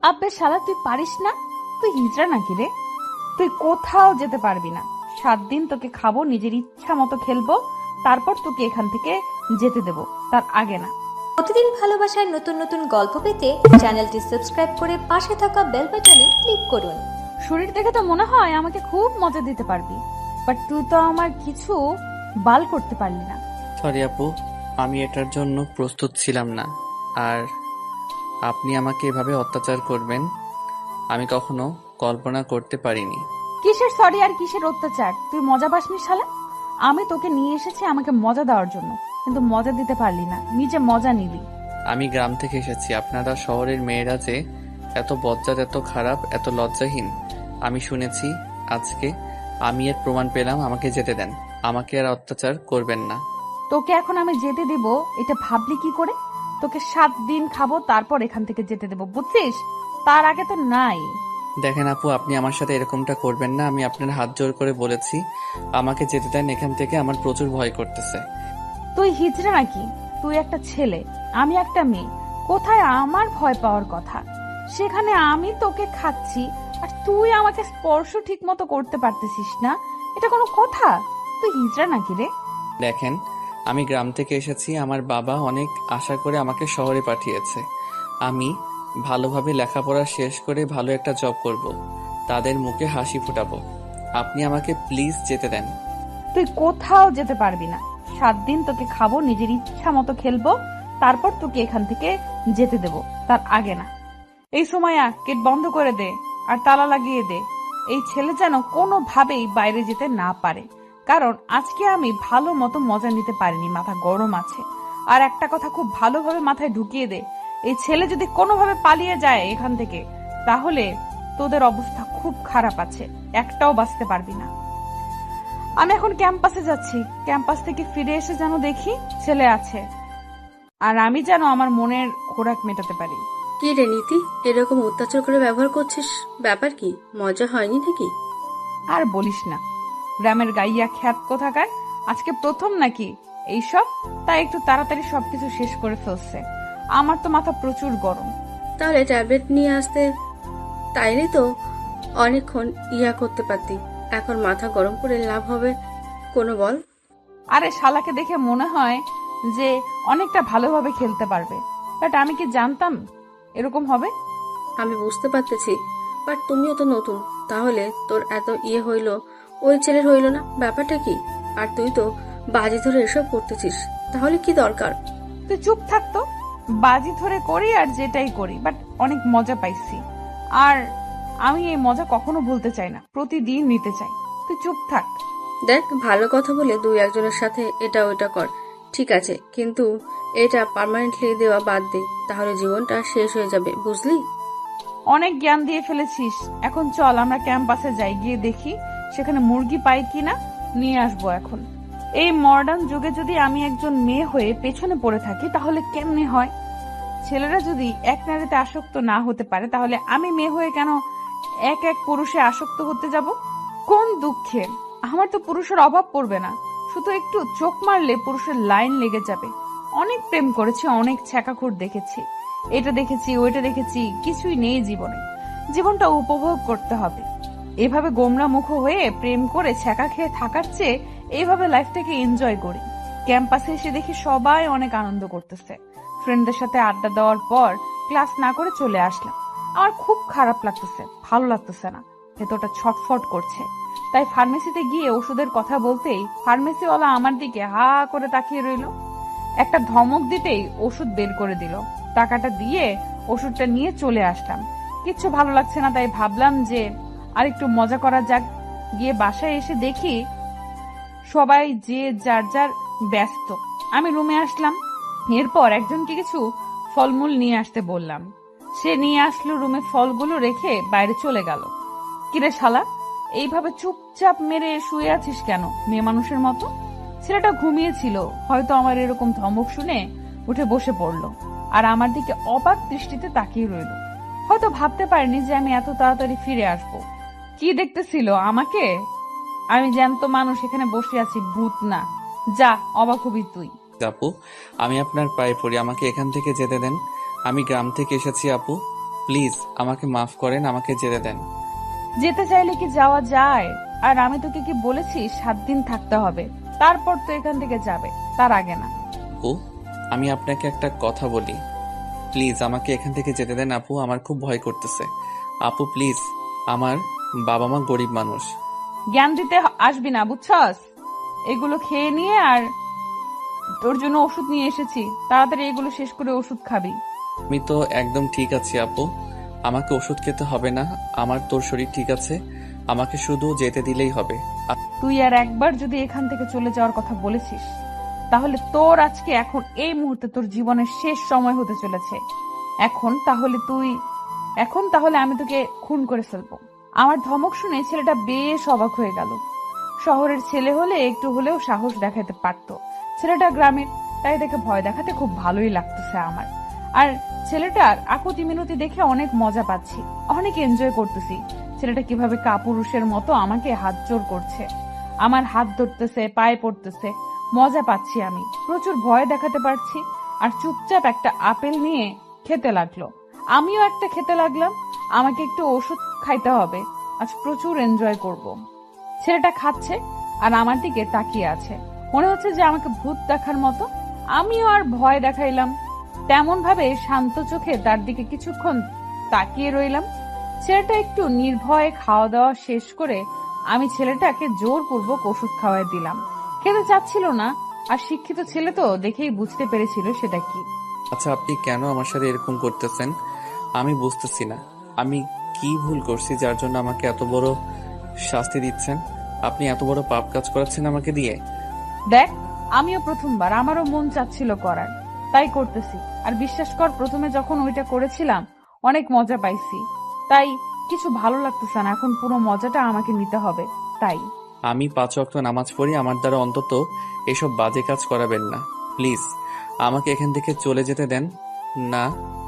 আব্বে শালা, তুই পারিস না? তুই হিজড়া নাকি রে? তুই কোথাও যেতে পারবি না। 7 দিন তোকে খাবো, নিজের ইচ্ছা মতো খেলবো, তারপর তোকে এখান থেকে যেতে দেব, তার আগে না। প্রতিদিন ভালোবাসার নতুন নতুন গল্প পেতে চ্যানেলটি সাবস্ক্রাইব করে পাশে থাকা বেল বাটনে ক্লিক করুন। শরীর দেখে তো মনে হয় আমাকে খুব মজা দিতে পারবি, বাট তুই তো আমার কিছু বাল করতে পারলি না। সরি আপু, আমি এটার জন্য প্রস্তুত ছিলাম না। আর আপনি আমাকে এভাবে অত্যাচার করবেন আমি কখনো কল্পনা করতে পারিনি। কিসের সরি আর কিসের অত্যাচার? তুই মজা পাসনি শালা। আমি তোকে নিয়ে এসেছি আমাকে মজা দেওয়ার জন্য, কিন্তু মজা দিতে পারলি না, নিজে মজা নিলি। আমি গ্রাম থেকে এসেছি, আপনারা শহরের মেয়েরা যে এত বজ্জাত, এত খারাপ, এত লজ্জাহীন আমি শুনেছি। আজকে আমি এর প্রমাণ পেলাম। আমাকে যেতে দেন, আমাকে আর অত্যাচার করবেন না। তোকে এখন আমি যেতে দেব, এটা ভাবলি কি করে? তোকে 7 দিন খাবো, তারপর এখান থেকে যেতে দেব, বুঝছিস? তার আগে তো নাই। দেখেন আপু, আপনি আমার সাথে এরকমটা করবেন না। আমি আপনার হাত জোর করে বলেছি আমাকে যেতে দেন এখান থেকে। আমার প্রচুর ভয় করতেছে। তুই হিজড়া নাকি? তুই একটা ছেলে, আমি একটা মেয়ে। কোথায় আমার ভয় পাওয়ার কথা? সেখানে আমি তোকে খাচ্ছি, আর তুই আমাকে স্পর্শ ঠিক মতো করতে পারতেছিস না। এটা কোনো কথা? তুই হিজড়া নাকি রে? দেখেন, আমি গ্রাম থেকে এসেছি। আমার বাবা অনেক আশা করে আমাকে শহরে পাঠিয়েছে। আমি ভালোভাবে লেখাপড়া শেষ করে ভালো একটা জব করব, তাদের মুখে হাসি ফোটাবো। আপনি আমাকে প্লিজ যেতে দেন। তুই কোথাও যেতে পারবি না। 7 দিন তোকে খাবো, নিজের ইচ্ছা মতো খেলবো, তারপর তোকে এখান থেকে যেতে দেব, তার আগে না। এই সময় গেট বন্ধ করে দে আর তালা লাগিয়ে দে। এই ছেলে যেন কোনোভাবেই বাইরে যেতে না পারে, কারণ আজকে আমি ভালো মতো মজা নিতে পারিনি, মাথা গরম আছে। আর একটা কথা খুব ভালোভাবে মাথায় ঢুকিয়ে দে, এই ছেলে যদি কোনোভাবে পালিয়ে যায় এখান থেকে, তাহলে তোদের অবস্থা খুব খারাপ আছে, একটাও বাঁচতে পারবি না। আমি এখন ক্যাম্পাসে যাচ্ছি, ক্যাম্পাস থেকে ফিরে এসে যেন দেখি ছেলে আছে, আর আমি যেন আমার মনের খোরাক মেটাতে পারি। কি রে নীতি, এরকম অত্যাচার করে ব্যবহার করছিস? ব্যাপার কি, মজা হয়নি নাকি? আর বলিস না, গ্রামের গাইয়া খ্যাত কোথাকার, আজকে প্রথম নাকি এইসব, তাই একটু তাড়াতাড়ি সবকিছু শেষ করে ফেলছে। আমার তো মাথা প্রচুর গরম। তাহলে ট্যাবলেট নিয়ে আসতে, তাইলে তো অনেকক্ষণ করতে পারতি। এখন মাথা গরম করে লাভ হবে কোনো বল? আরে শালাকে দেখে মনে হয় যে অনেকটা ভালোভাবে খেলতে পারবে, বাট আমি কি জানতাম এরকম হবে? আমি বুঝতে পারতেছি, বাট তুমিও তো নতুন। তাহলে তোর এত হইলো, ওই ছেলের হইলো না? ব্যাপারটা কি? আর তুই তো বাজি ধরে এসব করতেছিস, তাহলে কি দরকার? তুই চুপ থাকতো। বাজি ধরে করি আর যেটাই করি, বাট অনেক মজা পাইছি। আর আমি এই মজা কখনো ভুলতে চাই না, প্রতিদিন নিতে চাই। তুই চুপ থাক। দেখ, ভালো কথা বলে দুই একজনের সাথে এটা ওটা কর, ঠিক আছে, কিন্তু এটা পার্মানেন্টলি দেওয়া বাদ দে, তাহলে জীবনটা শেষ হয়ে যাবে, বুঝলি? অনেক জ্ঞান দিয়ে ফেলেছিস, এখন চল আমরা ক্যাম্পাসে যাই, গিয়ে দেখি সেখানে মুরগি পাই কিনা, নিয়ে আসবো। এখন এই মডার্ন যুগে যদি আমি একজন মেয়ে হয়ে পেছনে পড়ে থাকি, তাহলে কেমনে হয়? ছেলেরা যদি এক নারীতে আসক্ত না হতে পারে, তাহলে আমি মেয়ে হয়ে কেন এক এক পুরুষে আসক্ত হতে যাব? কোন দুঃখে! আমার তো পুরুষের অভাব পড়বে না, শুধু একটু চোখ মারলে পুরুষের লাইন লেগে যাবে। অনেক প্রেম করেছি, অনেক ছ্যাঁকাখুর দেখেছি, এটা দেখেছি ওইটা দেখেছি, কিছুই নেই জীবনে। জীবনটা উপভোগ করতে হবে। এভাবে গোমরা মুখ হয়ে প্রেম করে ছ্যাঁকা খেয়ে থাকার চেয়ে এইভাবে লাইফটাকে এনজয় করি। ক্যাম্পাসে এসে দেখি সবাই অনেক আনন্দ করতেছে। ফ্রেন্ডদের সাথে আড্ডা দেওয়ার পর ক্লাস না করে চলে আসলাম। আমার খুব খারাপ লাগতেছে, ভালো লাগতেছে না, ভেতরটা ছটফট করছে। তাই ফার্মেসিতে গিয়ে ওষুধের কথা বলতেই ফার্মেসিওয়ালা আমার দিকে হা করে তাকিয়ে রইল। একটা ধমক দিতেই ওষুধ বের করে দিল। টাকাটা দিয়ে ওষুধটা নিয়ে চলে আসলাম। কিচ্ছু ভালো লাগছে না, তাই ভাবলাম যে আর একটু মজা করা যাক। গিয়ে বাসায় এসে দেখি সবাই যে যার যার ব্যস্ত। আমি রুমে আসলাম, এরপর একজনকে কিছু ফলমূল নিয়ে আসতে বললাম। সে নিয়ে আসলো, রুমে ফলগুলো রেখে বাইরে চলে গেল। কিরে শালা, এইভাবে চুপচাপ মেরে শুয়ে আছিস কেন মেয়ে মানুষের মতো? ছেলেটা ঘুমিয়েছিল, হয়তো আমার এরকম ধমক শুনে উঠে বসে পড়লো, আর আমার দিকে অবাক দৃষ্টিতে তাকিয়ে রইল। হয়তো ভাবতে পারিনি যে আমি এত তাড়াতাড়ি ফিরে আসব। কি দেখতেছিল আমাকে? আমি জ্যান্ত মানুষ এখানে বসে আছি, ভূত না। যা, অবাক হবি তুই। আপু, আমি আপনার পায়ে পড়ি, আমাকে এখান থেকে যেতে দেন। আমি গ্রাম থেকে এসেছি আপু। প্লিজ আমাকে মাফ করেন, আমাকে যেতে দেন। যেতে চাইলে কি যাওয়া যায়? আর আমি তোকে কি বলেছি 7 দিন থাকতে হবে, তারপর তো এখান থেকে যাবে, তার আগে না। আপু, আমি আপনাকে একটা কথা বলি, প্লিজ আমাকে এখান থেকে যেতে দেন আপু, আমার খুব ভয় করতেছে। আপু প্লিজ, আমার বাবা মা গরিব মানুষ। জ্ঞান দিতে আসবি না, বুঝছস? এগুলো খেয়ে নিয়ে, আর তোর জন্য ওষুধ নিয়ে এসেছি, তাড়াতাড়ি এগুলো শেষ করে ওষুধ খাবি। আমি তো একদম ঠিক আছি আপু, আমাকে ওষুধ খেতে হবে না, আমার তোর শরীর ঠিক আছে, আমাকে শুধু যেতে দিলেই হবে। তুই আর একবার যদি এখান থেকে চলে যাওয়ার কথা বলেছিস, তাহলে তোর আজকে এখন এই মুহূর্তে তোর জীবনের শেষ সময় হতে চলেছে। এখন তাহলে আমি তোকে খুন করে ফেলবো। আমার ধমক শুনে ছেলেটা বেশ অবাক হয়ে গেল। শহরের ছেলে হলে একটু হলেও সাহস দেখাতে পারতো, ছেলেটা গ্রামের, তাই দেখে ভয় দেখাতে খুব ভালোই লাগতেছে আমার। আর ছেলেটার আকুতি মিনতি দেখে অনেক মজা পাচ্ছি, অনেক এনজয় করতেছি। ছেলেটা কিভাবে কাপুরুষের মতো আমাকে হাত জোর করছে, আমার হাত ধরতেছে, পায়ে পড়তেছে, মজা পাচ্ছি আমি, প্রচুর ভয় দেখাতে পারছি। আর চুপচাপ একটা আপেল নিয়ে খেতে লাগলো, আমিও একটা খেতে লাগলাম। আমাকে একটু ওষুধ খাইতে হবে, আজ প্রচুর এনজয় করব। ছেলেটা খাচ্ছে আর আমার দিকে তাকিয়ে আছে, মনে হচ্ছে যে আমাকে ভূত দেখার মতো। আমিও আর ভয় দেখাইলাম, তেমন ভাবে শান্ত চোখে তার দিকে কিছুক্ষণ তাকিয়ে রইলাম। ছেলেটা একটু নির্ভয়ে খাওয়া দাওয়া শেষ করে আমি ছেলেটাকে জোরপূর্বক ওষুধ খাওয়াই দিলাম। খেতে চাচ্ছিল না, আর শিক্ষিত ছেলে তো দেখেই বুঝতে পেরেছিল সেটা কি। আচ্ছা, আপনি কেন আমার সাথে এরকম করতেছেন? আমি বুঝতেছি না, আমি কি ভুল করছি যার জন্য আমাকে এত বড় শাস্তি দিচ্ছেন? আপনি এত বড় পাপ কাজ করাচ্ছেন আমাকে দিয়ে। দেখ, আমিও প্রথমবার, আমারও মন চাচ্ছিল করার, তাই করতেছি। আর বিশ্বাস কর, প্রথমে যখন ওইটা করেছিলাম অনেক মজা পাইছি, তাই কিছু ভালো লাগতেছে না, এখন পুরো মজাটা আমাকে নিতে হবে। তাই আমি 5 ওয়াক্ত নামাজ পড়ি, আমার দ্বারা অন্তত এসব বাজে কাজ করাবেন না প্লিজ, আমাকে এখান থেকে চলে যেতে দেন না।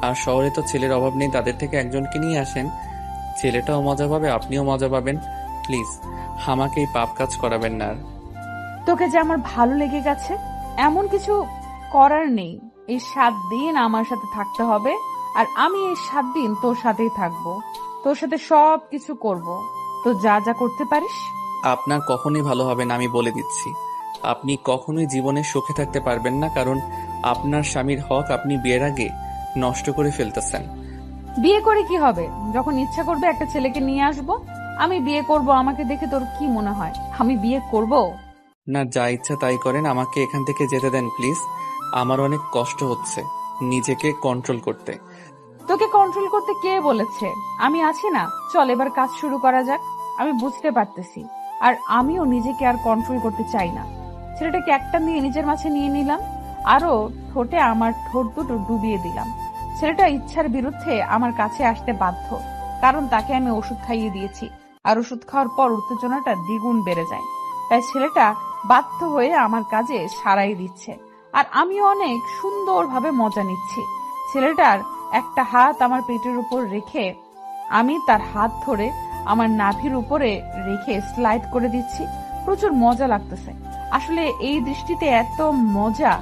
আর শহরে তো ছেলের অভাব নেই, তাদের থেকে একজনকে নিয়ে আসেন, ছেলেটাও মজা পাবে, আপনিও মজা পাবেন। প্লিজ আমাকে এই পাপ কাজ করাবেন না আর। তোকে যে আমার ভালো লেগে গেছে, এমন কিছু করার নেই। এই 7 দিন আমার সাথে থাকতে হবে, আর আমি এই 7 দিন তোর সাথেই থাকবো, তোর সাথে সব কিছু করব। তো যা যা করতে পারিস। আপনার কখনোই ভালো হবে না, আমি বলে দিচ্ছি। আপনি কখনোই জীবনে সুখে থাকতে পারবেন না, কারণ আপনার স্বামীর হক আপনি বিয়ের আগে নষ্ট করে ফেলতেছেন। বিয়ে করে কি হবে? যখন ইচ্ছা করবে একটা ছেলেকে নিয়ে আসবো, আমি বিয়ে করব। আমাকে দেখে তোর কি মনে হয় আমি বিয়ে করব? না, যা ইচ্ছা তাই করেন, আমাকে এখান থেকে যেতে দেন প্লিজ, আমার অনেক কষ্ট হচ্ছে নিজেকে কন্ট্রোল করতে। তোকে কন্ট্রোল করতে কে বলেছে? আমি আছি না, চল এবার কাজ শুরু করা যাক। আমি বুঝতে পারতেছি, আর আমিও নিজেকে আর কন্ট্রোল করতে চাই না। ছেলেটাকে একটা নিয়ে নিজের মাঝে নিয়ে নিলাম, আরো ঠোঁটে আমার ঠোঁট দুটো ডুবিয়ে দিলাম। ছেলেটা ইচ্ছার বিরুদ্ধে আমার কাছে আসতে বাধ্য, কারণ তাকে আমি ওষুধ খাইয়ে দিয়েছি, আর ওষুধ খাওয়ার পর উত্তেজনাটা দ্বিগুণ বেড়ে যায়। তাই ছেলেটা বাধ্য হয়ে আমার কাজে সাড়াই দিচ্ছে, আর আমিও অনেক সুন্দরভাবে মজা নিচ্ছি। ছেলেটার একটা হাত আমার পেটের উপর রেখে আমি তার হাত ধরে আমার নাভির উপরে রেখে স্লাইড করে দিচ্ছি। প্রচুর মজা লাগতেছে। আসলে এই দৃষ্টিতে এত মজা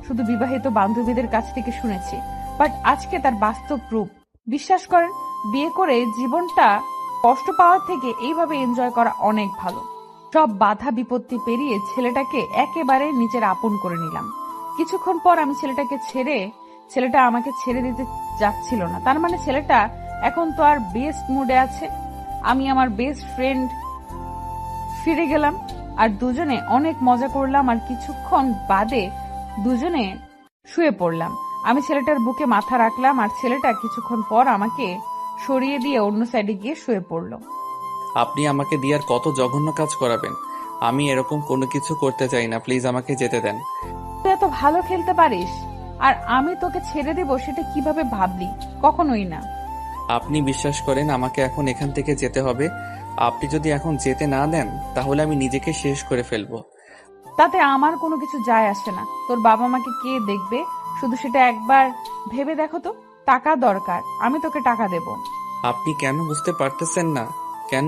শুধু বিবাহিত বান্ধবীদের কাছ থেকে শুনেছি, বাট আজকে তার বাস্তব রূপ। বিশ্বাস করেন, বিয়ে করে জীবনটা কষ্ট পাওয়ার থেকে এইভাবে এনজয় করা অনেক ভালো। সব বাধা বিপত্তি পেরিয়ে ছেলেটাকে একেবারে নিজের আপন করে নিলাম। কিছুক্ষণ পর আমি ছেলেটা আমাকে ছেড়ে দিতে যাচ্ছিল না। তার মানে ছেলেটা এখন তো আর বেস্ট মুডে আছে। আমি আমার বেস্ট ফ্রেন্ড ফিরে গেলাম, আর দুজনে অনেক মজা করলাম। আর কিছুক্ষণ বাদে দুজনে শুয়ে পড়লাম। আমি ছেলেটার বুকে মাথা রাখলাম, আর ছেলেটা কিছুক্ষণ পর আমাকে সরিয়ে দিয়ে অন্য সাইডে গিয়ে শুয়ে পড়লো। আপনি আমাকে দিয়ে আর কত জঘন্য কাজ করাবেন? আমি এরকম কোনো কিছু করতে চাই না, প্লিজ আমাকে যেতে দেন। তুই এত ভালো খেলতে পারিস, আর আমি তোকে ছেড়ে দেব সেটা কিভাবে ভাবলি? কখনোই না। আপনি বিশ্বাস করেন আমাকে এখন এখান থেকে যেতে হবে, আপনি যদি এখন যেতে না দেন তাহলে আমি নিজেকে শেষ করে ফেলবো। তাতে আমার কোনো কিছু যায় আসে না। তোর বাবা মাকে কে দেখবে? শুধু সেটা একবার ভেবে দেখো তো। টাকা দরকার, আমি তোকে টাকা দেব। আপনি কেন বুঝতে পারতেছেন না? কেন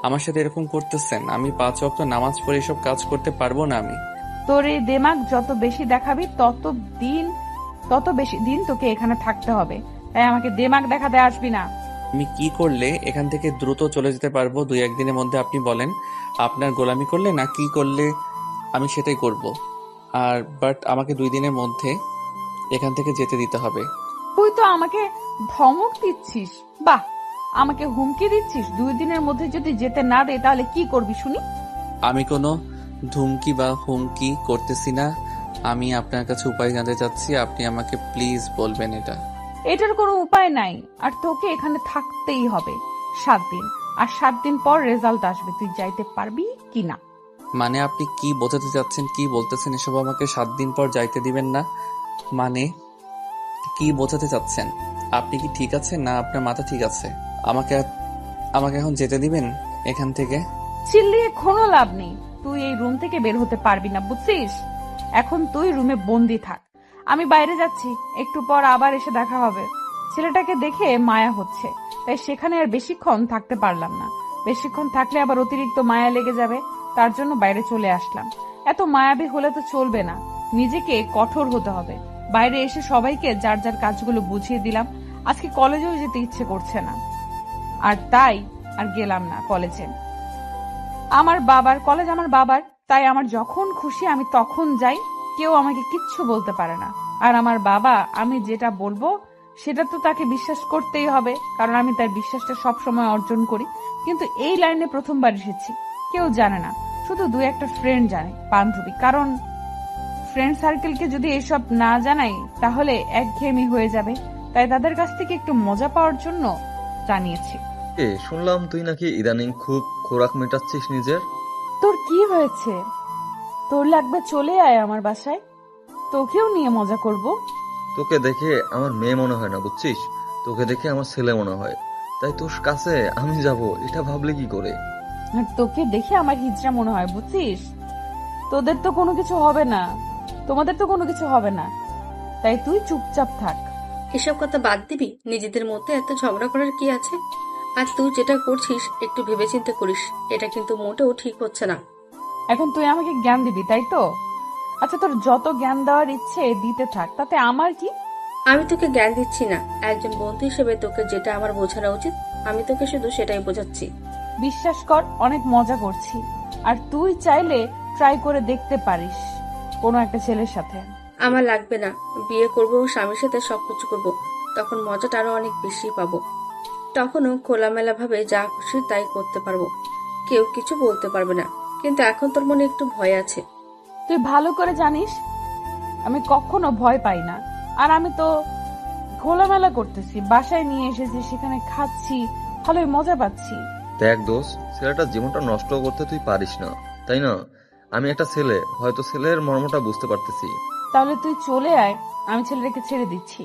আমার সাথে এরকম করতেছেন? আমি 5 ওয়াক্ত নামাজ পড়ে এসব কাজ করতে পারবো না আমি। তোর এই দেমাগ যত বেশি দেখাবি তত বেশি দিন তোকে এখানে থাকতে হবে। তাই আমাকে দেমাগ দেখাতে আসবি না। আমি কি করলে এখান থেকে দ্রুত চলে যেতে পারবো 2-1 দিনের মধ্যে আপনি বলেন। আপনার গোলামি করলে না কি করলে আমি সেটাই করব। আর বাট আমাকে 2 দিনের মধ্যে এখান থেকে যেতে দিতে হবে। তুই তো আমাকে ধমক দিচ্ছিস। বাহ, আমাকে হুমকি দিচ্ছিস 2 দিনের মধ্যে যদি যেতে না দে তাহলে কি করবি শুনি? আমি কোনো ধুমকি বা হুমকি করতেছি না। আমি আপনার কাছে উপায় জানতে চাচ্ছি, আপনি আমাকে প্লিজ বলবেন এটা। এটার কোনো উপায় নাই, আর তোকে এখানে থাকতেই হবে 7 দিন। আর 7 দিন পর রেজাল্ট আসবে, তুই যাইতে পারবি কি না। মানে আপনি কি বোঝাতে চাচ্ছেন, কি বলতেছেন এসব? আমাকে 7 দিন পর যাইতে দিবেন না মানে কি বোঝাতে চাচ্ছেন? আপনি কি ঠিক আছেন না আপনার মাথা ঠিক আছে? আমাকে আমাকে এখন যেতে দিবেন এখান থেকে? চিল্লিয়ে কোনো লাভ নেই, তুই এই রুম থেকে বের হতে পারবি না, বুঝছিস? এখন তুই রুমে বন্দি থাক। আমি বাইরে যাচ্ছি, একটু পর আবার এসে দেখা হবে। ছেলেটাকে দেখে মায়া হচ্ছে, তাই সেখানে আর বেশিক্ষণ থাকতে পারলাম না। বেশিক্ষণ থাকলে আবার অতিরিক্ত মায়া লেগে যাবে, তার জন্য বাইরে চলে আসলাম। এত মায়াবী হলে তো চলবে না, নিজেকে কঠোর হতে হবে। বাইরে এসে সবাইকে যার যার কাজগুলো বুঝিয়ে দিলাম। আজকে কলেজেও যেতে ইচ্ছে করছে না, আর তাই আর গেলাম না কলেজে। আমার বাবার কলেজ, আমার বাবার, তাই আমার যখন খুশি আমি তখন যাই, কেউ আমাকে কিচ্ছু বলতে পারে না। আর আমার বাবা, আমি যেটা বলবো সেটা তো তাকে বিশ্বাস করতেই হবে, কারণ আমি তার বিশ্বাসটা সব সময় অর্জন করি। কিন্তু এই লাইনে প্রথমবার এসেছি, কেউ জানে না, শুধু 2-1 ফ্রেন্ড জানে, বান্ধবী। কারণ ফ্রেন্ড সার্কেলকে যদি এসব না জানাই তাহলে একঘেয়েমি হয়ে যাবে, তাই তাদের কাছ থেকে একটু মজা পাওয়ার জন্য জানিয়েছি। শুনলাম তুই নাকি ইদানিং খুব খোরাক মেটাচ্ছিস নিজের। তোর কি হয়েছে? তোর লাগবে চলে আয় আমার বাসায়, তোকেও নিয়ে মজা করব। তোকে দেখে আমার মেয়ে মনে হয় না, বুঝছিস? তোকে দেখে আমার ছেলে মনে হয়। তাই তোর কাছে আমি যাব এটা ভাবলে কি করে? আর তোকে দেখে আমার হিজড়া মনে হয়, বুঝছিস? তোদের তো কোনো কিছু হবে না, তোমাদের তো কোনো কিছু হবে না, তাই তুই চুপচাপ থাক। এসব কথা বাদ দিবি? নিজেদের মধ্যে এত ঝগড়া করার কি আছে? আর তুই যেটা করছিস একটু ভেবেচিন্তে করিস, এটা কিন্তু মোটেও ঠিক হচ্ছে না। এখন তুই আমাকে জ্ঞান দিবি, তাই তো? আচ্ছা, তোর যত জ্ঞান দেওয়ার ইচ্ছে দিতে থাক, তাতে আমার কি? আমি তোকে জ্ঞান দিচ্ছি না, একজন বন্ধু হিসেবে তোকে যেটা আমার বোঝানো উচিত আমি তোকে শুধু সেটাই বোঝাচ্ছি। বিশ্বাস কর, অনেক মজা করছি। আর তুই চাইলে ট্রাই করে দেখতে পারিস কোনো একটা ছেলের সাথে। আমার লাগবে না, বিয়ে করবো, স্বামীর সাথে সবকিছু করব, তখন মজাটা আরো অনেক বেশি পাবো। তখনও খোলামেলা ভাবে যা খুশি তাই করতে পারবো, কেউ কিছু বলতে পারবে না। কিন্তু এখন তোর মনে একটু ভয় আছে। তুই ভালো করে জানিস আমি কখনো ভয় পাই না। আর আমি তো খোলামেলা করতেছি, বাসায় নিয়ে এসেছি, সেখানে খাচ্ছি, ভালোই মজা পাচ্ছি। দেখ দোষ, ছেলেটার জীবনটা নষ্ট করতে তুই পারিস না, তাই না? আমি একটা ছেলে, হয়তো ছেলের মর্মটা বুঝতে পারতেছি। তাহলে তুই চলে আয়, আমি ছেলেটাকে ছেড়ে দিচ্ছি,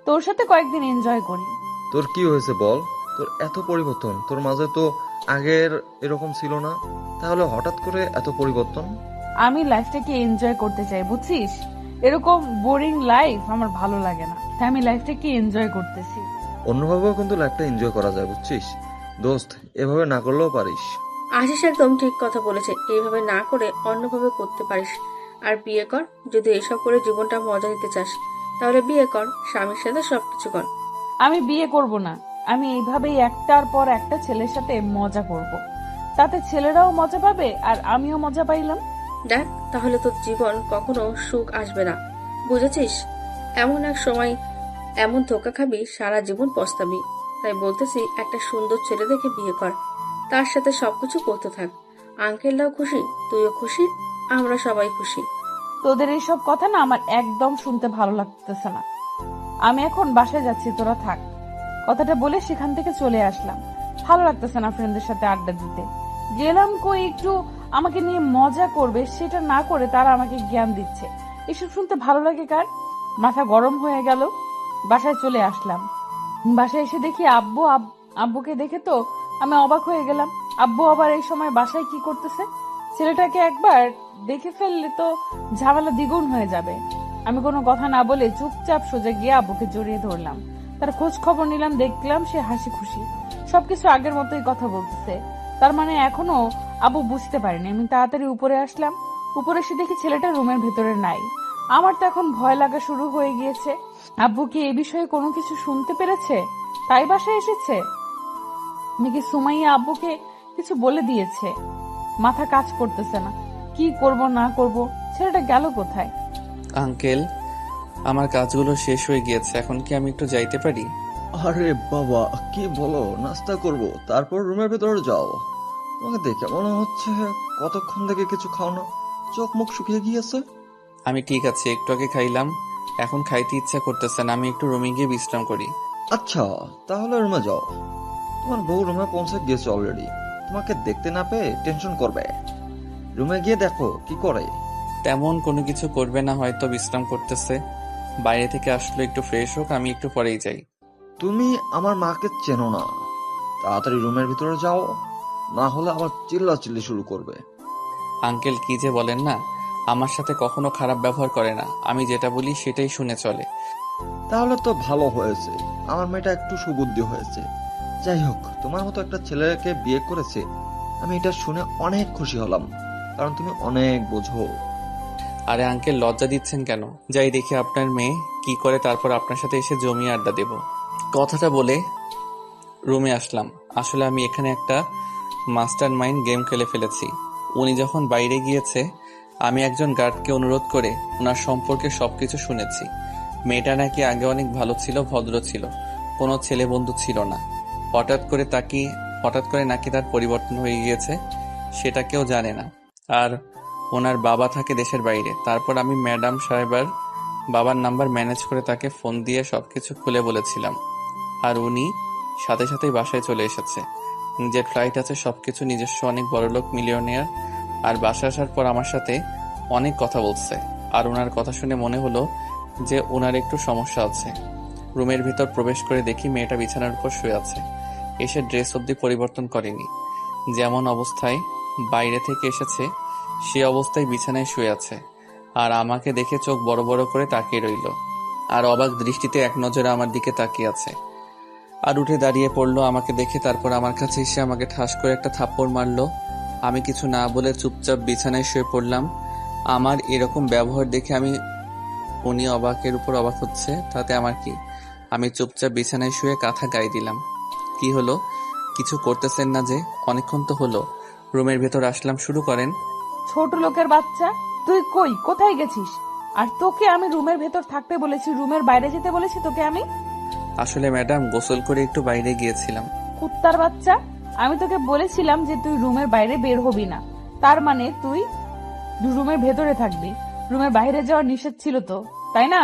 তোর সাথে কয়েকদিন এনজয় করি। তোর কি হয়েছে বল? তোর এত পরিবর্তন, তোর মাঝে তো আগের এরকম ছিল না, তাহলে হঠাৎ করে এত পরিবর্তন? আমি লাইফটাকে এনজয় করতে চাই, বুঝছিস? এরকম বোরিং লাইফ আমার ভালো লাগে না, তাই আমি লাইফটাকে এনজয় করতেছি। অন্যভাবেও কিন্তু লাইফটা এনজয় করা যায়, বুঝছিস দোস্ত? এভাবে না করলেও পারিস। আশিস একদম ঠিক কথা বলেছে, এইভাবে না করে অন্যভাবে করতে পারিস। আর বিয়ে কর, যদি এসব করে জীবনটা মজা নিতে চাস তাহলে বিয়ে কর, স্বামীর সাথে সবকিছু কর। আমি বিয়ে করব না, আমি এইভাবেই একটার পর একটা ছেলের সাথে মজা করব, তাতে ছেলেরাও মজা পাবে আর আমিও মজা পাইলাম। দেখ, তাহলে তোর জীবন কখনো সুখ আসবে না, বুঝেছিস? এমন এক সময় এমন ধোকা খাবি, সারা জীবন পস্তাবি। তাই বলতেছি, একটা সুন্দর ছেলে দেখে বিয়ে কর, তার সাথে সবকিছু করতে থাক। আঙ্কেলরাও খুশি, তুইও খুশি, আমরা সবাই খুশি। তোদের এইসব কথা না আমার একদম শুনতে ভালো লাগতেছে না। আমি এখন বাসায় যাচ্ছি, তোরা থাক। কথাটা বলে সেখান থেকে চলে আসলাম। ভালো লাগতেছে না ফ্রেন্ডদের সাথে আড্ডা দিতে। গেলাম কই একটু আমাকে নিয়ে মজা করবে, সেটা না করে তারা আমাকে জ্ঞান দিচ্ছে। এসব শুনতে ভালো লাগে কার? মাথা গরম হয়ে গেল। বাসায় চলে আসলাম। বাসায় এসে দেখি আব্বুকে দেখে তো আমি অবাক হয়ে গেলাম। আব্বু আবার এই সময় বাসায় কি করতেছে? ছেলেটাকে একবার দেখে ফেললে তো ঝামেলা দ্বিগুণ হয়ে যাবে। আমি কোনো কথা না বলে চুপচাপ সোজা গিয়ে আব্বুকে জড়িয়ে ধরলাম। তার খোঁজ খবর নিলাম, দেখলাম সে হাসি খুশি, সবকিছু আগের মতোই কথা বলতেছে। তার মানে এখনো আব্বু বুঝতে পারেনি। আমি তাড়াতাড়ি উপরে আসলাম। উপরে এসে দেখি ছেলেটা রুমের ভেতরে নাই। আমার তো এখন ভয় লাগা শুরু হয়ে গিয়েছে। আব্বু কি এ বিষয়ে কোনো কিছু শুনতে পেরেছে, তাই বাসায় এসেছে? নাকি সুমাইয়া আব্বুকে কিছু বলে দিয়েছে? মাথা কাজ করতেছে না, কি করব না করব। ছেলেটা গেল কোথায়? আঙ্কেল, আমার কাজগুলো শেষ হয়ে গিয়েছে, এখন কি আমি একটু যাইতে পারি? আরে বাবা, কি বলো? নাস্তা করব, তারপর রুমের ভেতরে যাও। তোমাকে দেখে মনে হচ্ছে কতক্ষণ থেকে কিছু খাও না, চোখ মুখ শুকিয়ে গিয়েছে। আমি ঠিক আছে, একটু আগে খাইলাম, এখন খাইতে ইচ্ছা করতেছে না, আমি একটু রুমে গিয়ে বিশ্রাম করি। আচ্ছা, তাহলে রুমে যাও। তোমার বউ রুমে পৌঁছে গিয়েছে অলরেডি, তোমাকে দেখতে না পেয়ে টেনশন করবে। রুমে গিয়ে দেখো কি করে। তেমন কোনো কিছু করবে না, হয়তো বিশ্রাম করতেছে। বাইরে থেকে আসলে একটু ফ্রেশ হোক, আমি একটু পরেই যাই। তুমি আমার মাকে চেনো না, তাড়াতাড়ি রুমের ভিতরে যাও, না হলে আবার চিল্লাচিল্লি শুরু করবে। আঙ্কেল, কি যে বলেন না, আমার সাথে কখনো খারাপ ব্যবহার করে না, আমি যেটা বলি সেটাই শুনে চলে। তাহলে তো ভালো হয়েছে, আমার মেয়েটা একটু সুবুদ্ধি হয়েছে। যাই হোক, তোমার মতো একটা ছেলেকে বিয়ে করেছে, আমি এটা শুনে অনেক খুশি হলাম, কারণ তুমি অনেক বোঝো। আরে আঙ্কেল, লজ্জা দিচ্ছেন কেন? যাই দেখি আপনার মেয়ে কি করে, তারপর আপনার সাথে এসে জমিয়ে আড্ডা দেব। কথাটা বলে রুমে আসলাম। আসলে আমি এখানে একটা মাস্টার মাইন্ড গেম খেলে ফেলেছি। উনি যখন বাইরে গিয়েছে, আমি একজন গার্ডকে অনুরোধ করে ওনার সম্পর্কে সবকিছু শুনেছি। মেয়েটা নাকি আগে অনেক ভালো ছিল, ভদ্র ছিল, কোনো ছেলে বন্ধু ছিল না। হঠাৎ করে নাকি তার পরিবর্তন হয়ে গিয়েছে, সেটা কেউ জানে না। আর ওনার বাবা থাকে দেশের বাইরে। তারপর আমি ম্যাডাম সাহেবার বাবার নাম্বার ম্যানেজ করে তাকে ফোন দিয়ে সবকিছু খুলে বলেছিলাম। আর উনি সাথে সাথেই বাসায় চলে এসেছে। নিজের ফ্লাইট আছে, সবকিছু নিজস্ব, অনেক বড়লোক, মিলিয়নিয়ার। আর বাসা আসার পর আমার সাথে অনেক কথা বলছে। আর ওনার কথা শুনে মনে হলো যে ওনার একটু সমস্যা আছে। রুমের ভিতর প্রবেশ করে দেখি মেয়েটা বিছানার উপর শুয়ে আছে। এসে ড্রেস অবধি পরিবর্তন করেনি, যেমন অবস্থায় বাইরে থেকে এসেছে সে অবস্থায় বিছানায় শুয়ে আছে। আর আমাকে দেখে চোখ বড় বড় করে তাকিয়ে রইল, আর অবাক দৃষ্টিতে এক নজরে আমার দিকে তাকিয়ে আছে। আর উঠে দাঁড়িয়ে পড়লো আমাকে দেখে, তারপর আমার কাছে এসে আমাকে ঠাস করে একটা থাপ্পড় মারলো। আমি কিছু না বলে চুপচাপ বিছানায় শুয়ে পড়লাম। আমার এরকম ব্যবহার দেখে উনি অবাকের উপর অবাক হচ্ছে, তাতে আমার কি? আমি চুপচাপ বিছানায় শুয়ে কাঁথা গায়ে দিলাম। কি হলো? কিছু করতেছেন না যে? অনেকক্ষণ তো হলো। রুমের ভেতর আসলাম, শুরু করেন। ছোট লোকের বাচ্চা, তুই কোথায় গেছিস? আর তোকে আমি রুমের ভেতর থাকতে বলেছি, রুমের বাইরে যেতে বলেছি তোকে আমি? আসলে ম্যাডাম, গোসল করে একটু বাইরে গিয়েছিলাম। কুত্তার বাচ্চা, আমি তোকে বলেছিলাম যে তুই রুমের বাইরে বের হবি না, তার মানে তুই রুমের ভেতরে থাকবি। রুমের বাইরে যাওয়ার নিষেধ ছিল তো, তাই না?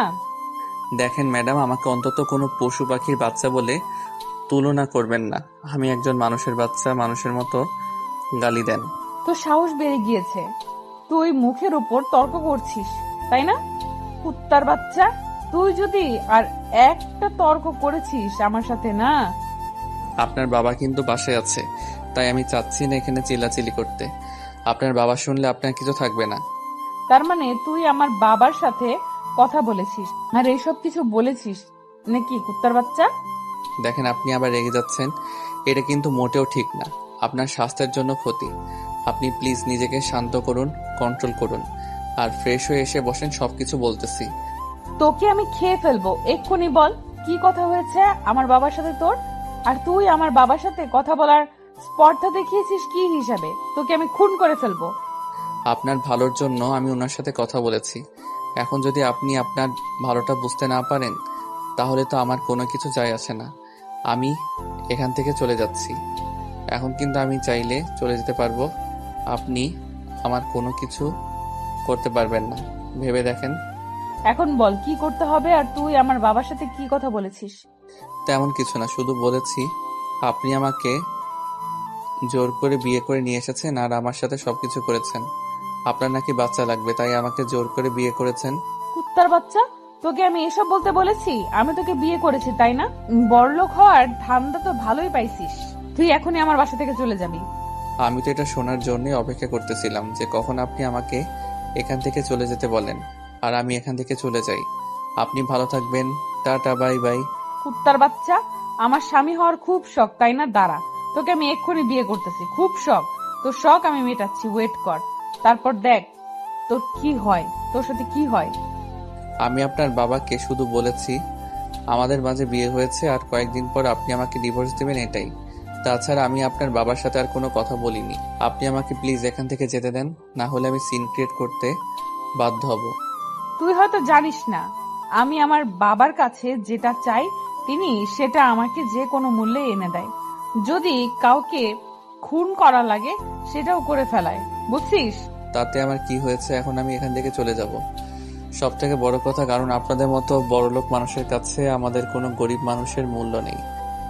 দেখেন ম্যাডাম, আমাকে অন্তত কোনো পশু পাখির বাচ্চা বলে তুলনা করবেন না। আমি একজন মানুষের বাচ্চা, মানুষের মতো গালি দেন। তোর সাহস বেড়ে গিয়েছে, তুই মুখের উপর তর্ক করছিস, তাই না? কুত্তার বাচ্চা, তুই যদি আর একটা তর্ক করেছিস আমার সাথে না। আপনার বাবা কিন্তু বাসায় আছে, তাই আমি চাচ্ছি না এখানে চিল্লাচিল্লি করতে। আপনার বাবা শুনলে আপনার কিছু থাকবে না। তার মানে তুই আমার বাবার সাথে কথা বলেছিস আর এইসব কিছু বলেছিস নাকি কুত্তার বাচ্চা? দেখেন, আপনি আবার রেগে যাচ্ছেন, এটা কিন্তু মোটেও ঠিক না, আপনার স্বাস্থ্যের জন্য ক্ষতি। আপনি প্লিজ নিজেকে শান্ত করুন, কন্ট্রোল করুন, আর ফ্রেশ হয়ে এসে বসেন, সবকিছু বলতেছি। তোকে আমি খেয়ে ফেলবো, এক্ষুনি বল কি কথা হয়েছে আমার বাবার সাথে তোর? আর তুই আমার বাবার সাথে কথা বলার স্পর্ধা দেখিয়েছিস কি হিসাবে? তোকে আমি খুন করে ফেলবো। আপনার ভালোর জন্য আমি ওনার সাথে কথা বলেছি। এখন যদি আপনি আপনার ভালোটা বুঝতে না পারেন, তাহলে তো আমার কোনো কিছু যায় আসে না। আমি এখান থেকে চলে যাচ্ছি। এখন কিন্তু আমি চাইলে চলে যেতে পারবো, আপনি আমার কোনো কিছু করতে পারবেন না। ভেবে দেখেন। এখন বল কি করতে হবে, আর তুই আমার বাবার সাথে কি কথা বলেছিস? তেমন কিছু না, শুধু বলেছি আপনি আমাকে জোর করে বিয়ে করে নিয়ে এসেছেন আর আমার সাথে সবকিছু করেছেন। আপনার নাকি বাচ্চা লাগবে, তাই আমাকে জোর করে বিয়ে করেছেন। কুত্তার বাচ্চা, তোকে আমি এসব বলতে বলেছি? আমি তোকে বিয়ে করেছি তাই না? বড়লোক হওয়ার ধান্দা তো ভালোই পাইছিস। তুই এখনই আমার বাসা থেকে চলে যাবি। আমি তো এটা শোনার জন্যই অপেক্ষা করতেছিলাম যে কখন আপনি আমাকে এখান থেকে চলে যেতে বলেন, আর আমি এখান থেকে চলে যাই। আপনি ভালো থাকবেন, টাটা, বাই বাই। কুত্তার বাচ্চা, আমার স্বামী হওয়ার খুব শখ তাই না? দাঁড়া, তোকে আমি এক্ষুনি বিয়ে করতেছি, খুব শখ। তোর শখ আমি মেটাচ্ছি, ওয়েট কর, তারপর দেখ তোর কি হয়, তোর সাথে কি হয়। আমি আপনার বাবাকে শুধু বলেছি আমাদের মাঝে বিয়ে হয়েছে আর কয়েকদিন পর আপনি আমাকে ডিভোর্স দেবেন, এটাই। তাছাড়া আমি আপনার বাবার সাথে আর কোনো কথা বলিনি। আপনি আমাকে প্লিজ এখান থেকে যেতে দেন, না হলে আমি সিন ক্রিয়েট করতে বাধ্য হব। তুই হয়তো জানিস না, আমি আমার বাবার কাছে যেটা চাই তিনি সেটা আমাকে যে কোনো মূল্যে এনে দেয়। যদি কাউকে খুন করা লাগে সেটাও করে ফেলায়, বুঝছিস? তাতে আমার কি হয়েছে? এখন আমি এখান থেকে চলে যাব। সব থেকে বড় কথা, কারণ আপনাদের মতো বড়লোক মানুষের কাছে আমাদের কোনো গরিব মানুষের মূল্য নেই।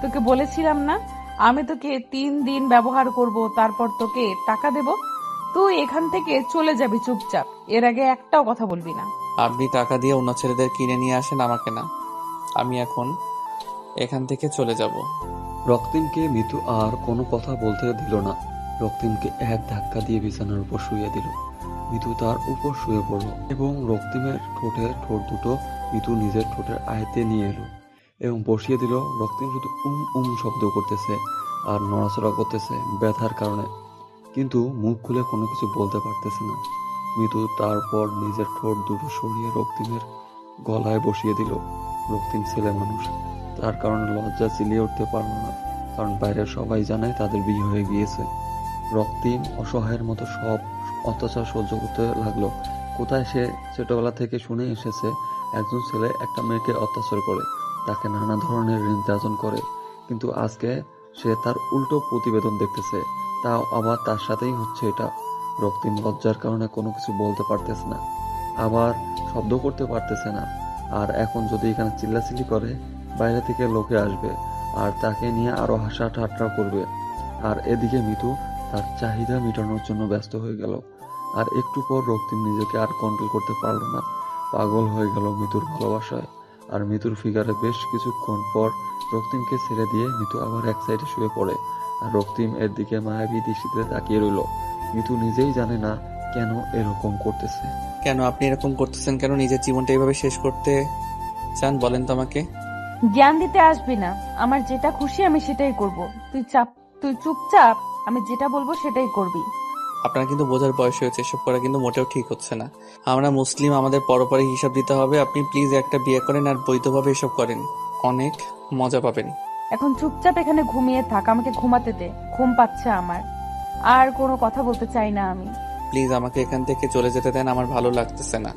তোকে বলেছিলাম না আমি তোকে 3 দিন ব্যবহার করব, তারপর তোকে টাকা দেব। তুই এখান থেকে চলে যাবি চুপচাপ, এর আগে একটাও কথা বলবি না। আপনি টাকা দিয়ে অন্য ছেলেদের কিনে নিয়ে আসেন, আমাকে না। আমি এখন এখান থেকে চলে যাব। রক্তিমকে মিতু আর কোনো কথা বলতে দিল না। রক্তিমকে এক ধাক্কা দিয়ে বিছানার উপর শুইয়ে দিল। মিতু তার উপর শুয়ে পড়ল এবং রক্তিমের ঠোঁটের ঠোঁট দুটো মিতু নিজের ঠোঁটের আয়তে নিয়ে এলো এবং বসিয়ে দিল। রক্তিম শুধু শব্দ করতেছে আর নড়াচড়া করতেছে ব্যথার কারণে, কিন্তু মুখ খুলে কোনো কিছু বলতে পারতেছে না। মিতু তারপর নিজের ঠোঁট দুটো সরিয়ে রক্তিমের গলায় বসিয়ে দিল। রক্তিম ছেলে মানুষ, তার কারণে লজ্জা চিলিয়ে উঠতে পারল না, কারণ বাইরের সবাই জানে তাদের বিয়ে হয়ে গিয়েছে। রক্তিম অসহায়ের মতো সব অত্যাচার সহ্য করতে লাগলো। কোথায় সে ছোটবেলা থেকে শুনে এসেছে একজন ছেলে একটা মেয়েকে অত্যাচার করে, তাকে নানা ধরনের নির্যাতন করে, কিন্তু আজকে সে তার উল্টো প্রতিবেদন দেখতেছে, তাও আবার তার সাথেই হচ্ছে এটা। রক্তিম লজ্জার কারণে কোনো কিছু বলতে পারতেছে না, আবার শব্দ করতে পারতেছে না। আর এখন যদি এখানে চিল্লাচিল্লি করে বাইরে থেকে লোকে আসবে আর তাকে নিয়ে আরো হাসা ঠাট্টা করবে। আর এদিকে মিতু তার চাহিদা মেটানোর জন্য ব্যস্ত হয়ে গেল। আর একটু পর রক্তিম নিজেকে আর কন্ট্রোল করতে পারল না, পাগল হয়ে গেল মিতুর ভালোবাসায়। আর মিতুর ফিগারে বেশ কিছুক্ষণ পর রক্তিমকে ছেড়ে দিয়ে মিতু আবার এক সাইডে শুয়ে পড়ে। আর রক্তিম এর দিকে মায়াবী দৃষ্টিতে তাকিয়ে রইল। মিতু নিজেই জানে না কেন এরকম করতেছে। কেন আপনি এরকম করতেছেন? কেন নিজের জীবনটা এইভাবে শেষ করতে চান বলেন তো আমাকে? জ্ঞান দিতে আসবি না, আমার যেটা খুশি আমি সেটাই করব। তুই চুপচাপ, আমি যেটা বলবো সেটাই করবি। আপনার কিন্তু বোঝার বয়স হয়েছে, এসব করা কিন্তু মোটেও ঠিক হচ্ছে না। আমরা মুসলিম, আমাদের পরপরই হিসাব দিতে হবে। আপনি প্লিজ একটা বিয়ে করেন আর বৈধভাবে এসব করেন, অনেক মজা পাবেন। এখন চুপচাপ এখানে ঘুমিয়ে থাক, আমাকে ঘুমাতে দে, ঘুম পাচ্ছে আমার। আর কোনো কথা বলতে চাই না আমি। প্লিজ আমাকে এখান থেকে চলে যেতে দেন, আমার ভালো লাগতেছে না,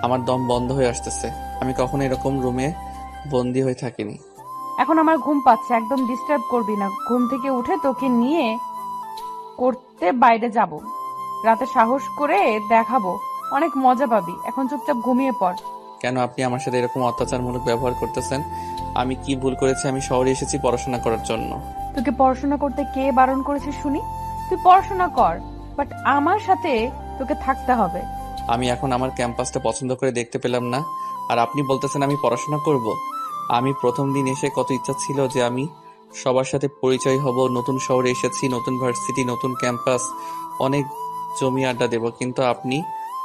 আমার দম বন্ধ হয়ে আসতেছে। আমি কখনো এরকম রুমে বন্দি হয়ে থাকিনি। এখন আমার ঘুম পাচ্ছে, একদম ডিস্টার্ব করবি না। ঘুম থেকে উঠে তোকে নিয়ে করতে বাইরে যাব, রাতে সাহস করে দেখাবো, অনেক মজা পাবি। এখন চুপচাপ ঘুমিয়ে পড়। কেন আপনি আমার সাথে এরকম অত্যাচারমূলক ব্যবহার করতেছেন? আমি কি ভুল করেছি? আমি শহরে এসেছি পড়াশোনা করার জন্য। তোকে পড়াশোনা করতে কে বারণ করেছে শুনি? তুই পড়াশোনা কর, বাট আমার সাথে তোকে থাকতে হবে। আমি এখন আমার ক্যাম্পাসটা পছন্দ করে দেখতে পেলাম না, আর আপনি বলতেছেন আমি পড়াশোনা করব? আমি প্রথম দিন এসে কত ইচ্ছা ছিল যে আমি সবার সাথে পরিচয় হব, নতুন শহরে এসেছি, নতুন ভার্সিটি, নতুন ক্যাম্পাস, অনেক জমি আড্ডা দেব, কিন্তু আপনি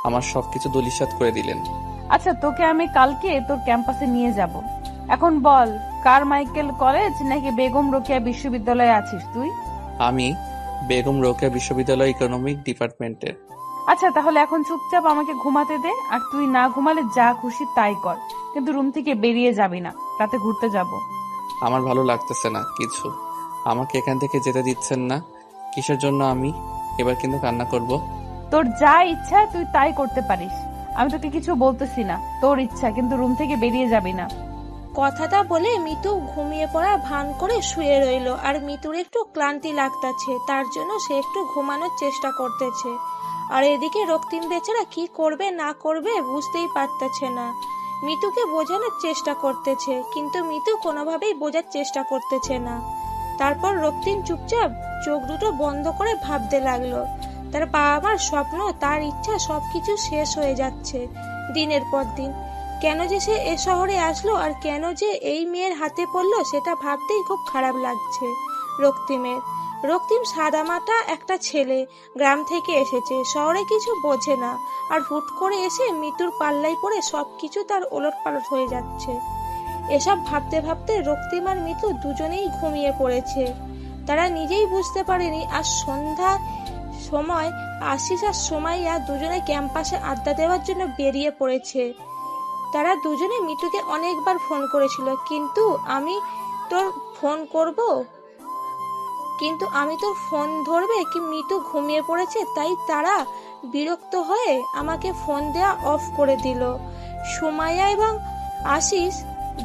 আমার সবকিছু ধূলিসাৎ করে দিলেন। আচ্ছা, তোকে আমি কালকে তোর ক্যাম্পাসে নিয়ে যাব। এখন বল, কারমাইকেল কলেজ নাকি বেগম রোকেয়া বিশ্ববিদ্যালয়ে আছিস তুই? আমি বেগম রোকেয়া বিশ্ববিদ্যালয় ইকোনমিক ডিপার্টমেন্টের। আচ্ছা, তাহলে এখন চুপচাপ আমাকে ঘুমাতে দে। আর তুই না ঘুমালে যা খুশি তাই কর, কিন্তু রুম থেকে বেরিয়ে যাবি না, রাতে ঘুরতে যাব। আমার ভালো লাগতেছে না কিছু, আমাকে এখান থেকে যেতে দিচ্ছেন না। কিসের জন্য? আমি এবার কিন্তু কান্না করব। তোর যা ইচ্ছা তুই তাই করতে পারিস, আমি তোকে কিছু বলতেছি না, তোর ইচ্ছা, কিন্তু রুম থেকে বেরিয়ে যাবি না। কথাটা বলে মিতু ঘুমিয়ে পড়ার ভান করে শুয়ে রইল। আর মিতুর একটু ক্লান্তি লাগতাছে, তার জন্য সে একটু ঘুমানোর চেষ্টা করতেছে। আর এদিকে রক্তিম বেচারা কি করবে না করবে বুঝতেই পারতেছে না। মিতুকে বোঝানোর চেষ্টা করতেছে, কিন্তু মিতু কোনোভাবেই বোঝার চেষ্টা করতেছে না। তারপর রক্তিম চুপচাপ চোখ দুটো বন্ধ করে ভাবতে লাগলো, তার বাবা মার স্বপ্ন, তার ইচ্ছা সবকিছু শেষ হয়ে যাচ্ছে দিনের পর দিন। কেন যে সে এ শহরে আসলো আর কেন যে এই মেয়ের হাতে পড়লো সেটা ভাবতেই খুব খারাপ লাগছে রক্তিমের। রক্তিম সাদামাটা একটা ছেলে, গ্রাম থেকে এসেছে, শহরে কিছু বোঝে না, আর হুট করে এসে মিতুর পাল্লাই পড়ে সবকিছু তার ওলটপালট হয়ে যাচ্ছে। এসব ভাবতে ভাবতে রক্তিম আর মিতু দুজনেই ঘুমিয়ে পড়েছে। তারা নিজেই বুঝতে পারেনি আজ সন্ধ্যা সময় আশিস আর সোমাইয়া দুজনে ক্যাম্পাসে আড্ডা দেওয়ার জন্য বেরিয়ে পড়েছে। তারা দুজনে মিতুকে অনেকবার ফোন করেছিল, কিন্তু আমি তোর ফোন করব, কিন্তু আমি তোর ফোন ধরবে কি মিতু ঘুমিয়ে পড়েছে, তাই তারা বিরক্ত হয়ে আমাকে ফোন দেওয়া অফ করে দিল। সুমাইয়া এবং আশিস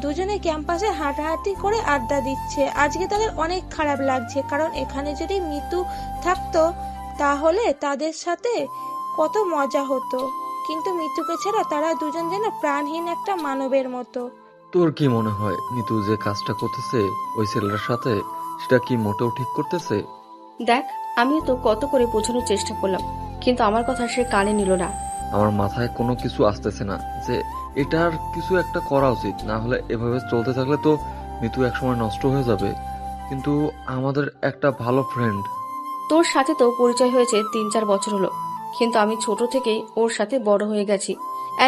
দুজনে ক্যাম্পাসে হাঁটাহাঁটি করে আড্ডা দিচ্ছে। আজকে তাদের অনেক খারাপ লাগছে, কারণ এখানে যদি মিতু থাকতো তাহলে তাদের সাথে কত মজা হতো, কিন্তু মিতুকে ছাড়া তারা দুজন যেন প্রাণহীন একটা মানবের মতো। তোর কি মনে হয় মিতু যে কাজটা করতেছে ওই ছেলেটার সাথে, সেটা কি মোটেও ঠিক করতেছে? দেখ, আমিও তো কত করে বোঝানোর চেষ্টা করলাম, কিন্তু আমার কথা সে কানে নিল না। আমার মাথায় কোনো কিছু আসতেছে না যে এটার কিছু একটা করা উচিত, না হলে এভাবে চলতে থাকলে তো মিতু একসময় নষ্ট হয়ে যাবে। কিন্তু আমাদের একটা ভালো ফ্রেন্ড। তোর সাথে তো পরিচয় হয়েছে 3-4 বছর হলো, কিন্তু আমি ছোট থেকেই ওর সাথে বড় হয়ে গেছি,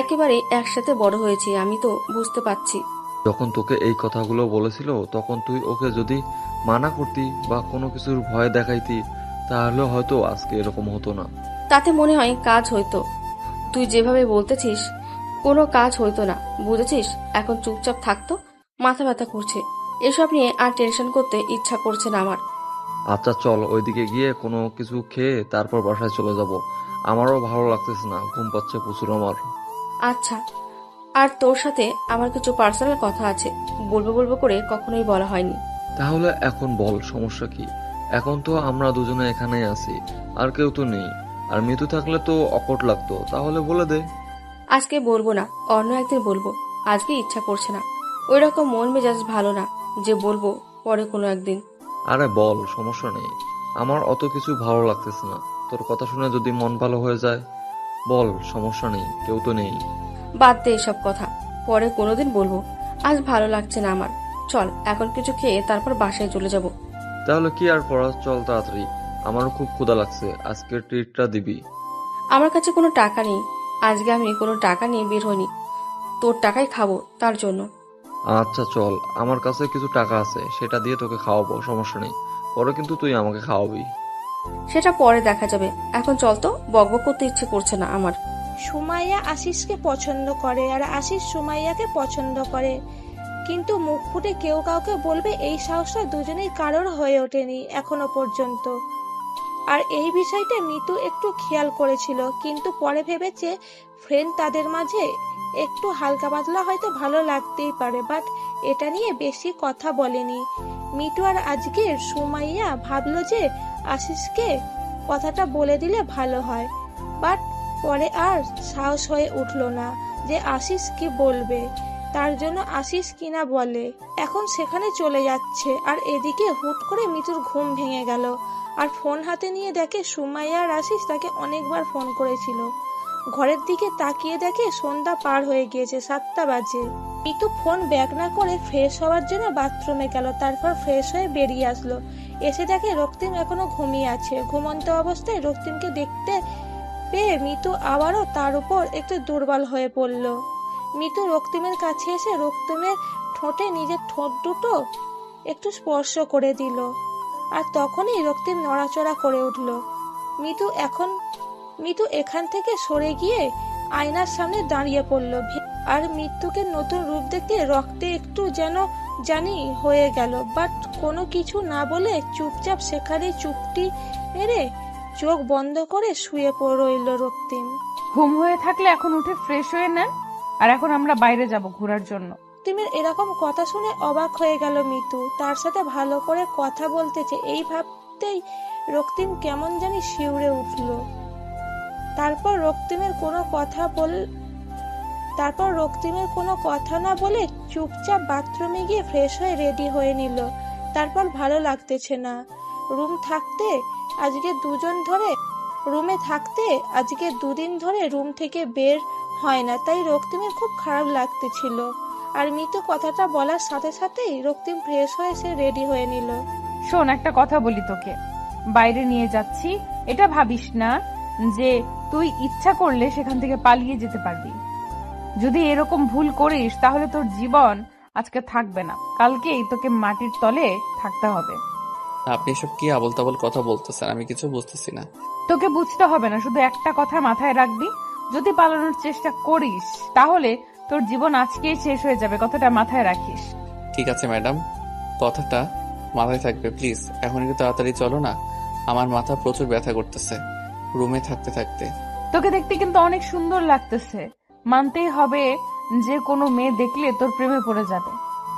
একেবারে একসাথে বড় হয়েছি। আমি তো বুঝতে পারছি। যখন তোকে এই কথাগুলো বলেছিল তখন তুই ওকে যদি মানা করতি বা কোনো কিছুর ভয় দেখাইতি, তাহলে হয়তো আজকে এরকম হতো না। তাতে মনে হয় কাজ হইতো। তুই যেভাবে বলতেছিস কোনো কাজ হইতো না, বুঝেছিস? এখন চুপচাপ থাকতো, মাথা ব্যথা করছে, এসব নিয়ে আর টেনশন করতে ইচ্ছা করছে না আমার। আচ্ছা চল, ওইদিকে গিয়ে কোনো কিছু খেয়ে তারপর বাসায় চলে যাব। আমারও ভালো লাগতেছে না, ঘুম পাচ্ছে প্রচুর আমার। আচ্ছা, আর তোর সাথে আমার কিছু পার্সোনাল কথা আছে, বলবো বলবো করে কখনোই বলা হয়নি। তাহলে এখন বল, সমস্যা কি? এখন তো আমরা দুজনে এখানেই আছি, আর কেউ তো নেই। আর মিতু থাকলে তো অকট লাগতো, তাহলে বলে দে। আজকে বলবো না, অন্য একদিন বলবো। আজকে ইচ্ছা করছে না, ওই রকম মন মেজাজ ভালো না যে বলবো পরে কোনো একদিন। আরে বল, সমস্যা নেই। আমার অত কিছু ভালো লাগতেছে না, তোর কথা শুনে যদি মন ভালো হয়ে যায় বল, সমস্যা নেই, কেউ তো নেই। বাদ দে এসব কথা, পরে কোনোদিন বলবো। আজ ভালো লাগছে না আমার, চল এখন কিছু খেয়ে তারপর বাসায় চলে যাব। তাহলে কি আর করা, চল তাড়াতাড়ি। আমারও খুব ক্ষুধা লাগছে, আজকের ট্রিটটা দিবি। আমার কাছে কোনো টাকা নেই, আজকে আমি কোনো টাকা নিয়ে বের হইনি, তোর টাকাই খাবো তার জন্য। আচ্ছা চল, আমার কাছে কিছু টাকা আছে, সেটা দিয়ে তোকে খাওয়াবো, সমস্যা নেই। পরে কিন্তু তুই আমাকে খাওয়াবি। সেটা পরে দেখা যাবে, এখন চল তো, বকবক করতে ইচ্ছে করছে না আমার। সুমাইয়া আশিসকে পছন্দ করে আর আশিস সুমাইয়াকে পছন্দ করে, কিন্তু মুখ ফুটে কেউ কাউকে বলবে এই সাহসটা দুজনেই কারোর হয়ে ওঠেনি এখনো পর্যন্ত। আর এই বিষয়টা মিতু একটু খেয়াল করেছিল, কিন্তু পরে ভেবেছে ফ্রেন্ড তাদের মাঝে একটু হালকা পাতলা হয়তো ভালো লাগতেই পারে, বাট এটা নিয়ে বেশি কথা বলেনি মিতু। আর আজকে সুমাইয়া ভাবলো যে আশিসকে কথাটা বলে দিলে ভালো হয়, বাট পরে আর সাহস হয়ে উঠলো না যে আশিস কি বলবে, তার জন্য আশিস কিনা বলে। এখন সেখানে চলে যাচ্ছে, আর এদিকে হুট করে মিতুর ঘুম ভেঙে গেল, আর ফোন হাতে নিয়ে দেখে সুমাইয়া আর আশিস তাকে অনেকবার ফোন করেছিল। ঘরের দিকে তাকিয়ে দেখে সন্ধ্যা পার হয়ে গিয়েছে, 7টা বাজে। মিতু ফোন ব্যাক না করে ফ্রেশ হওয়ার জন্য বাথরুমে গেল, তারপর ফ্রেশ হয়ে বেরিয়ে আসলো। এসে দেখে রক্তিম এখনো ঘুমিয়ে আছে। ঘুমন্ত অবস্থায় রক্তিমকে দেখতে পেয়ে মিতু আবারও তার উপর একটু দুর্বল হয়ে পড়ল। মিতু রক্তিমের কাছে এসে রক্তিমের ঠোঁটে নিজের ঠোঁট দুটো একটু স্পর্শ করে দিল, আর তখনই রক্তিম নড়াচড়া করে উঠল। মিতু এখান থেকে সরে গিয়ে আয়নার সামনে দাঁড়িয়ে পড়ল, আর মৃত্যুকে নতুন রূপ দেখতে রক্তে একটু যেন জানি হয়ে গেল, বাট কোনো কিছু না বলে চুপচাপ সেখানে চুপটি মেরে চোখ বন্ধ করে শুয়ে রইল রক্তিম। ঘুম হয়ে থাকলে এখন উঠে ফ্রেশ হয়ে নেন, আর এখন আমরা বাইরে যাব ঘোরার জন্য। রক্তিমের এরকম কথা শুনে অবাক হয়ে গেল মিতু, তার সাথে ভালো করে কথা বলতেছে এই ভাবতেই রক্তিম কেমন জানি শিউরে উঠল। তারপর রক্তিমের কোনো কথা না বলে চুপচাপ বাথরুমে গিয়ে ফ্রেশ হয়ে রেডি হয়ে নিল। তারপর ভালো লাগতেছে না, রুমে থাকতে আজকে 2 দিন ধরে রুম থেকে বের হয় না, তাই রক্তিমের খুব খারাপ লাগতেছিল। আর মিতু কথাটা বলার সাথে সাথেই রক্তিম ফ্রেশ হয়ে সে রেডি হয়ে নিল। শোন, একটা কথা বলি তোকে, বাইরে নিয়ে যাচ্ছি, এটা ভাবিস না যে তুই ইচ্ছা করলে সেখান থেকে পালিয়ে যেতে পারবি। যদি এরকম ভুল করিস তাহলে তোর জীবন আজকে থাকবে না, কালকেই তোকে মাটির তলে থাকতে হবে। আপনি এসব কি আবল তাবল কথা বলতেছেন? আমি কিছু বুঝতেছি না। তোকে বুঝতে হবে না, শুধু একটা কথা মাথায় রাখবি, যদি পালানোর চেষ্টা করিস তাহলে তোর জীবন আজকেই শেষ হয়ে যাবে, কথাটা মাথায় রাখিস। ঠিক আছে ম্যাডাম, কথাটা মাথায় থাকবে। প্লিজ এখন একটু তাড়াতাড়ি চলো না, আমার মাথা প্রচুর ব্যথা করতেছে রুমে থাকতে থাকতে। তোকে দেখতে কিন্তু অনেক সুন্দর লাগতেছে, মানতেই হবে যে কোনো মেয়ে দেখলে তোর প্রেমে পড়ে যাবে।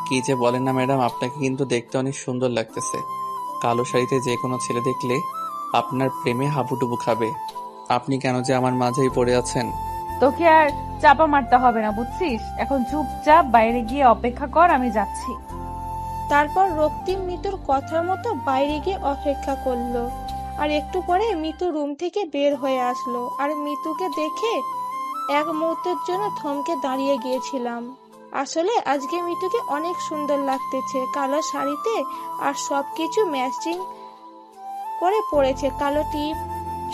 কি যে বলেন না ম্যাডাম, আপনাকে কিন্তু দেখতে অনেক সুন্দর লাগতেছে। কালো শাড়িতে যে কোনো ছেলে দেখলে আপনার প্রেমে হাবুডুবু খাবে। আপনি কেন যে আমার মাঝেই পড়ে আছেন? তোকে আর চাপা মারতে হবে না, বুঝছিস? এখন চুপচাপ বাইরে গিয়ে অপেক্ষা কর, আমি যাচ্ছি। তারপর রক্তিম মিতুর কথার মতো বাইরে গিয়ে অপেক্ষা করলো। আর একটু পরে মিতু রুম থেকে বের হয়ে আসলো। আর মিতুকে দেখে এক মুহূর্তের জন্য থমকে দাঁড়িয়ে গিয়েছিলাম। আসলে আজকে মিতুকে অনেক সুন্দর লাগতেছে, কালো শাড়িতে আর সবকিছু ম্যাচিং করে পরেছে। কালো টিপ,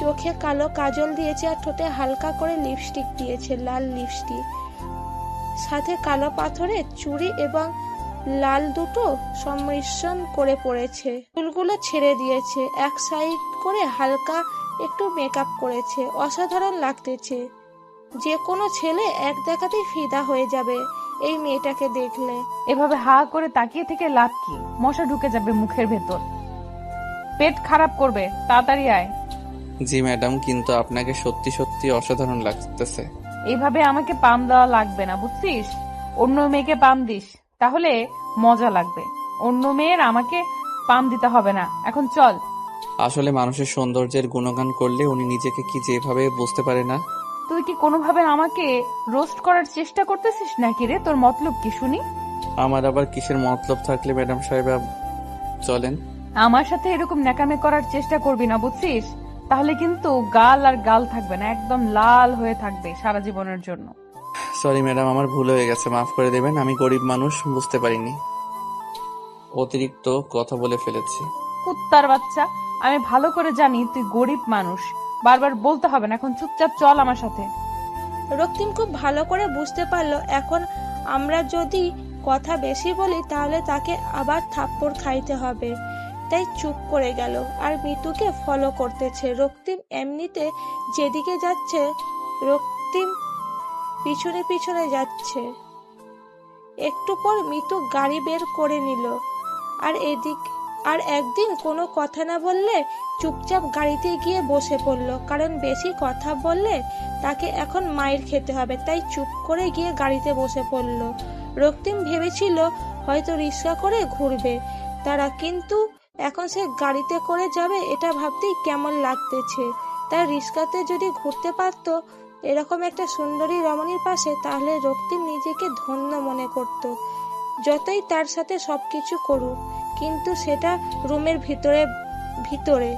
চোখে কালো কাজল দিয়েছে আর ঠোঁটে হালকা করে লিপস্টিক দিয়েছে, লাল লিপস্টিক, সাথে কালো পাথরের চুড়ি এবং লাল দুটো সম্মিশ্রণ করে পড়েছে। চুলগুলো ছেড়ে দিয়েছে, এক সাইড করে হালকা একটু মেকআপ করেছে। অসাধারণ লাগতেছে, যে কোনো ছেলে এক দেখাতেই ফিদা হয়ে যাবে এই মেয়েটাকে দেখলে। এভাবে হা করে তাকিয়ে থেকে লাভ কি? মশা ঢুকে যাবে মুখের ভেতর, পেট খারাপ করবে। তাড়াতাড়ি আয়। জি ম্যাডাম, কিন্তু আপনাকে সত্যি সত্যি অসাধারণ লাগতেছে। এইভাবে আমাকে পাম দেওয়া লাগবে না, বুঝছিস? অন্য মেয়েকে পাম দিস, তাহলে মজা লাগবে। অন্য মেয়ের আমাকে পাম দিতে হবে না। এখন চল। আসলে মানুষের সৌন্দর্যের গুণগান করলে উনি নিজেকে কি যেভাবে বুঝতে পারে না। তুই কি কোনোভাবে আমাকে রোস্ট করার চেষ্টা করতেছিস নাকি রে? তোর মতলব কি শুনি? আমার আবার কিসের মতলব থাকলে ম্যাডাম সাহেব, চলেন। আমার সাথে এরকম ন্যাকামে করার চেষ্টা করবি না, বুঝছিস? তাহলে কিন্তু গাল আর গাল থাকবে না, একদম লাল হয়ে থাকবে সারা জীবনের জন্য। সরি ম্যাডাম, আমার ভুল হয়ে গেছে, মাফ করে দেবেন। আমি গরিব মানুষ, বুঝতে পারিনি, অতিরিক্ত কথা বলে ফেলেছি। কুত্তার বাচ্চা, আমি ভালো করে জানি তুই গরিব মানুষ, বারবার বলতে হবে না। এখন চুপচাপ চল আমার সাথে। রক্তিম খুব ভালো করে বুঝতে পারলো এখন আমরা যদি কথা বেশি বলি তাহলে তাকে আবার থাপ্পড় খাইতে হবে, তাই চুপ করে গেল আর মিতুকে ফলো করতেছে। রক্তিম এমনিতে যেদিকে যাচ্ছে রক্তিম পিছনে পিছনে যাচ্ছে। একটু পর মিতু গাড়ি বের করে নিল আর একদিন কোনো কথা না বললে চুপচাপ গাড়িতে গিয়ে বসে পড়লো, কারণ বেশি কথা বললে তাকে এখন মাইর খেতে হবে, তাই চুপ করে গিয়ে গাড়িতে বসে পড়লো। রক্তিম ভেবেছিল হয়তো রিক্সা করে ঘুরবে তারা, কিন্তু এখন সে গাড়িতে করে যাবে এটা ভাবতেই কেমন লাগতেছে। তাই রিক্সাতে যদি ঘুরতে পারতো এরকম একটা সুন্দরী রমণীর পাশে, তাহলে রক্তিম নিজেকে ধন্য মনে করত। যতই তার সাথে সবকিছু করুক, কিন্তু সেটা রুমের ভিতরে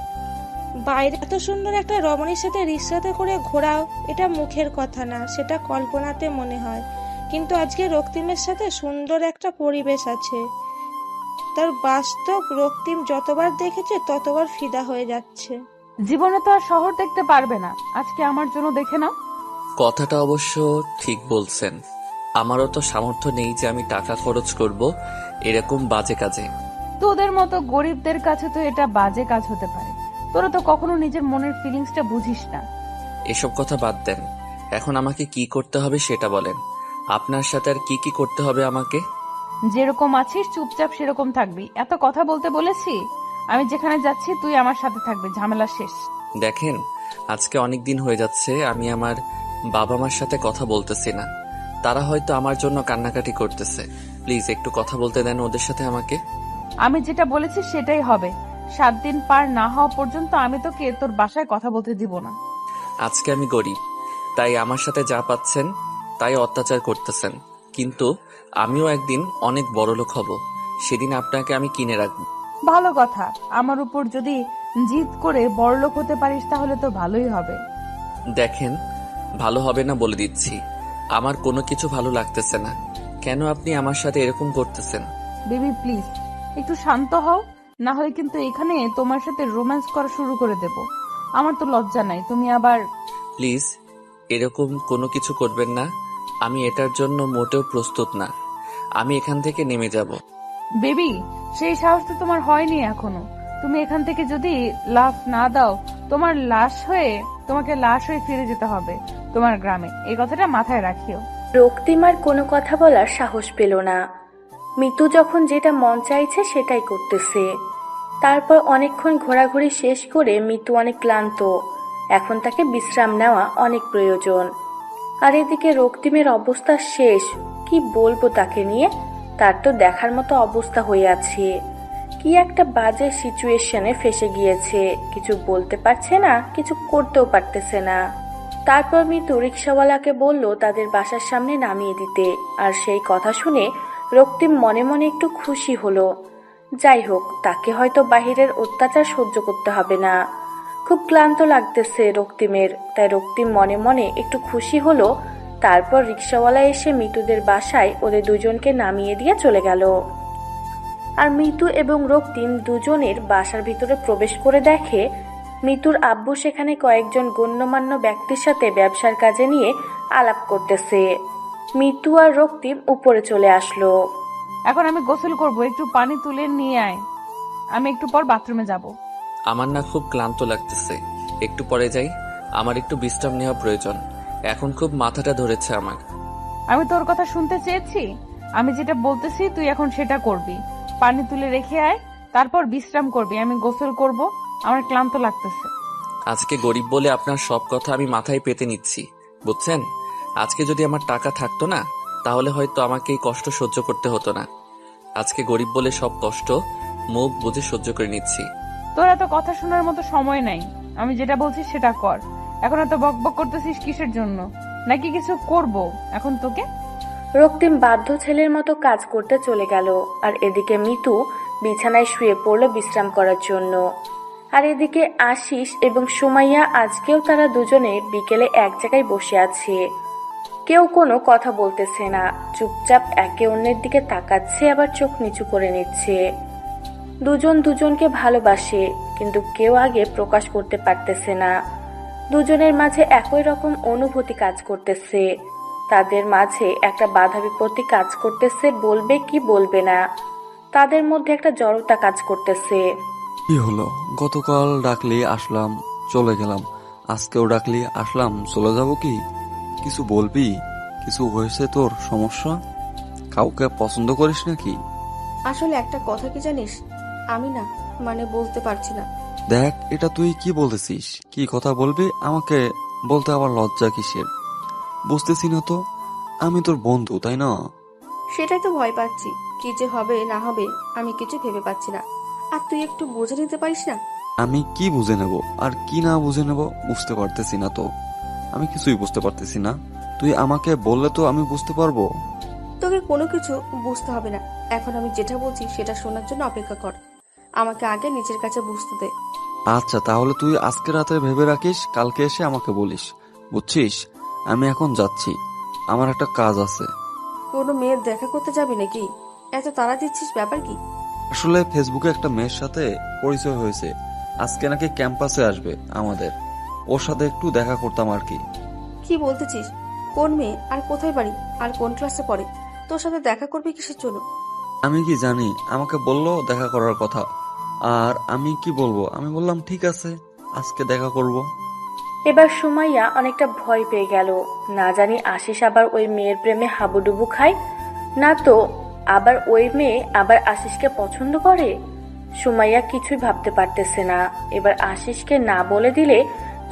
বাইরে এত সুন্দর একটা রমণীর সাথে রিক্সাতে করে ঘোরাও এটা মুখের কথা না, সেটা কল্পনাতে মনে হয়। কিন্তু আজকে রক্তিমের সাথে সুন্দর একটা পরিবেশ আছে, তার বাস্তব রক্তিম যতবার দেখেছে ততবার ফিদা হয়ে যাচ্ছে। জীবনে তো আর শহর দেখতে পারবে না, আজকে আমার জন্য দেখে নাও। কথাটা অবশ্য ঠিক বলছেন, আমারও তো সামর্থ্য নেই যে আমি টাকা খরচ করব এরকম বাজে কাজে। তোদের মতো গরিবদের কাছে তো এটা বাজে কাজ হতে পারে, তোরা তো কখনো নিজের মনের ফিলিংসটা বুঝিস না। এসব কথা বাদ দেন, এখন আমাকে কি করতে হবে সেটা বলেন। আপনার সাথে আর কি কি করতে হবে আমাকে? যেরকম আছিস চুপচাপ সেরকম থাকবি। এত কথা বলতে বলেছি? আমি যেখানে যাচ্ছি তুই আমার সাথে থাকবি, ঝামেলা শেষ। দেখেন, আজকে অনেক দিন হয়ে যাচ্ছে আমি আমার বাবা মার সাথে কথা বলতেছি না। তারা হয়তো আমার জন্য কান্নাকাটি করতেছে। প্লিজ একটু কথা বলতে দেন ওদের সাথে আমাকে। আমি যেটা বলেছি সেটাই হবে। 7 দিন পার না হওয়া পর্যন্ত আমি তোকে তোর বাসায় কথা বলতে দিব না। আজকে আমি গরিব, তাই আমার সাথে যা পাচ্ছেন তাই অত্যাচার করতেছেন, কিন্তু আমিও একদিন অনেক বড়লোক হব, সেদিন আপনাকে আমি কিনে রাখবো। ভালো কথা, আমার উপর যদি জিদ করে বড়লোক হতে পারিস তাহলে তো ভালোই হবে। দেখেন, ভালো হবে না বলে দিচ্ছি, আমার কোনো কিছু ভালো লাগতেছে না। কেন আপনি আমার সাথে এরকম করতেছেন? বেবি প্লিজ একটু শান্ত হও, না হলে কিন্তু এখানে তোমার সাথে রোম্যান্স করা শুরু করে দেব। আমার তো লজ্জা নাই, তুমি আবার। প্লিজ এরকম কোনো কিছু করবেন না, আমি এটার জন্য মোটেও প্রস্তুত না। আমি এখান থেকে নেমে যাব। বেবি সেই সাহস তো তোমার হয়নি এখনো। তুমি এখান থেকে যদি লাফ না দাও তোমাকে লাশ হয়ে ফিরে যেতে হবে তোমার গ্রামে, এই কথাটা মাথায় রাখিও। রক্তিম আর কোনো কথা বলার সাহস পেল না। মিতু যখন যেটা মন চাইছে সেটাই করতেছে। তারপর অনেকক্ষণ ঘোরাঘুরি শেষ করে মিতু অনেক ক্লান্ত। এখন তাকে বিশ্রাম নেওয়া অনেক প্রয়োজন। আর এদিকে রক্তিমের অবস্থা শেষ। কি বলবো তাকে নিয়ে, তার তো দেখার মতো অবস্থা হয়ে আছে। কি একটা বাজে সিচুয়েশনে ফেসে গিয়েছে, কিছু বলতে পারছে না, কিছু করতেও পারতেছে না। তারপর মিতু রিক্সাওয়ালাকে বলল তাদের বাসার সামনে নামিয়ে দিতে। আর সেই কথা শুনে রক্তিম মনে মনে একটু খুশি হলো। যাই হোক, তাকে হয়তো বাহিরের অত্যাচার সহ্য করতে হবে না। খুব ক্লান্ত লাগতেছে রক্তিমের, তাই রক্তিম মনে মনে একটু খুশি হলো। তারপর রিক্সাওয়ালা এসে মিতুদের বাসায় ওদের দুজনকে নামিয়ে দিয়ে চলে গেল। আর মিতু এবং রক্তিম দুজনের বাসার ভিতরে প্রবেশ করে দেখে মিতুর আব্বু সেখানে কয়েকজন গণ্যমান্য ব্যক্তির সাথে ব্যবসার কাজে নিয়ে আলাপ করতেছে। মিতু আর রক্তিম উপরে চলে আসলো। এখন আমি গোসল করব, একটু পানি তুলে নিয়ে আয়, আমি একটু পর বাথরুমে যাব। আমার না খুব ক্লান্ত লাগতেছে, একটু পরে যাই, আমার একটু বিশ্রাম নেওয়া প্রয়োজন। এখন খুব মাথাটা ধরেছে আমার। আমি তোর কথা শুনতে চেয়েছি, আমি যেটা বলতেছি তুই এখন সেটা করবি। পানি তুলে রেখে আয়, তারপর বিশ্রাম করবি, আমি গোসল করব, আমার ক্লান্ত লাগতেছে। আজকে গরিব বলে আপনার সব কথা আমি মাথায় পেতে নিচ্ছি, বুঝছেন? আজকে যদি আমার টাকা থাকতো না, তাহলে হয়তো আমাকে এই কষ্ট সহ্য করতে হতো না। আজকে গরিব বলে সব কষ্ট মুখ বুঝে সহ্য করে নিচ্ছি। তোর এত কথা শোনার মতো সময় নাই, আমি যেটা বলছি সেটা কর। এখন এত বকবক করতেছিস কিসের জন্য? নাকি কিছু করব এখন তোকে? রক্তিম বাধ্য ছেলের মতো কাজ করতে চলে গেল। আর এদিকে মিতু বিছানায় শুয়ে পড়লো বিশ্রাম করার জন্য। আর এদিকে আশিস এবং সুমাইয়া আজকেও তারা দুজনে বিকেলে এক জায়গায় বসে আছে। কেউ কোনো কথা বলতেছে না, চুপচাপ একে অন্যের দিকে তাকাচ্ছে, আবার চোখ নিচু করে নিচ্ছে। দুজন দুজনকে ভালোবাসে, কিন্তু কেউ আগে প্রকাশ করতে পারতেছে না। দুজনের মাঝে একই রকম অনুভূতি কাজ করতেছে। তাদের মাঝে একটা বাধা বিপত্তি কাজ করতেছে, বলবে কি বলবে না। তাদের মধ্যে একটা জড়তা কাজ করতেছে। কি হলো? গতকাল ডাকলি আসলাম, চলে গেলাম। আজকেও ডাকলি আসলাম, চলে যাব কি? কিছু বলবি? কিছু হয়েছে তোর? সমস্যা? কাউকে পছন্দ করিস নাকি? আসলে একটা কথা কি জানিস, আমি না বলতে পারছি না। দেখ, এটা তুই কি বলতেছিস? কি কথা বলবি? আমাকে বলতে আবার লজ্জা কিসের? বুঝতেছি না তো। আমি তোর বন্ধু, তাই না? সেটাই তো ভয় পাচ্ছি, কি যে হবে না হবে আমি কিছু ভেবে পাচ্ছি না। আর তুই একটু বুঝে নিতে পারিস না? আমি কি বুঝে নেব আর কি না বুঝে নেব বুঝতে পারতেছি না তো। আমি কিছুই বুঝতে পারতেছি না। তুই আমাকে বললে তো আমি বুঝতে পারবো। তোকে কোনো কিছু বুঝতে হবে না, এখন আমি যেটা বলছি সেটা শোনার জন্য অপেক্ষা কর। আমাকে আগে নিজের কাছে বুঝতে দে। আচ্ছা, তাহলে তুই আজকে রাতে ভেবে রাখিস, কালকে এসে আমাকে বলিস, বুঝছিস? আমি এখন যাচ্ছি, আমার একটা কাজ আছে। কোনো মেয়ের দেখা করতে যাবি নাকি? এত তাড়া দিচ্ছিস, ব্যাপার কি? আসলে ফেসবুকে একটা মেয়ের সাথে পরিচয় হয়েছে, আজকে নাকি ক্যাম্পাসে আসবে আমাদের। ওর সাথে একটু দেখা করতাম আর কি। কি বলতেছিস? কোন মেয়ে, আর কোথায় বাড়ি, আর কোন ক্লাসে পড়ে? তোর সাথে দেখা করবি কিসের জন্য? আমি কি জানি, আমাকে বললো দেখা করার কথা। আর আমি কি বলবো? আমি বললাম ঠিক আছে, আজকে দেখা করব। এবার সুমাইয়া অনেকটা ভয় পেয়ে গেল। না জানি আশিস আবার ওই মেয়ের প্রেমে হাবুডুবু খায়, না তো আবার ওই মেয়ে আবার আশিসকে পছন্দ করে। সুমাইয়া কিছুই ভাবতে পারতেছে না। এবার আশিসকে না বলে দিলে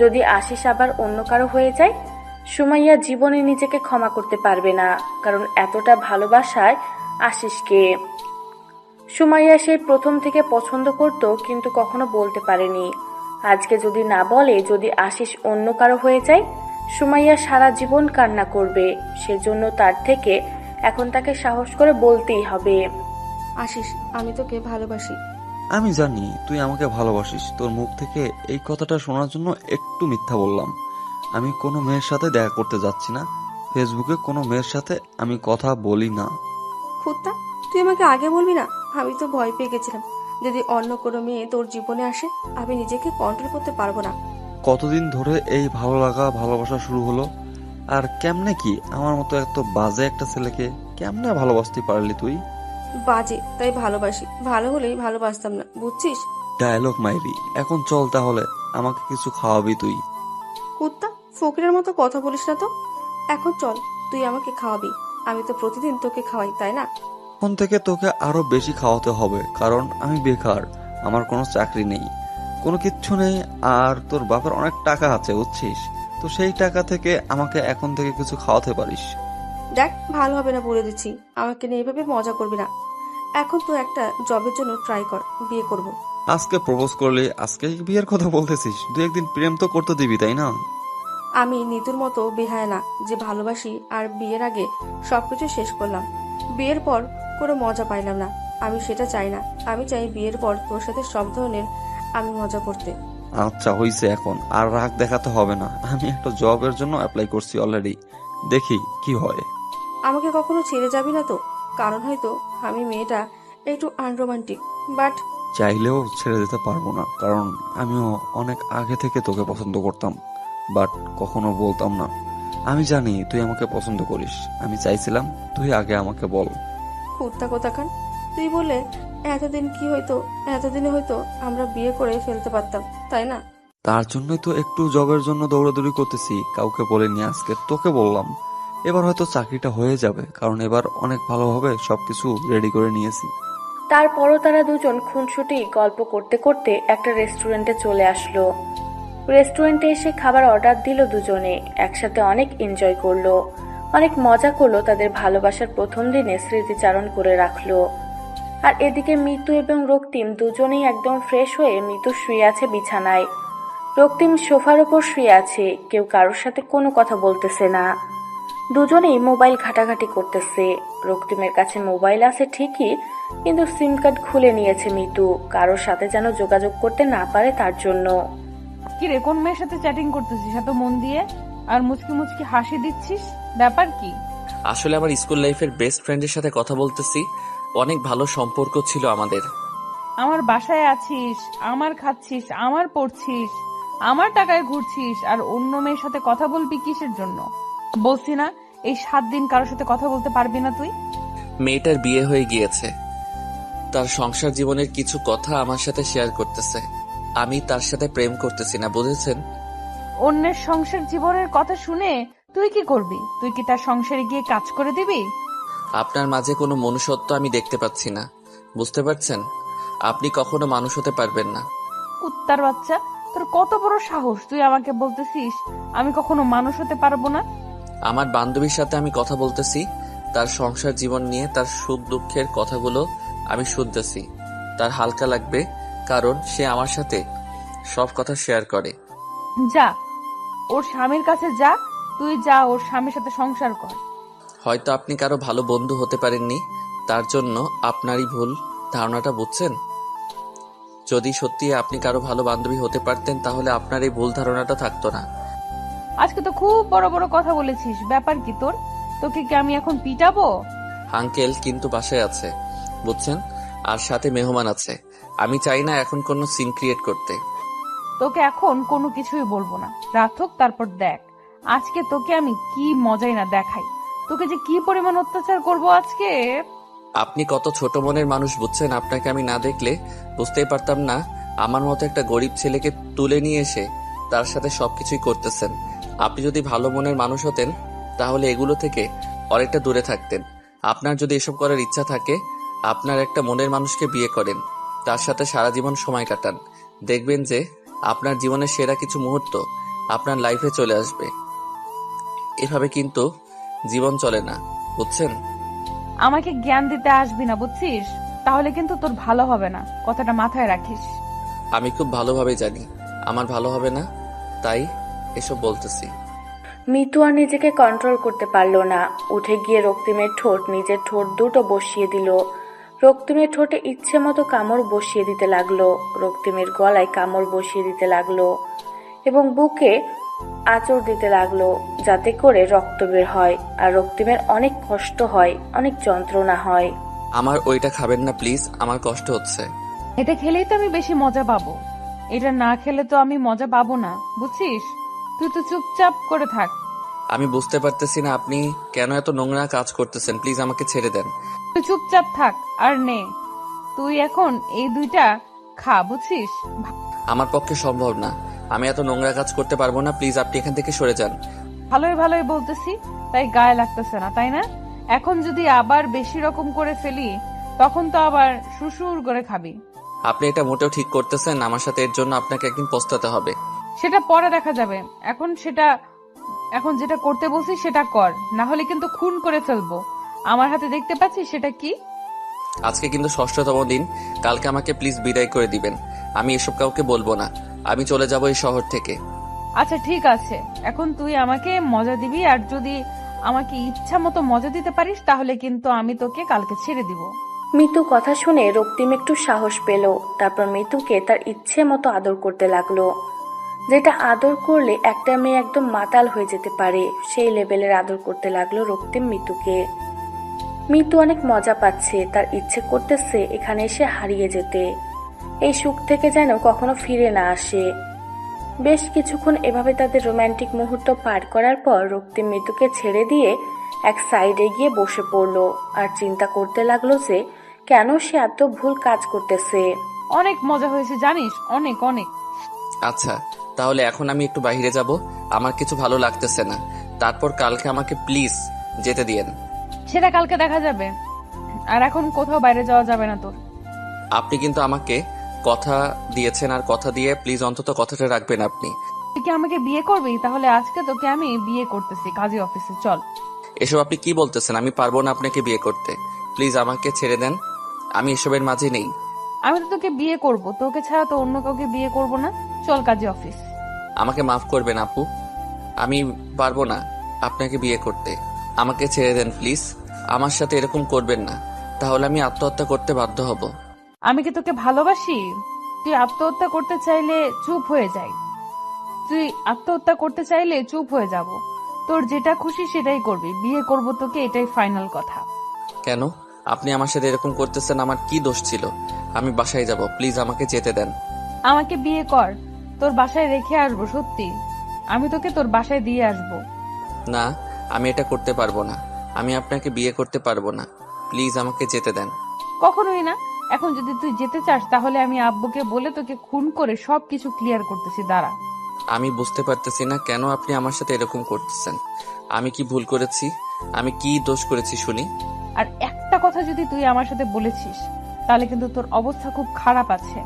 যদি আশিস আবার অন্য কারো হয়ে যায়, সুমাইয়া জীবনে নিজেকে ক্ষমা করতে পারবে না, কারণ এতটা ভালোবাসায় আশিসকে। সুমাইয়া সেই প্রথম থেকে পছন্দ করত, কিন্তু কখনো বলতে পারেনি। আজকে যদি না বলে, যদি আশিস অন্য কারো হয়ে যায়, সুমাইয়া সারা জীবন কান্না করবে। সেজন্য তার থেকে এখন তাকে সাহস করে বলতেই হবে। আশিস, আমি তোকে ভালোবাসি। আমি জানি তুই আমাকে ভালোবাসিস, তোর মুখ থেকে এই কথাটা শোনার জন্য একটু মিথ্যা বললাম। আমি কোনো মেয়ের সাথে দেখা করতে যাচ্ছি না, ফেসবুকে কোনো মেয়ের সাথে আমি কথা বলি না। খুত্তা, তুই আমাকে আগে বলবি না? আমি তো ভয় পেয়ে গেছিলাম, যদি অন্য কোনো মেয়ে তোর জীবনে আসে আমি নিজেকে কন্ট্রোল করতে পারবো না। কতদিন ধরে এই ভালো লাগা ভালোবাসা শুরু হলো, আর কেমনে কি আমার মতো এত বাজে একটা ছেলেকে কেমনে ভালোবাসতে পারলি তুই? বাজে তাই ভালোবাসি, ভালো হলেই ভালোবাসতাম না, বুঝছিস? ডায়লগ মাইরি। এখন চল তাহলে, আমাকে কিছু খাওয়াবি তুই। কুত্তা, ফকিরের মতো কথা বলিস না তো। এখন চল, তুই আমাকে খাওয়াবি। আমি তো প্রতিদিন তোকে খাওয়াই, তাই না? এখন থেকে তোকে আরো বেশি খাওয়াতে হবে, কারণ আমি বেকার, আমার কোনো চাকরি নেই, কোনো কিচ্ছু নেই। আর তোর বাবার অনেক টাকা আছে বুঝছিস, তো সেই টাকা থেকে আমাকে এখন থেকে কিছু খাওয়াতে পারিস। দেখ, ভালো হবে না বলে দিচ্ছি, আমাকে নিয়ে এভাবে মজা করবি না। এখন তো একটা জবের জন্য ট্রাই কর, বিয়ে করব। আজকে প্রপোজ করলে আজকে বিয়ের কথা বলতেছিস? দু একদিন প্রেম তো করতে দিবি, তাই না? আমি নিতুর মতো বেহায়া না যে ভালোবাসি আর বিয়ের আগে সবকিছু শেষ করলাম, বিয়ের পর কোনো মজা পাইলাম না। আমি সেটা চাই না। আমি চাই বিয়ের পর তোর সাথে সব ধরনের আমি মজা করতে। আচ্ছা হইছে, এখন আর রাগ দেখাতে হবে না। আমি একটা জবের জন্য অ্যাপ্লাই করছি অলরেডি, দেখি কি হয়। আমাকে কখনো ছেড়ে যাবি না তো? কারণ হয়তো আমি মেয়েটা একটু আনরোমান্টিক, বাট চাইলেও ছেড়ে দিতে পারবো না, কারণ আমিও অনেক আগে থেকে তোকে পছন্দ করতাম, বাট কখনো বলতাম না। আমি জানি তুই আমাকে পছন্দ করিস, আমি চাইছিলাম তুই আগে আমাকে বল। কুত্তা কোথাকার, তুই বলে এতদিন কি হয়তো, এতদিনে হয়তো আমরা বিয়ে করে ফেলতে পারতাম, তাই না? তার জন্যই তো একটু জবের জন্য দৌড়াদৌড়ি করতেছি, কাউকে বলিনি, আজকে তোকে বললাম। এবার হয়তো চাকরিটা হয়ে যাবে, কারণ এবার অনেক ভালোভাবে সবকিছু রেডি করে নিয়েছি। তারপরও তারা দুজন খুনসুটি গল্প করতে করতে একটা রেস্টুরেন্টে চলে আসলো। রেস্টুরেন্টে এসে খাবার অর্ডার দিল দুজনে, একসাথে অনেক এনজয় করলো, অনেক মজা করলো, তাদের ভালোবাসার প্রথম দিনে স্মৃতিচারণ করে রাখলো। আর এদিকে মিতু এবং রক্তিম দুজনেই একদম ফ্রেশ হয়ে মিতু শুয়ে আছে বিছানায়, রক্তিম সোফার ওপর শুয়ে আছে, কেউ কারোর সাথে কোনো কথা বলতেছে না, দুজনেই মোবাইল ঘাটাঘাটি করতেছে। রক্তিমের কাছে মোবাইল আছে ঠিকই, কিন্তু সিম কার্ড খুলে নিয়েছে মিতু, কারোর সাথে যেন যোগাযোগ করতে না পারে তার জন্য। কি রে, কোন মেয়ের সাথে চ্যাটিং করতেছিস এত মন দিয়ে আর মুচকি মুচকি হাসি দিচ্ছিস? ব্যাপার কি? আসলে আমার স্কুল লাইফের বেস্ট ফ্রেন্ডের সাথে কথা বলতেছি, অনেক ভালো সম্পর্ক ছিল আমাদের। আমার বাসায় আছিস, আমার খাচ্ছিস, আমার পড়ছিস, আমার টাকায় ঘুরছিস, আর অন্য মেয়ের সাথে কথা বলবি কিসের জন্য? বলছি না এই 7 দিন কারোর সাথে কথা বলতে পারবি না তুই? মেয়েটার বিয়ে হয়ে গিয়েছে, তার সংসার জীবনের কিছু কথা আমার সাথে শেয়ার করতেছে। আমি তার সাথে প্রেম করতেছি না, বুঝেছেন? অন্যের সংসার জীবনের কথা শুনে তুই কি করবি? তুই কি তার সংসারে গিয়ে কাজ করে দিবি? আপনার মাঝে কোনো মনুষ্যত্ব আমি দেখতে পাচ্ছি না, বুঝতে পারছেন? আপনি কখনো মানুষ হতে পারবেন না। কুত্তার বাচ্চা, তোর কত বড় সাহস তুই আমাকে বলতেছিস আমি কখনো মানুষ হতে পারবো না? আমার বান্ধবীর সাথে আমি কথা বলতেছি, তার সংসার জীবন নিয়ে, তার সুখ দুঃখের কথাগুলো আমি শুনতেছি। তার হালকা লাগবে, কারণ সে আমার সাথে সব কথা শেয়ার করে। যা, ওর স্বামীর কাছে যা, তুই যা ওর স্বামীর সাথে সংসার কর। হয়তো আপনি কারো ভালো বন্ধু হতে পারেননি, তার জন্য আপনারই ভুল ধারণাটা, বুঝছেন? যদি সত্যি আপনি কারো ভালো বান্ধবী হতে পারতেন, তাহলে আপনার এই ভুল ধারণাটা থাকতো না। আজকে তো খুব বড় বড় কথা বলেছিস, ব্যাপার কি তোর? তোকে কি আমি এখন পিটাবো? আঙ্কেল কিন্তু বাসায় আছে, বুঝছেন? আর সাথে মেহমান আছে। আমি চাই না এখন কোনো সিন ক্রিয়েট করতে। তোকে এখন কোনো কিছুই বলবো না, রাত হোক তারপর দেখ আজকে তোকে আমি কি মজাই না দেখাই, তোকে যে কি পরিমাণ অত্যাচার করব আজকে। আপনি কত ছোট মনের মানুষ, বুঝছেন? আপনাকে আমি না দেখলে বুঝতেই পারতাম না আমার মতো একটা গরিব ছেলেকে তুলে নিয়ে এসে তার সাথে সবকিছুই করতেছেন। আপনি যদি ভালো মনের মানুষ হতেন, তাহলে এগুলো থেকে অনেকটা দূরে থাকতেন। আপনার যদি এসব করার ইচ্ছা থাকে, আপনার একটা মনের মানুষকে বিয়ে করেন, তার সাথে সারা জীবন সময় কাটান, দেখবেন যে আপনার জীবনের সেরা কিছু মুহূর্ত আপনার লাইফে চলে আসবে। এভাবে কিন্তু জীবন চলে না, বুঝছেন? আমাকে জ্ঞান দিতে আসবি না, বুঝছিস? তাহলে কিন্তু তোর ভালো হবে না, কথাটা মাথায় রাখিস। আমি খুব ভালোভাবে জানি আমার ভালো হবে না, তাই এসব বলতেছি। মিতু আর নিজেকে কন্ট্রোল করতে পারল না, উঠে গিয়ে রক্তিমের ঠোঁট নিজের ঠোঁট দুটো বসিয়ে দিল। রক্তিমের ঠোঁটে ইচ্ছে মতো কামড় বসিয়ে দিতে লাগলো, রক্তিমের গলায় কামড় বসিয়ে দিতে লাগলো এবং বুকে আঁচড় দিতে লাগলো, যাতে করে রক্ত বের হয় আর রক্তিমের অনেক কষ্ট হয়, অনেক যন্ত্রণা হয়। আমার ওইটা খাবেন না প্লিজ, আমার কষ্ট হচ্ছে। এটা খেলেই তো আমি বেশি মজা পাবো, এটা না খেলে তো আমি মজা পাবো না, বুঝছিস? তুই তো চুপচাপ করে থাক। আমি বুঝতে পারতেছি না আপনি কেন এত নোংরা কাজ করতেছেন, প্লিজ আমাকে ছেড়ে দেন। তুই চুপচাপ থাক আর নে, তুই এখন এই 2টা খা, বুঝছিস? আমার পক্ষে সম্ভব না, আমি এত নোংরা কাজ করতে পারবো না, প্লিজ আপনি এখান থেকে সরে যান। ভালোই ভালোই বলতেছি, তাই গায়ে লাগতেছে না, তাই না? এখন যদি আবার বেশি রকম করে ফেলি তখন তো আবার সুসুর করে খাবি। আপনি এটা মোটেও ঠিক করতেছেন। আমার সাথে এর জন্য আপনাকে একদিন পস্তাতে হবে। সেটা পরে দেখা যাবে, এখন যেটা করতে বলছি সেটা কর, না হলে কিন্তু খুন করে ফেলবো। আমার হাতে দেখতে পাচ্ছিস সেটা কি? আজকে কিন্তু 6ষ্ঠতম দিন। কালকে আমাকে প্লিজ বিদায় করে দিবেন। আমি এসব কাউকে বলবো না। আমি চলে যাব এই শহর থেকে। আচ্ছা ঠিক আছে, এখন তুই আমাকে মজা দিবি, আর যদি আমাকে ইচ্ছা মতো মজা দিতে পারিস তাহলে কিন্তু আমি তোকে কালকে ছেড়ে দিব। মিতু কথা শুনে রক্তিম একটু সাহস পেল। তারপর মিতুকে তার ইচ্ছে মতো আদর করতে লাগলো, যেটা আদর করলে একটা মেয়ে একদম মাতাল হয়ে যেতে পারে সেই লেভেলের আদর করতে লাগলো রক্তিম মিতুকে। মিতু অনেক মজা পাচ্ছে, তার ইচ্ছে করতেছে এখানে এসে হারিয়ে যেতে, এই সুখ থেকে যেন কখনো ফিরে না আসে। বেশ কিছুক্ষণ এভাবে তাদের রোমান্টিক মুহূর্ত পার করার পর রক্তিম মিতুকে ছেড়ে দিয়ে এক সাইডে গিয়ে বসে পড়লো আর চিন্তা করতে লাগলো যে কেন সে এত ভুল কাজ করতেছে। অনেক মজা হয়েছে জানিস, অনেক অনেক। আচ্ছা, তাহলে এখন আমি একটু বাইরে যাব। আমার কিছু ভালো লাগতেছে না। তারপর কালকে আমাকে প্লিজ যেতে দিয়েন। সেটা কালকে দেখা যাবে, আর এখন কোথাও বাইরে যাওয়া যাবে না তোর। আপনি কিন্তু আমাকে কথা দিয়েছেন, আর কথা দিয়ে প্লিজ অন্তত কথাটা রাখবেন আপনি। তুই কি আমাকে বিয়ে করবি? তাহলে আজকে তোকে আমি বিয়ে করতেছি কাজী অফিসে, চল। এসব আপনি কি বলতেছেন? আমি পারবো না আপনাকে বিয়ে করতে। প্লিজ আমাকে ছেড়ে দেন। আমি এসবের মাঝে নেই। আমি তো তোকে বিয়ে করব, তোকে ছাড়া তো অন্য কাউকে বিয়ে করব না। চল কাজী অফিস। আমাকে মাফ করবেন আপু, আমি পারবো না আপনাকে বিয়ে করতে। আমাকে ছেড়ে দেন প্লিজ। আমার সাথে এরকম করবেন না, তাহলে আমি আত্মহত্যা করতে বাধ্য হব। আমি কি তোকে ভালোবাসি? তুই আত্মহত্যা করতে চাইলে চুপ হয়ে যাই, তুই আত্মহত্যা করতে চাইলে চুপ হয়ে যাব। তোর যেটা খুশি সেটাই করবি, বিয়ে করব তোকে, এটাই ফাইনাল কথা। কেন আপনি আমার সাথে এরকম করতেছেন? আমার কি দোষ ছিল? আমি বাসায় যাব, প্লিজ আমাকে যেতে দেন। আমাকে বিয়ে কর, তোর বাসায় রেখে আসবো, সত্যি আমি তোকে তোর বাসায় দিয়ে আসবো। না, আমি এটা করতে পারবো না। আমি আপনাকে বিয়ে করতে পারবো না। প্লিজ আমাকে যেতে দেন। কখনোই না। এখন যদি তুই যেতে চাস তাহলে আমি আব্বুকে বলে তোকে খুন করে সবকিছু ক্লিয়ার করতেছি, দাঁড়া। আমি বুঝতে পারতেছি না কেন আপনি আমার সাথে এরকম করতেছেন। আমি কি ভুল করেছি? আমি কি দোষ করেছি শুনি? আর একটা কথা যদি তুই আমার সাথে বলেছিস তাহলে কিন্তু তোর অবস্থা খুব খারাপ আছে।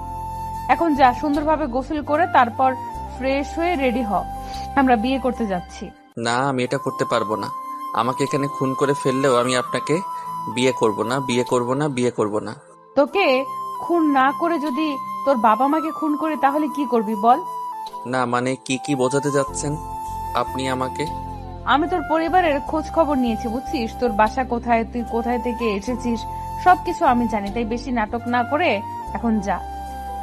এখন যা, সুন্দরভাবে গোসল করে তারপর ফ্রেশ হয়ে রেডি হ, আমরা বিয়ে করতে যাচ্ছি। না, আমি এটা করতে পারবো না। আমাকে এখানে খুন করে ফেললেও আমি আপনাকে বিয়ে করব না, বিয়ে করব না, বিয়ে করব না। তোকে খুন না করে যদি তোর বাবা মাকে খুন করে তাহলে কি করবি বল? না মানে কি বোঝাতে যাচ্ছেন আপনি আমাকে? আমি তোর পরিবারের খোঁজ খবর নিয়েছি, বুঝছিস? তোর বাসা কোথায়, তুই কোথায় থেকে এসেছিস সবকিছু আমি জানি, তাই বেশি নাটক না করে এখন যা।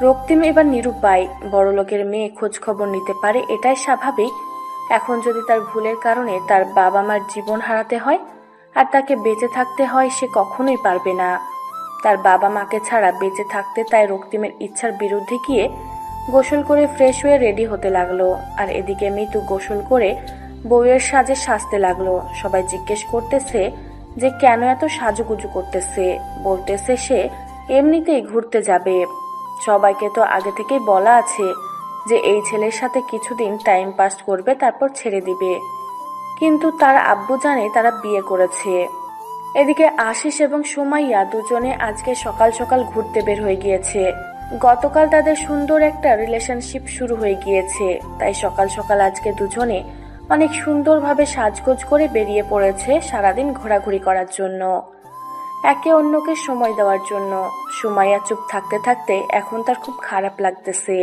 রক্তিম এবার নিরুপায়, বড়লোকের মেয়ে খোঁজ খবর নিতে পারে এটাই স্বাভাবিক। এখন যদি তার ভুলের কারণে তার বাবা মার জীবন হারাতে হয় আর তাকে বেঁচে থাকতে হয়, সে কখনোই পারবে না। তার বাবা মাকে ছাড়া বেঁচে থাকতে তাই রক্তিমের ইচ্ছার বিরুদ্ধে গিয়ে গোসল করে ফ্রেশ হয়ে রেডি হতে লাগলো। আর এদিকে মিতু গোসল করে বউয়ের সাজে সাজতে লাগলো। সবাই জিজ্ঞেস করতেছে যে কেন এত সাজুগুজু করতেছে, বলতেছে সে এমনিতেই ঘুরতে যাবে। সবাইকে তো আগে থেকেই বলা আছে যে এই ছেলের সাথে কিছুদিন টাইম পাস করবে, তারপর ছেড়ে দিবে। কিন্তু তার আব্বু জানে তারা বিয়ে করেছে। এদিকে আশিস এবং সুমাইয়া দুজনে আজকে সকাল সকাল ঘুরতে বের হয়ে গিয়েছে। গতকাল তাদের সুন্দর একটা রিলেশনশিপ শুরু হয়ে গিয়েছে, তাই সকাল সকাল আজকে দুজনে অনেক সুন্দরভাবে সাজগোজ করে বেরিয়ে পড়েছে সারাদিন ঘোরাঘুরি করার জন্য, একে অন্যকে সময় দেওয়ার জন্য। সুমাইয়া চুপ থাকতে থাকতে এখন তার খুব খারাপ লাগতেছে।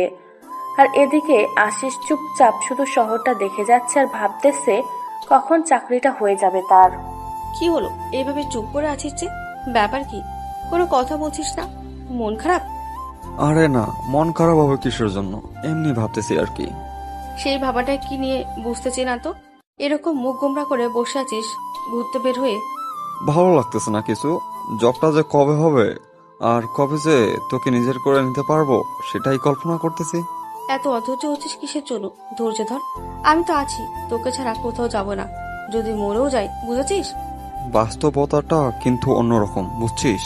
আর এদিকে আশিস চুপচাপ শুধু শহরটা দেখে যাচ্ছে আর ভাবতেছে কখন চাকরিটা হয়ে যাবে তার। কি হলো এইভাবে চুপ করে আছিস যে? ব্যাপার কি? কোনো কথা বলছিস না? মন খারাপ? আরে না, মন খারাপ হবে কিসের জন্য? এমনি ভাবতেছি আর কি। সেই ভাবাটা কি নিয়ে বুঝতেছি না তো। এরকম মুখ গোমরা করে বসে আছিস ঘুরতে বের হয়ে। ভালো লাগতেছে না কিছু। জবটা যে কবে হবে আর কবে যে তোকে নিজের করে নিতে পারবো সেটাই কল্পনা করতেছি। এত অধৈর্য হচ্ছিস কিসের জন্য? ধৈর্য ধর, আমি তো আছি, তোকে ছাড়া কোথাও যাব না। যদি মরেও যাই, বুঝেছিস? বাস্তবতাটা কিন্তু অন্যরকম, বুঝছিস?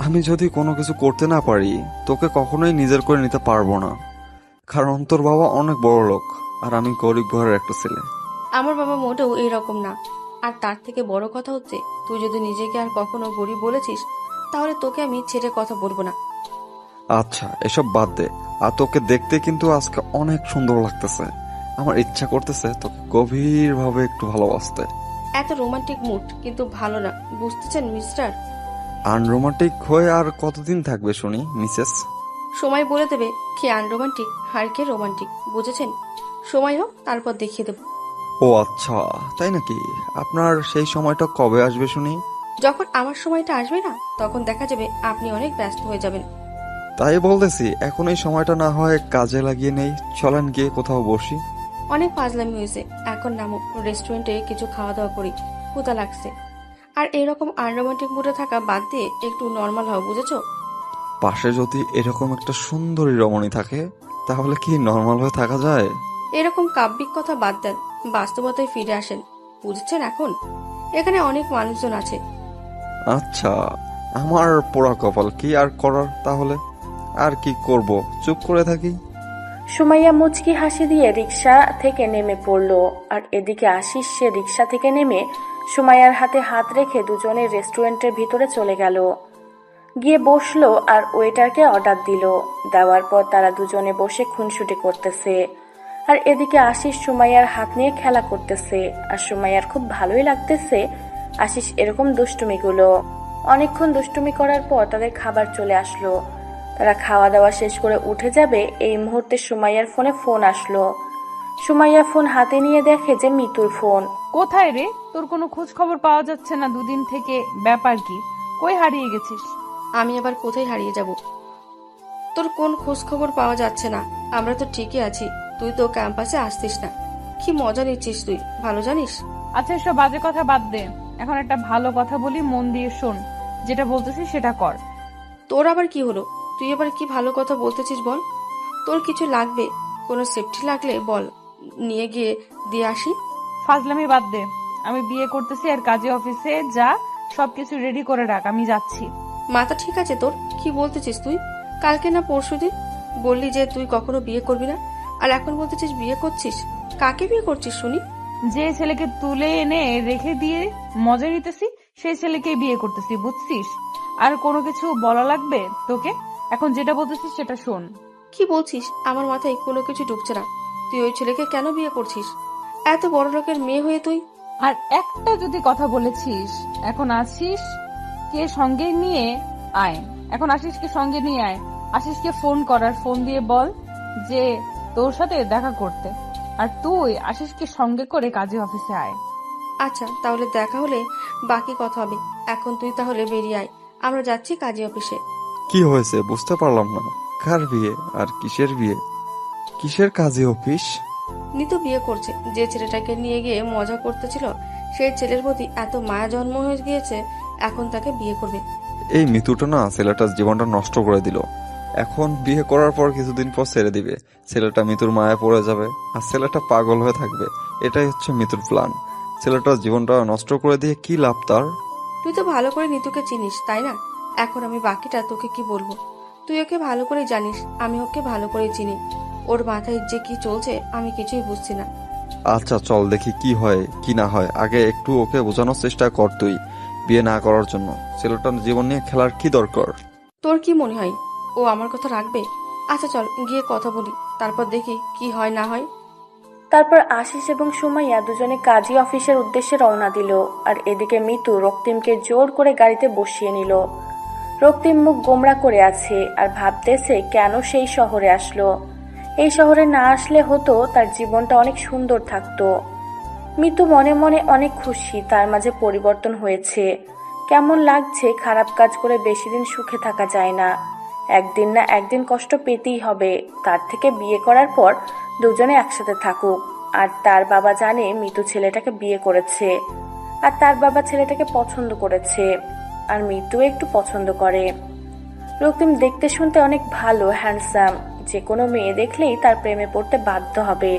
আমি যদি কোনো কিছু করতে না পারি তোকে কখনোই নিজের করে নিতে পারবো না, কারণ তোর বাবা অনেক বড় লোক আর আমি গরিব ঘরের একটা ছেলে। আমার বাবা মোটেও এইরকম না। আর তার থেকে বড় কথা হচ্ছে, তুই যদি নিজেকে আর কখনো গরিব বলেছিস তাহলে তোকে আমি ছেড়ে কথা বলবো না। আচ্ছা এসব বাদ দে, আর তোকে দেখতে কিন্তু আজকে অনেক সুন্দর লাগতেছে। আমার ইচ্ছা করতেছে তোকে গভীরভাবে একটু ভালোবাসতে। এত রোমান্টিক মুড কিন্তু ভালো না, বুঝতেছেন মিস্টার? আনরোমান্টিক হয়ে আর কতদিন থাকবে শুনি মিসেস? সময় বলে দেবে কে আনরোমান্টিক আর কে রোমান্টিক, বুঝেছেন? সময় হোক তারপর দেখিয়ে দেব। ও আচ্ছা, তাই নাকি? আপনার সেই সময়টা কবে আসবে শুনি? যখন আমার সময়টা আসবে না, তখন দেখা যাবে আপনি অনেক ব্যস্ত হয়ে যাবেন। তাই বলতেছি, এখন এই সময়টা না হয় কাজে লাগিয়ে নেই। চলেন গিয়ে কোথাও বসি। অনেক ফাজলামি হয়েছে, এখন নামো, রেস্টুরেন্টে কিছু খাওয়া দাওয়া করি, ক্ষুধা লাগছে। আর এরকম আনরোমান্টিক মুডে থাকা বাদ দিয়ে একটু নর্মাল হও, বুঝেছো? পাশে যদি এরকম একটা সুন্দরী রমণী থাকে তাহলে কি নর্মাল হয়ে থাকা যায়? এরকম কাব্যিক কথা বাদ দেন, বাস্তবতায় ফিরে আসেন, বুঝেছেন? এখন এখানে অনেক মানুষজন আছে। আচ্ছা, আমার পোড়া কপাল, কি আর করার তাহলে? আর কি করব, চুপ করে থাকি। সুমাইয়া মুচকি হাসি দিয়ে রিক্সা থেকে নেমে পড়ল। আর এদিকে আশিস সে রিক্সা থেকে নেমে সুমাইয়ার হাতে হাত রেখে দুজনে রেস্টুরেন্টের ভিতরে চলে গেল। গিয়ে বসলো আর ওয়েটারকে অর্ডার দিল। দেওয়ার পর তারা দুজনে বসে খুনসুটি করতেছে। আর এদিকে আশিস সুমাইয়ার হাত নিয়ে খেলা করতেছে। আর সুমাইয়ার খুব ভালোই লাগতেছে আশিস এরকম দুষ্টুমিগুলো। অনেকক্ষণ দুষ্টুমি করার পর তাদের খাবার চলে আসলো। তারা খাওয়া দাওয়া শেষ করে উঠে যাবে, এই মুহূর্তে সুমাইয়ার ফোনে ফোন আসলো। সুমাইয়া ফোন হাতে নিয়ে দেখে যে মিতুর ফোন। কোথায় রে? তোর কোনো খোঁজ খবর পাওয়া যাচ্ছে না দুদিন থেকে, ব্যাপার কি? কই হারিয়ে গেছিস? আমি আবার কোথায় হারিয়ে যাব? তোর কোন খোঁজ খবর পাওয়া যাচ্ছে না? আমরা তো ঠিকই আছি, তুই তো ক্যাম্পাসে আসতিস না। কি মজা নিচ্ছিস তুই, ভালো জানিস। আচ্ছা এসব বাজে কথা বাদ দে, এখন একটা ভালো কথা বলি, মন দিয়ে শোন। যেটা বলতেছিস সেটা কর। তোর আবার কি হলো? তুই আবার কি ভালো কথা বলতেছিস বল। তোর কিছু লাগবে, কোনো সেফটি লাগলে বল, নিয়ে গিয়ে দিয়ে আসি। ফাজলামি বাদ দে, আমি বিয়ে করতেছি আর কাজে অফিসে যা, সবকিছু রেডি করে রাখ, আমি যাচ্ছি। মাথা ঠিক আছে তোর? কি বলতেছিস তুই? কালকে না পরশুদিন বললি যে তুই কখনো বিয়ে করবি না, আর এখন বলতেছিস বিয়ে করছিস? কাকে বিয়ে করছিস শুনি? যে ছেলেকে তুলে এনে রেখে দিয়ে মজা নিতেছি সেই ছেলেকে বিয়ে করতেছি, বুঝছিস? আর কোনো কিছু বলা লাগবে তোকে? এখন যেটা বলতেছিস সেটা শোন। কি বলছিস? আমার মাথায় কোনো কিছু ঢুকছে না। তুই ওই ছেলেকে কেন বিয়ে করছিস? এত বড় লোকের মেয়ে হয়ে তুই? আর একটা যদি কথা বলেছিস, এখন আসিস কে সঙ্গে নিয়ে আয়, এখন আশিসকে সঙ্গে নিয়ে আয়। আশিসকে ফোন করার, ফোন দিয়ে বল যে তোর সাথে দেখা করতে, আর তুই আশিসকে সঙ্গে করে কাজে অফিসে আয়। আচ্ছা তাহলে দেখা হলে বাকি কথা হবে। এখন তুই তাহলে বেরিয়ে আয়, আমরা যাচ্ছি কাজী অফিসে। কি হয়েছে বুঝতে পারলাম না। কার বিয়ে আর কিসের বিয়ে? কিসের কাজে অফিস? নিতু বিয়ে করছে। যে ছেলেটাকে নিয়ে গিয়ে মজা করতেছিল, সেই ছেলের প্রতি এত মায়া জন্ম হয়ে গিয়েছে, এখন তাকে বিয়ে করবে। এই মিতুটা না ছেলেটার জীবনটা নষ্ট করে দিল। এখন বিয়ে করার পর কিছুদিন পর ছেড়ে দিবে। ছেলেটা মিতুর মায়া পড়ে যাবে আর ছেলেটা পাগল হয়ে থাকবে। এটাই হচ্ছে মিতুর প্ল্যান। ছেলেটার জীবনটা নষ্ট করে দিয়ে কি লাভ তার? তুই তো ভালো করে নিতুকে চিনিস, তাই না? এখন আমি বাকিটা তোকে কি বলবো? তুই ওকে ভালো করে জানিস, আমি ওকে ভালো করে চিনি। ওর মাথায় যে কি চলছে আমি কিছুই বুঝছি না। আচ্ছা চল দেখি কি হয় কি না হয়। আগে একটু ওকে বোঝানোর চেষ্টা কর তুই, বিয়ে না করার জন্য। ছেলেটার জীবন নিয়ে খেলার কি দরকার? তোর কি মনে হয় ও আমার কথা রাখবে? আচ্ছা চল গিয়ে কথা বলি, তারপর দেখি কি হয় না হয়। তারপর আশিস এবং সুমাইয়া দুজনে কাজী অফিসের উদ্দেশ্যে রওনা দিল। আর এদিকে মিতু রক্তিমকে জোর করে গাড়িতে বসিয়ে নিল। রক্তিম মুখ গোমড়া করে আছে আর ভাবতেছে কেন সেই শহরে আসলো। এই শহরে না আসলে হতো তার জীবনটা অনেক সুন্দর থাকতো। মিতু মনে মনে অনেক খুশি তার মাঝে পরিবর্তন হয়েছে। কেমন লাগছে, খারাপ কাজ করে বেশি দিন সুখে থাকা যায় না, একদিন না একদিন কষ্ট পেতেই হবে। তার থেকে বিয়ে করার পর দুজনে একসাথে থাকুক। আর তার বাবা জানে মিতু ছেলেটাকে বিয়ে করেছে, আর তার বাবা ছেলেটাকে পছন্দ করেছে, আর মিতু একটু পছন্দ করে। রক্তিম দেখতে শুনতে অনেক ভালো, হ্যান্ডসাম, যে কোনো মেয়ে দেখলেই তার প্রেমে পড়তে বাধ্য হবে।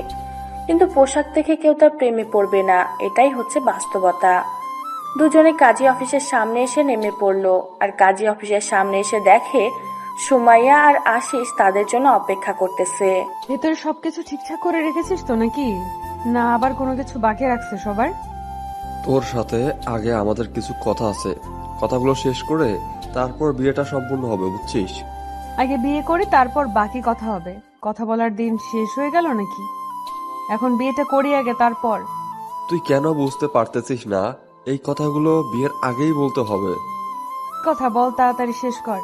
কিন্তু পোশাক দেখে কেউ তার প্রেমে পড়বে না, এটাই হচ্ছে বাস্তবতা। দুজনে কাজী অফিসের সামনে এসে নেমে পড়লো। আর কাজী অফিসের সামনে এসে দেখে সুমাইয়া আর আশিস তাদের জন্য অপেক্ষা করতেছে। ভেতরে সবকিছু ঠিকঠাক করে রেখেছিস তো নাকি? না আবার কোনো কিছু বাকি রাখছে সবার? তোর সাথে আগে আমাদের কিছু কথা আছে, কথাগুলো শেষ করে তারপর বিয়েটা সম্পূর্ণ হবে, বুঝছিস? আগে বিয়ে করি, তারপর বাকি কথা হবে। কথা বলার দিন শেষ হয়ে গেল নাকি? এখন বিয়েটা করি আগে, তারপর। তুই কেন বুঝতে পারতেছিস না? এই কথাগুলো বিয়ের আগেই বলতে হবে। কথা বল, তাড়াতাড়ি শেষ কর।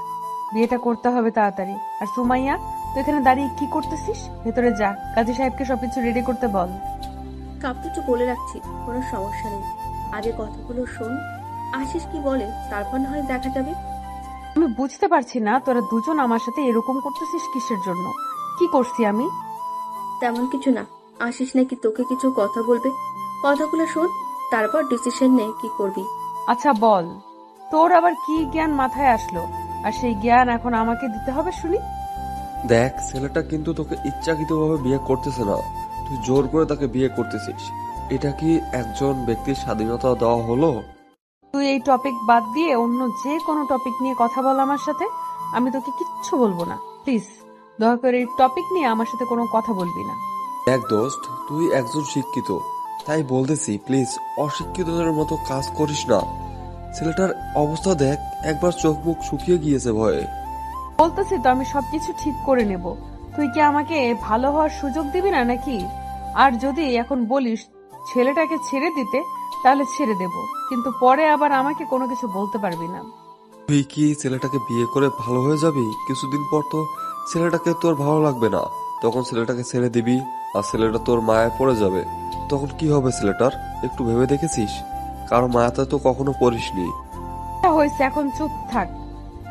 বিয়েটা করতে হবে তাড়াতাড়ি। আর সুমাইয়া, তুই এখানে দাঁড়িয়ে কি করতেছিস? ভেতরে যা, কাজী সাহেবকে সবকিছু রেডি করতে বল। সবকিছু বলে রাখছি, কোনো সমস্যা নেই। আগে কথাগুলো শোন, আশিস কি বলে, তারপর না হয় দেখা যাবে। আমি বুঝতে পারছি না তোরা দুজন আমার সাথে এরকম করতেছিস কিসের জন্য? কি করছি আমি? তেমন কিছু না, আশিস নাকি তোকে কিছু কথা বলবে। কথাগুলো শোন, তারপর ডিসিশন নে কি করবি। আচ্ছা বল, তোর আবার কি জ্ঞান মাথায় আসলো? আর সেই জ্ঞান এখন আমাকে দিতে হবে, শুনি। দেখ, ছেলেটা কিন্তু তোকে ইচ্ছাকৃতভাবে বিয়ে করতেছে না, তুই জোর করে তাকে বিয়ে করতেছিস। এটা কি একজন ব্যক্তির স্বাধীনতা দেওয়া হলো? তুই এই টপিক বাদ দিয়ে অন্য যে কোনো টপিক নিয়ে কথা বল আমার সাথে। আমি তোকে কিচ্ছু বলবো না, প্লিজ। দয়া করে এই টপিক নিয়ে আমার সাথে কোনো কথা বলবি না। দেখ দোস্ত, তুই একজন শিক্ষিত, তাই বলতেছি প্লিজ অশিক্ষিতদের মতো কাজ করিস না। ছেলেটার অবস্থা দেখ, একবার চোখ মুখ শুকিয়ে গিয়েছে ভয়ে। বলতেছি তো আমি সবকিছু ঠিক করে নেব। তুই কি আমাকে ভালো হওয়ার সুযোগ দিবি না নাকি? আর যদি এখন বলিস ছেলেটাকে ছেড়ে দিতে, তাহলে ছেড়ে দেব, কিন্তু পরে আবার আমাকে কোনো কিছু বলতে পারবি না। তুই কি ছেলেটাকে বিয়ে করে ভালো হয়ে যাবি? কিছুদিন পর তো ছেলেটাকে তোর ভালো লাগবে না, তখন ছেলেটাকে ছেড়ে দিবি আর ছেলেটা তোর মায়ায় পড়ে যাবে। তখন কি হবে ছেলেটার? একটু ভেবে দেখেছিস? কারো মায়াতে তো কখনো পড়িসনি। যা হয়েছে, এখন চুপ থাক।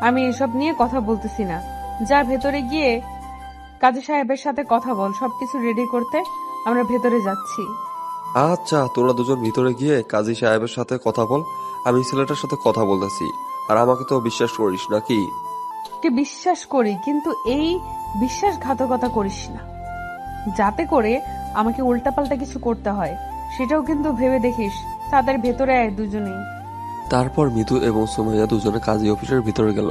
আমি এসব নিয়ে কথা বলতেছি না। যা ভেতরে গিয়ে কাজী সাহেবের সাথে কথা বল, সবকিছু রেডি করতে। আমরা ভেতরে যাচ্ছি। আচ্ছা, তোরা দুজন ভিতরে গিয়ে কাজী সাহেবের সাথে কথা বল, আমি ছেলেটার সাথে কথা বলতেছি। আর আমাকে তো বিশ্বাস করিস নাকি? কে বিশ্বাস করি, কিন্তু এই বিশ্বাসঘাতকতা করিস না, যাতে করে আমাকে উল্টাপাল্টা কিছু করতে হয়। সেটাও কিন্তু ভেবে দেখিস। তাদের ভেতরে আয় দুজনেই। তারপর মিতু এবং সুমাইয়া দুজনে কাজী অফিসের ভিতরে গেল।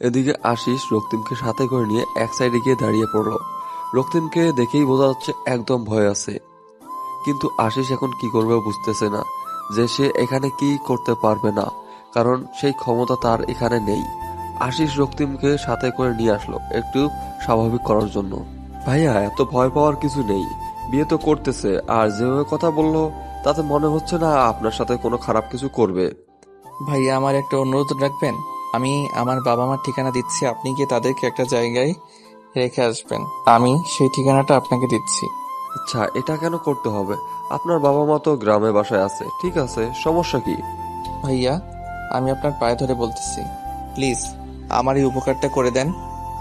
এদিকে আশিস রক্তিমকে সাথে করে নিয়ে এক সাইডে গিয়ে দাঁড়িয়ে পড়ল। রক্তিমকে দেখেই বোঝা যাচ্ছে একদম ভয় আছে, কিন্তু আশিস এখন কি করবে বুঝতেছে না, যে সে এখানে কি করতে পারবে না, কারণ সেই ক্ষমতা তার এখানে নেই। আশিস রক্তিমকে সাথে করে নিয়ে আসলো একটু স্বাভাবিক করার জন্য। ভাইয়া, এত ভয় পাওয়ার কিছু নেই, বিয়ে তো করতেছে, আর যেভাবে কথা বললো তাতে মনে হচ্ছে না আপনার সাথে কোনো খারাপ কিছু করবে। ভাইয়া, আমার একটা অনুরোধ রাখবেন? আমি আমার বাবা মার ঠিকানা দিচ্ছি, আপনি গিয়ে তাদেরকে একটা জায়গায় রেখে আসবেন। আমি সেই ঠিকানাটা আপনাকে দিচ্ছি। আচ্ছা, এটা কেন করতে হবে? আপনার বাবা মা তো গ্রামে বাসায় আছে, ঠিক আছে, সমস্যা কি? ভাইয়া, আমি আপনার পায়ে ধরে বলতেছি, প্লিজ আমার এই উপকারটা করে দেন।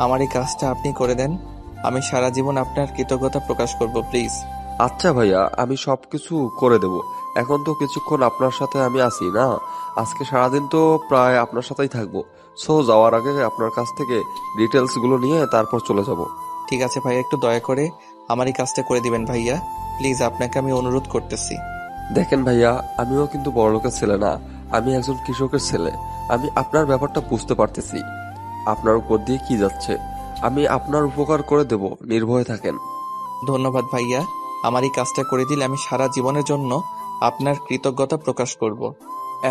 আমার এই কাজটা আপনি করে দেন। আমি সারা জীবন আপনার কৃতজ্ঞতা প্রকাশ করব, প্লিজ। আচ্ছা ভাইয়া, আমি সবকিছু করে দেব। এখন তো কিছুক্ষণ আপনার সাথে আমি আছি না, আজকে সারাদিন তো প্রায় আপনার সাথেই থাকবো। সো যাওয়ার আগে আপনার কাছ থেকে ডিটেলস গুলো নিয়ে তারপর চলে যাব। ঠিক আছে ভাইয়া, একটু দয়া করে আমার এই কাজটা করে দিবেন ভাইয়া, প্লিজ। আপনাকে আমি অনুরোধ করতেছি। দেখেন ভাইয়া, আমিও কিন্তু বড়লোকের ছেলে না, আমি একজন কৃষকের ছেলে। আমি আপনার ব্যাপারটা বুঝতে পারতেছি, আপনার উপর দিয়ে কি যাচ্ছে। আমি আপনার উপকার করে দেব, নির্ভয়ে থাকেন। ধন্যবাদ ভাইয়া, আমার এই কাজটা করে দিলে আমি সারা জীবনের জন্য আপনার কৃতজ্ঞতা প্রকাশ করব।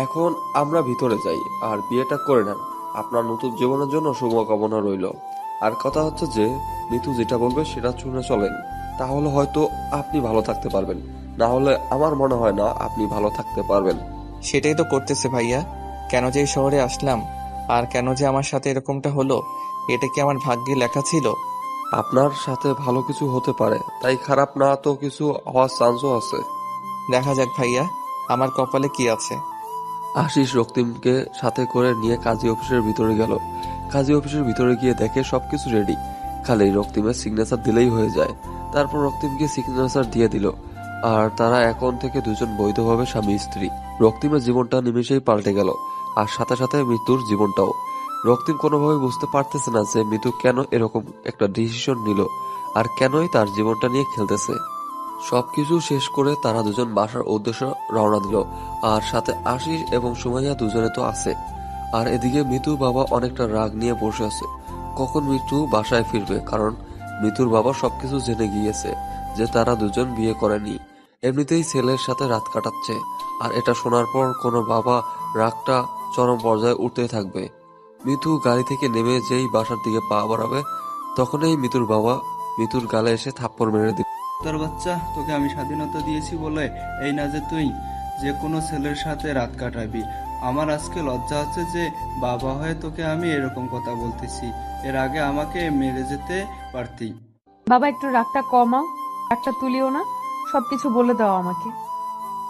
এখন আমরা ভিতরে যাই আর বিয়েটা করে নেন। আপনার নতুন জীবনের জন্য শুভকামনা রইল। আর কথা হচ্ছে যে মিতু যেটা বলবে সেটা শুনে চলেন, তাহলে হয়তো আপনি ভালো থাকতে পারবেন, না হলে আমার মনে হয় না আপনি ভালো থাকতে পারবেন। সেটাই তো করতেছে ভাইয়া। কেন যে এই শহরে আসলাম, আর কেন যে আমার সাথে এরকমটা হলো, এটা কি আমার ভাগ্যে লেখা ছিল? আপনার সাথে ভালো কিছু হতে পারে, তাই খারাপ না তো কিছু হওয়ার চান্সও আছে। দেখা যাক ভাইয়া, আমার কপালে কি আছে। আশিস রক্তিমকে সাথে করে নিয়ে কাজী অফিসের ভিতরে গেল। কাজী অফিসের ভিতরে গিয়ে দেখে সবকিছু রেডি, খালি রক্তিমের সিগনেচার দিলেই হয়ে যায়। তারপর রক্তিমকে সিগনেচার দিয়ে দিল, আর তারা এখন থেকে দুজন বৈধভাবে স্বামী স্ত্রী। রক্তিমের জীবনটা নিমেষেই পাল্টে গেল, আর সাথে সাথে মৃত্যুর জীবনটাও। রক্তিম কোনোভাবে বুঝতে পারতেছে না যে মৃত্যু কেন এরকম একটা ডিসিশন নিল, আর কেনই তার জীবনটা নিয়ে খেলতেছে। সবকিছু শেষ করে তারা দুজন বাসার উদ্দেশ্যে রওনা দিল, আর সাথে আশিস এবং সুমাইয়া দুজনে তো আছে। আর এদিকে মিতুর বাবা অনেকটা রাগ নিয়ে বসে আছে, কখন মিতু বাসায় ফিরবে, কারণ মিতুর বাবা সবকিছু জেনে গিয়েছে যে তারা দুজন বিয়ে করেনি এমনিতেই ছেলের সাথে রাত কাটাচ্ছে, আর এটা শোনার পর কোনো বাবা রাগটা চরম পর্যায়ে উঠতে থাকবে। মিতু গাড়ি থেকে নেমে যেই বাসার দিকে পা বাড়াবে, তখনই মিতুর বাবা মিতুর গালে এসে থাপ্পড় মেরে দিল। তোর বাচ্চা, তোকে আমি স্বাধীনতা দিয়েছি বলে এই না যে তুই যে কোনো ছেলের সাথে রাত কাটাবি। আমার আজকে লজ্জা হচ্ছে যে বাবা হয়ে তোকে আমি এরকম কথা বলতেছি। এর আগে আমাকে মেরে যেতে পারতি। বাবা একটু রাগটা কমাও, রাগটা তুলিও না, সবকিছু বলে দাও আমাকে।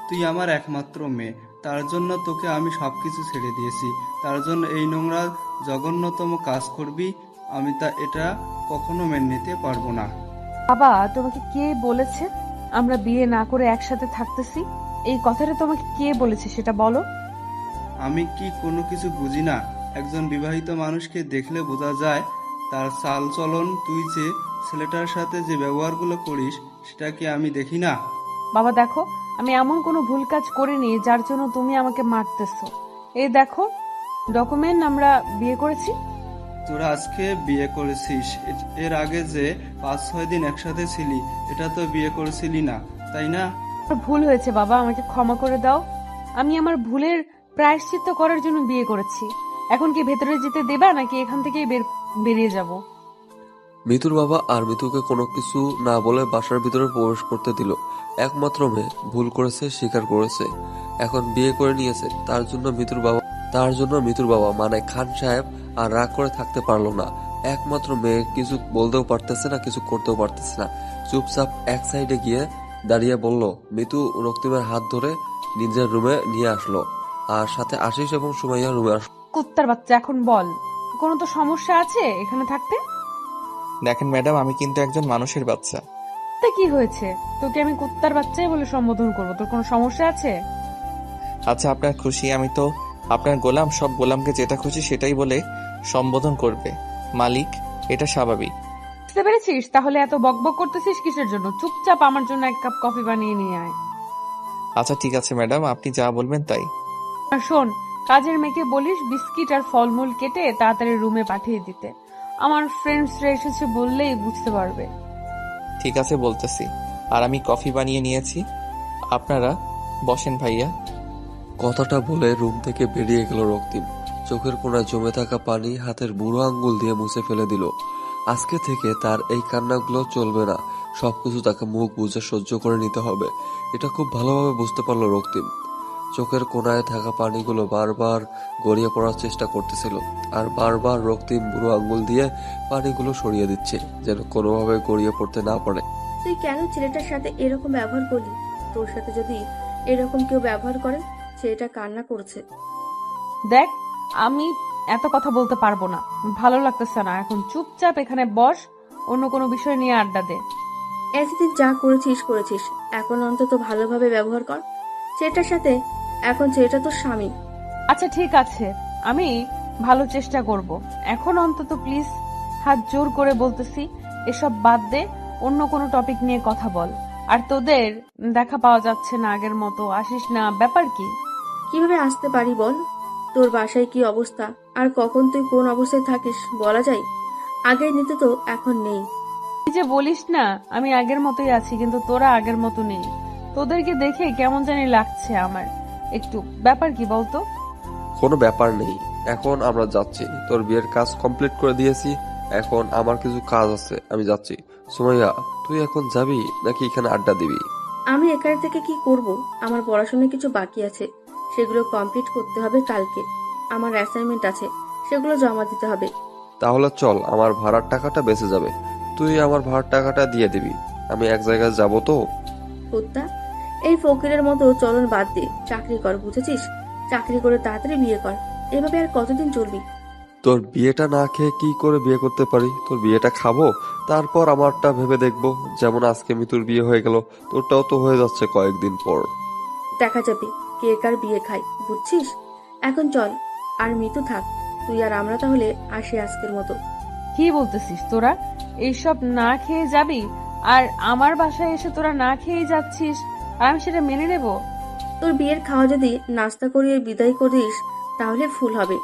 তুই আমার একমাত্র মেয়ে, তার জন্য তোকে আমি সবকিছু ছেড়ে দিয়েছি। তার জন্য এই নোংরা জঘন্যতম কাজ করবি, আমি এটা কখনো মেনে নিতে পারবো না। বাবা, তোমাকে কে বলেছে আমরা বিয়ে না করে একসাথে থাকতেছি? এই কথাটা তোমাকে কে বলেছে সেটা বলো। আমি কি কোনো কিছু বুঝি না? একজন বিবাহিত মানুষকে দেখলে বোঝা যায় তার চাল চলন। তুই যে ছেলেটার সাথে যে ব্যবহারগুলো করিস সেটা কি আমি দেখি না? বাবা দেখো, আমি এমন কোনো ভুল কাজ করিনি যার জন্য তুমি আমাকে মারতেছো। এই দেখো ডকুমেন্ট, আমরা বিয়ে করেছি। তোরা আজকে বিয়ে করেছিস, এর আগে যে 5-6 দিন একসাথে ছিলি এটা তো বিয়ে করেছিলি না, তাই না? আমার ভুল হয়েছে বাবা, আমাকে ক্ষমা করে দাও। আমি আমার ভুলের প্রায়শ্চিত্ত করার জন্য বিয়ে করেছি। এখন কি ভেতরে যেতে দেবা নাকি এখান থেকেই বেরিয়ে যাব? মিতুর বাবা আর মিতুকে কোনো কিছু না বলে বাসার ভিতরে প্রবেশ করতে দিল। একমাত্র মেয়ে, ভুল করেছে, স্বীকার করেছে, এখন বিয়ে করে নিয়েছে। তার জন্য মিতুর বাবা মানে খান সাহেব আর রাগ করে থাকতে পারলো না। একমাত্র মেয়ে কিছু বলতেও পারতেছে না, কিছু করতেও পারতেছে না। চুপচাপ এক সাইডে গিয়ে দাঁড়িয়ে বলল। মিতু রক্তিমের হাত ধরে নিজের রুমে নিয়ে আসলো, আর সাথে আশিস এবং সুমাইয়া রুমে আসলো। কুত্তার বাচ্চা, এখন বল, কোনো তো সমস্যা আছে এখানে থাকতে? দেখেন ম্যাডাম, আমি কিন্তু একজন মানুষের বাচ্চা। তা কি হয়েছে? তোকে আমি কুত্তার বাচ্চাই বলে সম্বোধন করবো, তোর কোনো সমস্যা আছে? আচ্ছা, আপনার খুশি, আমি তো আপনার গোলাম। সব গোলামকে যেটা খুশি সেটাই বলে সম্বোধন করবে মালিক, এটা স্বাভাবিক। বুঝতে পেরেছিস? তাহলে এত বকবক করতেছিস কিসের জন্য? চুপচাপ আমার জন্য এক কাপ কফি বানিয়ে নিয়ে আয়। আচ্ছা ঠিক আছে ম্যাডাম, আপনি যা বলবেন তাই। আর শোন, কাজের মেয়েকে বলিস বিস্কিট আর ফলমূল কেটে তাড়াতাড়ি রুমে পাঠিয়ে দিতে। আমার ফ্রেন্ডসরা এসেছে বললেই বুঝতে পারবে। ঠিক আছে, বলতেছি। আর আমি কফি বানিয়ে নিয়েছি, আপনারা বসেন ভাইয়া। কথাটা বলে রুম থেকে বেরিয়ে গেল রক্তিম। চোখের কোণায় জমে থাকা পানি হাতের বুড়ো আঙ্গুল দিয়ে মুছে ফেলে দিল। আজকে থেকে তার এই কান্নাগুলো চলবে না, সবকিছু তাকে মুখ বুজে সহ্য করে নিতে হবে। এটা খুব ভালোভাবে বুঝতে পারলো রক্তিম। চোখের কোণায় থাকা পানিগুলো বারবার গড়িয়ে পড়ার চেষ্টা করতেছিল, আর বারবার রক্তিম বুড়ো আঙ্গুল দিয়ে পানিগুলো সরিয়ে দিচ্ছে, যেন কোনোভাবে গড়িয়ে পড়তে না পারে। তুই কেন ছেলেটার সাথে এরকম ব্যবহার করলি? তোর সাথে যদি এরকম কেউ ব্যবহার করে, ছেলেটা কান্না করছে। দেখ, আমি এত কথা বলতে পারবো না, ভালো লাগতেছে না। এখন চুপচাপ এখানে বস, অন্য কোনো বিষয় নিয়ে আড্ডা দে। এতদিন যা করেছিস, এখন অন্তত ভালোভাবে ব্যবহার কর ছেলেটার সাথে। এখন ছেলেটা তোর স্বামী। আচ্ছা ঠিক আছে, আমি ভালো চেষ্টা করব। এখন অন্তত প্লিজ হাত জোর করে বলতেছি, এসব বাদ দে, অন্য কোনো টপিক নিয়ে কথা বল। আর তোদের দেখা পাওয়া যাচ্ছে না আগের মতো, আসিস না, ব্যাপার কি? কিভাবে আসতে পারি বল? তোর বাসায় কি অবস্থা আর কখন তুই কোন অবস্থায় থাকিস বলা যায়? আগের নিতে তো এখন নেই। তুই যে বলিস না আমি আগের মতোই আছি, কিন্তু তোরা আগের মতো নেই। তোদেরকে দেখে কেমন জানি লাগছে আমার একটু। ব্যাপার কি বলতো? কোনো ব্যাপার নেই, এখন আমরা যাচ্ছি। তোর বিয়ের কাজ কমপ্লিট করে দিয়েছি, এখন আমার কিছু কাজ আছে, আমি যাচ্ছি। সুমাইয়া, তুই এখন যাবি নাকি এখানে আড্ডা দিবি? আমি এখানে থেকে কি করব? আমার পড়াশোনায় কিছু বাকি আছে, সেগুলো কমপ্লিট করতে হবে কালকে। আমার অ্যাসাইনমেন্ট আছে, সেগুলো জমা দিতে হবে। তাহলে চল, আমার ভাড়ার টাকাটা বেঁচে যাবে, তুই আমার ভাড়ার টাকাটা দিয়ে দিবি। আমি এক জায়গায় যাব তো। কুত্তা, এই ফকিরের মতো চলন বাদ দে, চাকরি কর, বুঝেছিস? চাকরি করে তাড়াতাড়ি বিয়ে কর। এভাবে আর কতদিন চলবি? তোর বিয়েটা না খেয়ে কি করে বিয়ে করতে পারি? তোর বিয়েটা খাবো, তারপর আমারটা ভেবে দেখবো। যেমন আজকে মিতুর বিয়ে হয়ে গেল, তোরটাও তো হয়ে যাচ্ছে কয়েকদিন পর। দেখা যাবে কে কার বিয়ে খায়, বুঝছিস? এখন চল, আর মৃত্যু থাক, তুই আর আমরা তাহলে আসি আজকের মতো। কি বলতেছিস তোরা? এইসব না খেয়ে যাবি? আর আমার বাসায় এসে তোরা না খেয়ে যাচ্ছিস, আর আমি সেটা মেনে নেব? তোর বিয়ের খাওয়া যদি নাস্তা করিয়ে বিদায় করিস তাহলে ফুল হবে।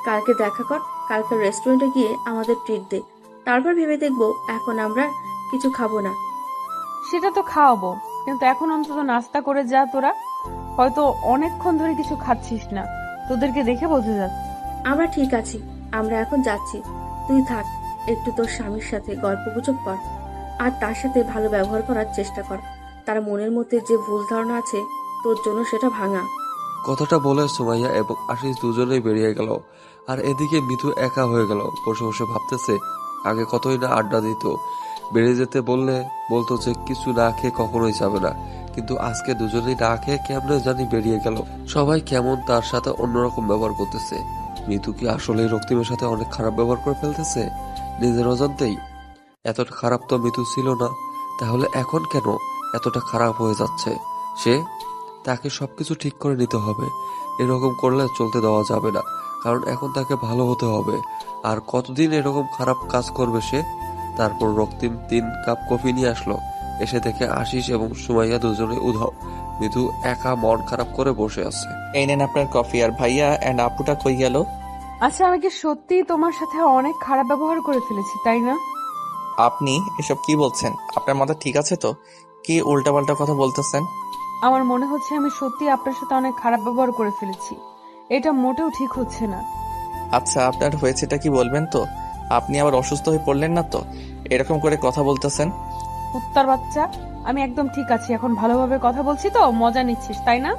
কালকে দেখা কর, কালকে রেস্টুরেন্টে গিয়ে আমাদের ট্রিট দে, তারপর ভেবে দেখবো। এখন আমরা কিছু খাবো না। সেটা তো খাওয়াবো, কিন্তু এখন অন্তত নাস্তা করে যা তোরা। হয়তো অনেকক্ষণ ধরে কিছু খাচ্ছিস না, তোদেরকে দেখে বোঝা যাচ্ছে। আমরা ঠিক আছি, আমরা এখন যাচ্ছি। তুই থাক, একটু তোর স্বামীর সাথে গল্পগুজব কর আর তার সাথে ভালো ব্যবহার করার চেষ্টা কর। তার মনের মধ্যে যে ভুল ধারণা আছে তোর জন্য সেটা ভাঙা। কথাটা বলে সুমাইয়া এবং আশিস দুজনেই বেরিয়ে গেল। আর এদিকে মিতু একা হয়ে গেল, বসে বসে ভাবতেছে আগে কতই না আড্ডা দিত। বেরিয়ে যেতে বললে বলতো যে কিছু না খেয়ে কখনোই যাবে না, কিন্তু আজকে দুজনেই না খেয়ে কেমনে জানি বেরিয়ে গেল। সবাই কেমন তার সাথে অন্যরকম ব্যবহার করতেছে। মিতু কি আসলেই রক্তিমের সাথে অনেক খারাপ ব্যবহার করে ফেলতেছে নিজের অজান্তেই? এতটা খারাপ তো মিতু ছিল না, তাহলে এখন কেন এতটা খারাপ হয়ে যাচ্ছে সে? তাকে সবকিছু ঠিক করে নিতে হবে, এরকম করলে চলতে দেওয়া যাবে না, কারণ এখন তাকে ভালো হতে হবে। আর কতদিন এরকম খারাপ কাজ করবে সে? তারপর রক্তিম 3 কাপ কফি নিয়ে আসলো। এসে দেখে আশিস এবং সুমাইয়া দুজনে উধাও। মিতু একা মন খারাপ করে বসে আছে। এই নেন আপনার কফি। আর ভাইয়া এন্ড আপুটা কই গেল? আচ্ছা, আমি কি সত্যিই তোমার সাথে অনেক খারাপ ব্যবহার করে ফেলেছি, তাই না? আপনি এসব কি বলছেন? আপনার মাথা ঠিক আছে তো? কি উল্টাপাল্টা কথা বলতেছেন? আমার মনে হচ্ছে আমি সত্যি আপনার সাথে অনেক খারাপ ব্যবহার করে ফেলেছি। এটা মোটেও ঠিক হচ্ছে না। আচ্ছা, আপনার হয়েছেটা কি বলবেন তো? আপনি আবার অসুস্থ হয়ে পড়লেন না তো এরকম করে কথা বলতেছেন? কুত্তার বাচ্চা, আমি একদম ঠিক আছি। এখন ভালোভাবে কথা বলছি তো, মজা নিচ্ছিস তাই না?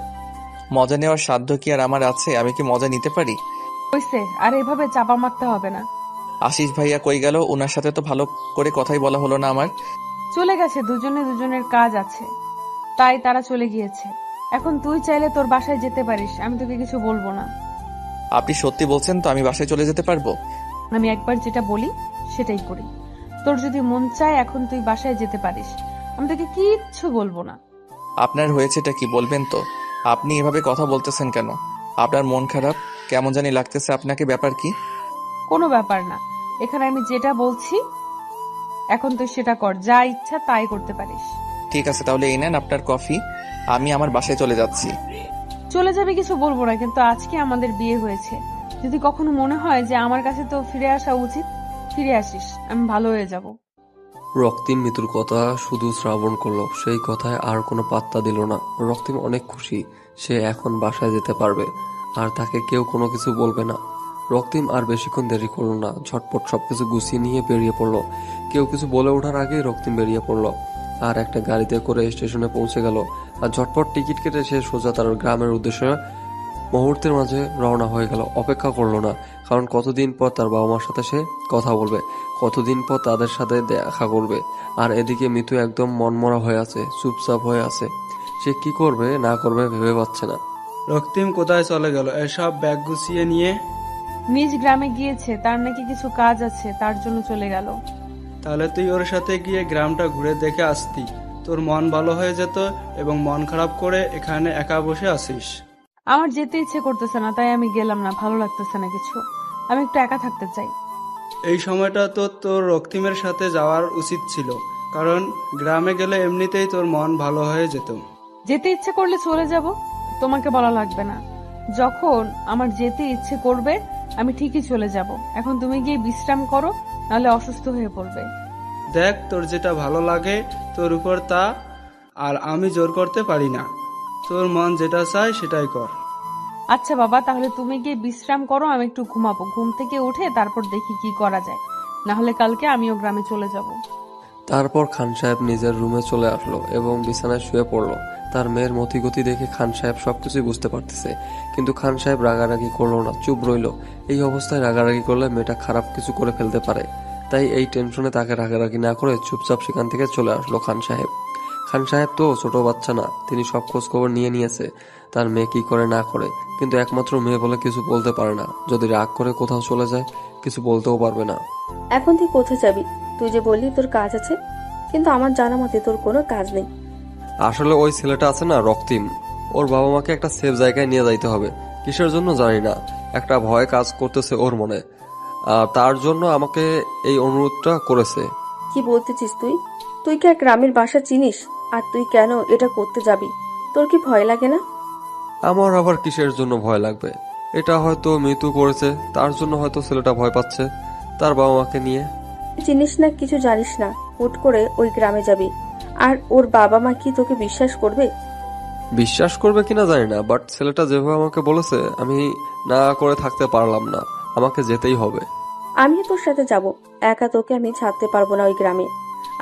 মজা নেওয়ার সাধ্য কি আর আমার আছে? আমি কি মজা নিতে পারি? হইছে, আর এভাবে চাপা মারতে হবে না। আশিস ভাইয়া কই গেল? ওনার সাথে তো ভালো করে কথাই বলা হলো না আমার। চলে গেছে, দুজনে দুজনের কাজ আছে তাই তারা চলে গিয়েছে। এখন তুই চাইলে তোর বাসায় যেতে পারিস, আমি তোকে কিছু বলবো না। আপনি সত্যি বলছেন তো আমি বাসায় চলে যেতে পারবো? আমি একবার যেটা বলি সেটাই করি। তোর যদি মন চায় এখন তুই বাসায় যেতে পারিস, আমি তোকে কিচ্ছু বলবো না। আপনার হয়েছেটা কি বলবেন তো? আপনি এভাবে কথা বলতেছেন কেন? আপনার মন খারাপ কেমন জানি লাগতেছে আপনাকে, ব্যাপার কি? কোনো ব্যাপার না, এখানে আমি যেটা বলছি এখন তুই সেটা কর, যা ইচ্ছা তাই করতে পারিস। ঠিক আছে, তাহলে এই নেন আপনার কফি। আমি আমার বাসায় চলে যাচ্ছি। চলে যাবে কিছু বলবো না, কিন্তু আজকে আমাদের বিয়ে হয়েছে। যদি কখনো মনে হয় যে আমার কাছে তো ফিরে আসা উচিত, ফিরে আসিস, আমি ভালো হয়ে যাব। রক্তিম মিতুর কথা শুধু শ্রাবণ করলো, সেই কথায় আর কোনো পাত্তা দিল না। রক্তিম অনেক খুশি, সে এখন বাসায় যেতে পারবে আর তাকে কেউ কোনো কিছু বলবে না। রক্তিম আর বেশিক্ষণ দেরি করলো না, ঝটপট সবকিছু গুছিয়ে নিয়ে বেরিয়ে পড়লো। কেউ কিছু বলে ওঠার আগেই রক্তিম বেরিয়ে পড়লো আর একটা গাড়িতে করে স্টেশনে পৌঁছে গেল। আর ঝটপট টিকিট কেটে সে সোজা তার গ্রামের উদ্দেশ্যে মুহূর্তের মাঝে রওনা হয়ে গেল। অপেক্ষা করলো না, কারণ কতদিন পর তার বাবা মার সাথে সে কথা বলবে, কতদিন পর তাদের সাথে দেখা করবে। আর এদিকে মিতু একদম মনমরা হয়ে আছে, চুপচাপ হয়ে আছে। সে কি করবে না করবে ভেবে পাচ্ছে না। রক্তিম কোথায় চলে গেল এসব ব্যাগ গুছিয়ে নিয়ে? নিজ গ্রামে গিয়েছে, তার নাকি কিছু কাজ আছে, তার জন্য চলে গেল। তাহলে তুই ওর সাথে গিয়ে গ্রামটা ঘুরে দেখে আসতি, তোর মন ভালো হয়ে যেত এবং মন খারাপ করে এখানে একা বসে আছিস। আমার যেতে ইচ্ছে করতেছে না, তাই আমি গেলাম না। ভালো লাগতেছে না কিছু, আমি একটু একা থাকতে চাই। এই সময়টা তো তোর রক্তিমের সাথে যাওয়ার উচিত ছিল, কারণ গ্রামে গেলে এমনিতেই তোর মন ভালো হয়ে যেত। যেতে ইচ্ছে করলে চলে যাব, তোমাকে বলা লাগবে না। যখন আমার যেতে ইচ্ছে করবে আমি ঠিকই চলে যাব। এখন তুমি গিয়ে বিশ্রাম করো, নাহলে অসুস্থ হয়ে পড়বে। দেখ, তোর যেটা ভালো লাগে তোর উপর তা, আর আমি জোর করতে পারি না। তোর মন যেটা চায় সেটাই কর। আচ্ছা বাবা, তাহলে তুমি গিয়ে বিশ্রাম করো, আমি একটু ঘুমাবো। ঘুম থেকে উঠে তারপর দেখি কি করা যায়, না হলে কালকে আমিও গ্রামে চলে যাব। তারপর খান সাহেব নিজের রুমে চলে আসলো এবং বিছানায় শুয়ে পড়লো। তার মেয়ের মতিগতি দেখে খান সাহেব সবকিছুই বুঝতে পারতেছে, কিন্তু খান সাহেব রাগারাগি করলো না, চুপ রইলো। এই অবস্থায় রাগারাগি করলে মেয়েটা খারাপ কিছু করে ফেলতে পারে, তাই এই টেনশনে তাকে রাগারাগি না করে চুপচাপ সেখান থেকে চলে আসলো খান সাহেব। খান সাহেব তো ছোট বাচ্চা না, তিনি সব খোঁজ খবর নিয়ে নিয়েছে তার মেয়ে কি করে না করে, কিন্তু একমাত্র মেয়ে বলে কিছু বলতে পারে না। যদি রাগ করে কোথাও চলে যায় কিছু বলতেও পারবে না। এখন তুই কোথায় যাবি? তুই যে বললি তোর কাজ আছে, কিন্তু আমার জানা মতে তোর কোনো কাজ নেই। আসলে ওই ছেলেটা আছে না রক্তিম, ওর বাবা মাকে একটা সেফ জায়গায় নিয়ে যাইতে হবে। কিসের জন্য জানি না, একটা ভয় কাজ করতেছে ওর মনে, তার জন্য আমাকে এই অনুরোধটা করেছে। কি বলতেছিস তুই? তুই কি এক গ্রামের বাসা চিনিস? আর তুই কেন এটা করতে যাবি? তোর কি ভয় লাগে না? আমার আবার কিসের জন্য ভয় লাগবে? এটা হয়তো মৃত্যু করেছে, তার জন্য হয়তো ছেলেটা ভয় পাচ্ছে তার বাবা মাকে নিয়ে। চিনিস না, কিছু জানিস না, হুট করে ওই গ্রামে যাবি। আর ওর বাবা মা কি তোকে বিশ্বাস করবে? বিশ্বাস করবে কিনা জানি না, বাট ছেলেটা যেভাবে আমাকে বলেছে আমি না করে থাকতে পারলাম না, আমাকে যেতেই হবে। আমিও তোর সাথে যাব। একা তোকে আমি ছাড়তে পারবো না ওই গ্রামে।